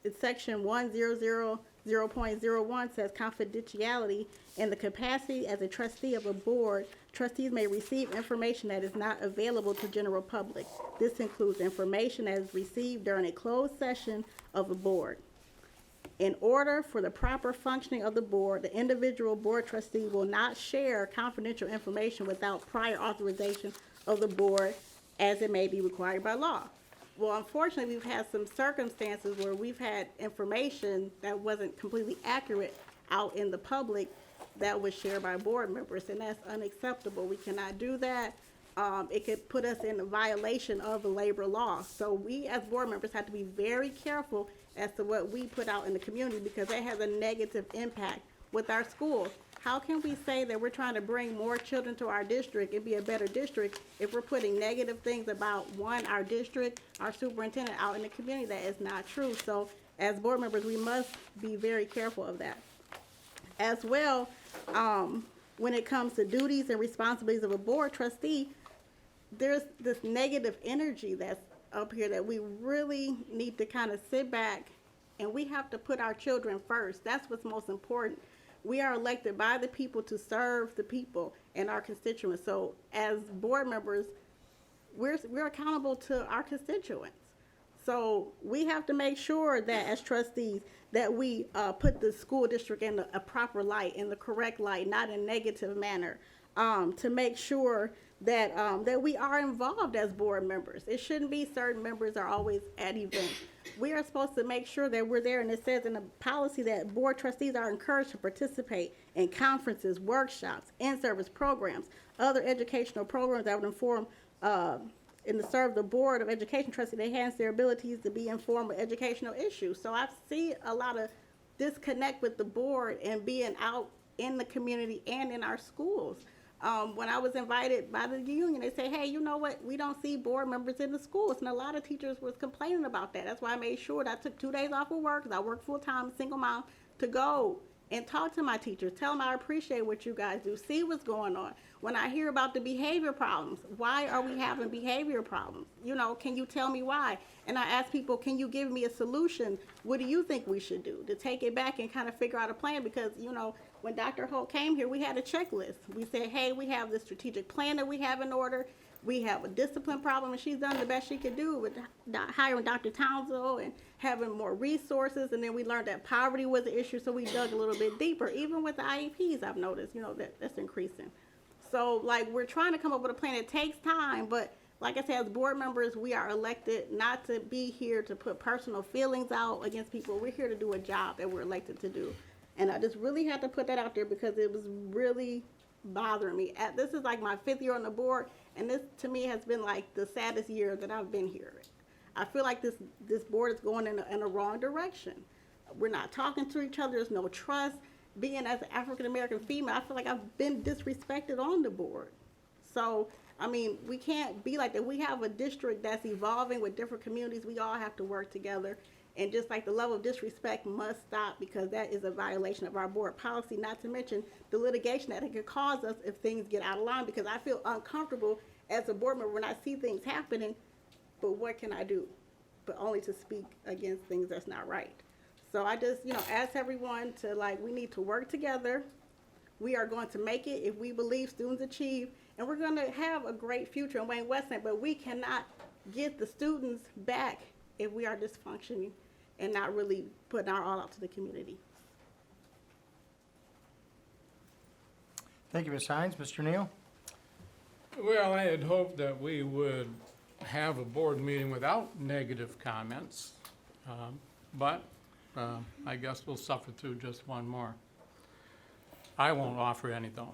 S10: It's section 1000.01 says confidentiality. In the capacity as a trustee of a board, trustees may receive information that is not available to general public. This includes information that is received during a closed session of the board. In order for the proper functioning of the board, the individual board trustee will not share confidential information without prior authorization of the board, as it may be required by law. Well, unfortunately, we've had some circumstances where we've had information that wasn't completely accurate out in the public that was shared by board members, and that's unacceptable. We cannot do that. It could put us in a violation of the labor law. So we as board members have to be very careful as to what we put out in the community, because that has a negative impact with our schools. How can we say that we're trying to bring more children to our district and be a better district if we're putting negative things about, one, our district, our superintendent out in the community? That is not true. So as board members, we must be very careful of that. As well, when it comes to duties and responsibilities of a board trustee, there's this negative energy that's up here that we really need to kind of sit back, and we have to put our children first. That's what's most important. We are elected by the people to serve the people and our constituents. So as board members, we're accountable to our constituents. So we have to make sure that as trustees that we put the school district in a proper light, in the correct light, not in a negative manner, to make sure that that we are involved as board members. It shouldn't be certain members are always at events. We are supposed to make sure that we're there, and it says in the policy that board trustees are encouraged to participate in conferences, workshops, in-service programs, other educational programs that would inform and to serve the Board of Education trustees. They enhance their abilities to be informed with educational issues. So I see a lot of disconnect with the board and being out in the community and in our schools. When I was invited by the union, they say, hey, you know what, we don't see board members in the schools. And a lot of teachers was complaining about that. That's why I made sure that I took 2 days off of work, because I work full-time, single mom, to go and talk to my teachers, tell them I appreciate what you guys do, see what's going on. When I hear about the behavior problems, why are we having behavior problems? You know, can you tell me why? And I ask people, can you give me a solution? What do you think we should do to take it back and kind of figure out a plan? Because, you know, when Dr. Holt came here, we had a checklist. We said, hey, we have this strategic plan that we have in order. We have a discipline problem, and she's done the best she could do with hiring Dr. Townsend and having more resources. And then we learned that poverty was an issue, so we dug a little bit deeper. Even with the IEPs, I've noticed, you know, that's increasing. So, like, we're trying to come up with a plan. It takes time, but like I said, as board members, we are elected not to be here to put personal feelings out against people. We're here to do a job that we're elected to do. And I just really had to put that out there because it was really bothering me. This is like my 5th year on the board, and this to me has been like the saddest year that I've been here. I feel like this board is going in a wrong direction. We're not talking to each other. There's no trust. Being as an African-American female, I feel like I've been disrespected on the board. So, I mean, we can't be like that. We have a district that's evolving with different communities. We all have to work together. And just like the level of disrespect must stop, because that is a violation of our board policy, not to mention the litigation that it could cause us if things get out of line, because I feel uncomfortable as a board member when I see things happening, but what can I do? But only to speak against things that's not right. So I just, you know, ask everyone to, like, we need to work together. We are going to make it if we believe students achieve, and we're going to have a great future in Wayne-Westland, but we cannot get the students back if we are dysfunctioning and not really putting our all out to the community.
S2: Thank you, Ms. Hines. Mr. Neal?
S4: Well, I had hoped that we would have a board meeting without negative comments, but I guess we'll suffer through just one more. I won't offer any, though.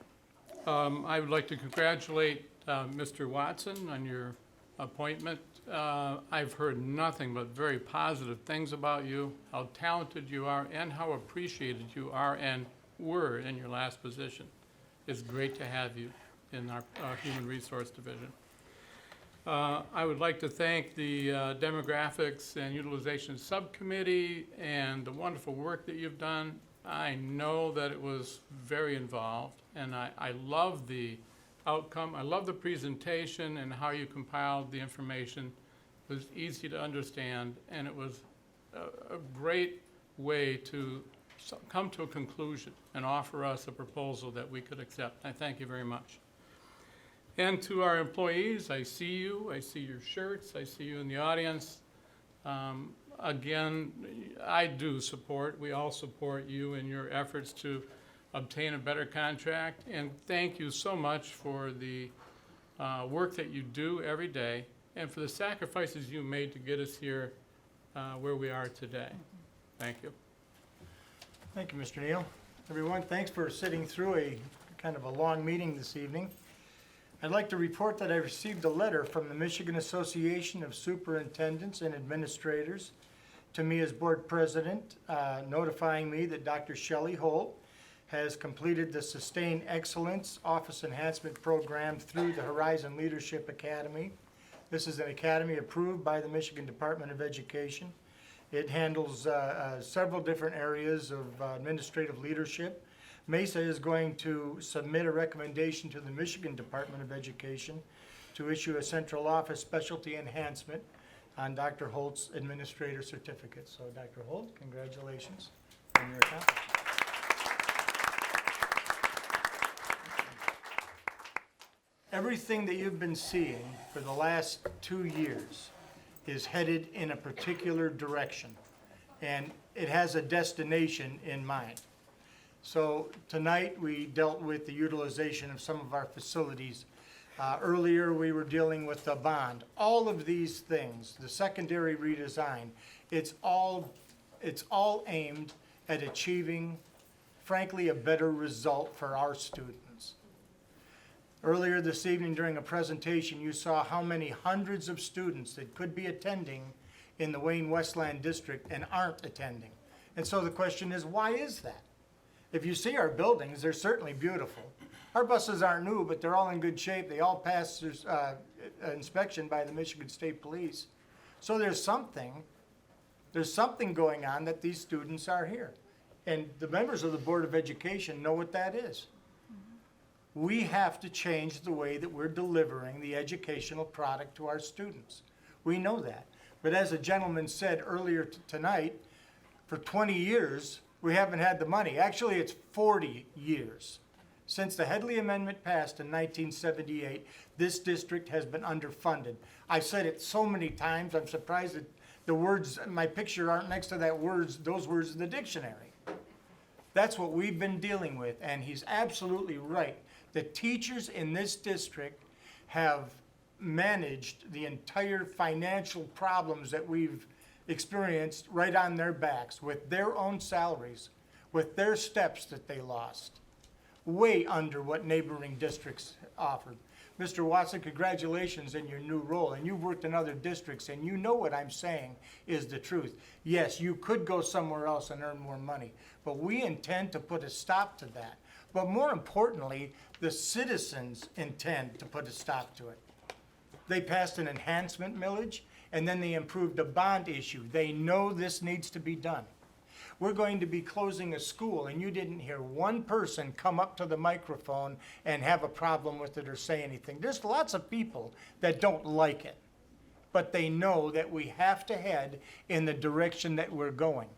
S4: I would like to congratulate Mr. Watson on your appointment. I've heard nothing but very positive things about you, how talented you are, and how appreciated you are and were in your last position. It's great to have you in our Human Resource Division. I would like to thank the Demographics and Utilization Subcommittee and the wonderful work that you've done. I know that it was very involved, and I love the outcome. I love the presentation and how you compiled the information. It was easy to understand, and it was a great way to come to a conclusion and offer us a proposal that we could accept. I thank you very much. And to our employees, I see you, I see your shirts, I see you in the audience. Again, I do support, we all support you in your efforts to obtain a better contract, and thank you so much for the work that you do every day and for the sacrifices you made to get us here where we are today. Thank you.
S2: Thank you, Mr. Neal. Everyone, thanks for sitting through a kind of a long meeting this evening. I'd like to report that I received a letter from the Michigan Association of Superintendents and Administrators to me as board president, notifying me that Dr. Shelley Holt has completed the Sustained Excellence Office Enhancement Program through the Horizon Leadership Academy. This is an academy approved by the Michigan Department of Education. It handles several different areas of administrative leadership. MESA is going to submit a recommendation to the Michigan Department of Education to issue a central office specialty enhancement on Dr. Holt's administrator certificate. So Dr. Holt, congratulations on your accomplishment. Everything that you've been seeing for the last 2 years is headed in a particular direction, and it has a destination in mind. So tonight we dealt with the utilization of some of our facilities. Earlier we were dealing with the bond. All of these things, the secondary redesign, it's all aimed at achieving, frankly, a better result for our students. Earlier this evening during a presentation, you saw how many hundreds of students that could be attending in the Wayne-Westland district and aren't attending. And so the question is, why is that? If you see our buildings, they're certainly beautiful. Our buses aren't new, but they're all in good shape. They all passed inspection by the Michigan State Police. So there's something going on that these students are here. And the members of the Board of Education know what that is. We have to change the way that we're delivering the educational product to our students. We know that. But as a gentleman said earlier tonight, for 20 years, we haven't had the money. Actually, it's 40 years. Since the Headley Amendment passed in 1978, this district has been underfunded. I've said it so many times, I'm surprised that the words, my picture aren't next to those words in the dictionary. That's what we've been dealing with, and he's absolutely right. The teachers in this district have managed the entire financial problems that we've experienced right on their backs with their own salaries, with their steps that they lost, way under what neighboring districts offered. Mr. Watson, congratulations in your new role, and you've worked in other districts, and you know what I'm saying is the truth. Yes, you could go somewhere else and earn more money, but we intend to put a stop to that. But more importantly, the citizens intend to put a stop to it. They passed an enhancement millage, and then they improved a bond issue. They know this needs to be done. We're going to be closing a school, and you didn't hear one person come up to the microphone and have a problem with it or say anything. There's lots of people that don't like it, but they know that we have to head in the direction that we're going.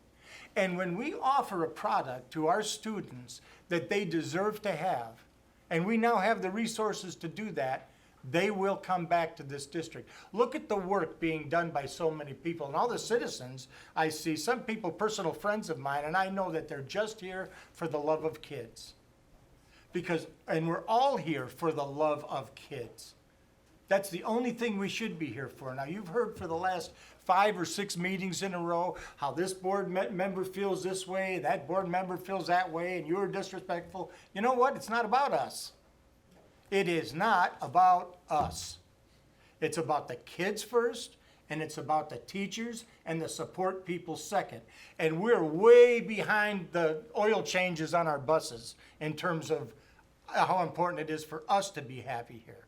S2: And when we offer a product to our students that they deserve to have, and we now have the resources to do that, they will come back to this district. Look at the work being done by so many people and all the citizens. I see some people, personal friends of mine, and I know that they're just here for the love of kids. And we're all here for the love of kids. That's the only thing we should be here for. Now, you've heard for the last 5 or 6 meetings in a row how this board member feels this way, that board member feels that way, and you're disrespectful. You know what? It's not about us. It is not about us. It's about the kids first, and it's about the teachers and the support people second. And we're way behind the oil changes on our buses in terms of how important it is for us to be happy here.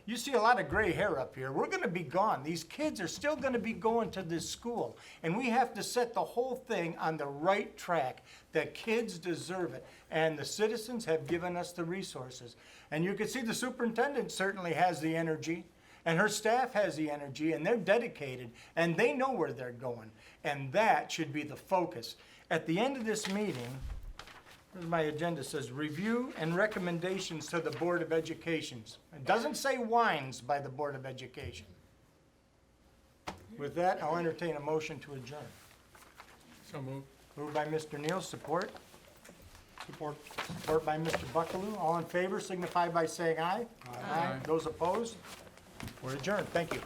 S2: You see a lot of gray hair up here. We're gonna be gone. These kids are still gonna be going to this school. And we have to set the whole thing on the right track. The kids deserve it. And the citizens have given us the resources. And you can see the superintendent certainly has the energy, and her staff has the energy, and they're dedicated, and they know where they're going. And that should be the focus. At the end of this meeting, my agenda says review and recommendations to the Board of Education. It doesn't say whines by the Board of Education. With that, I'll entertain a motion to adjourn.
S4: So moved.
S2: Moved by Mr. Neal, support? Support. Support by Mr. Buckaloo. All in favor signify by saying aye. Aye. Those opposed? We're adjourned. Thank you.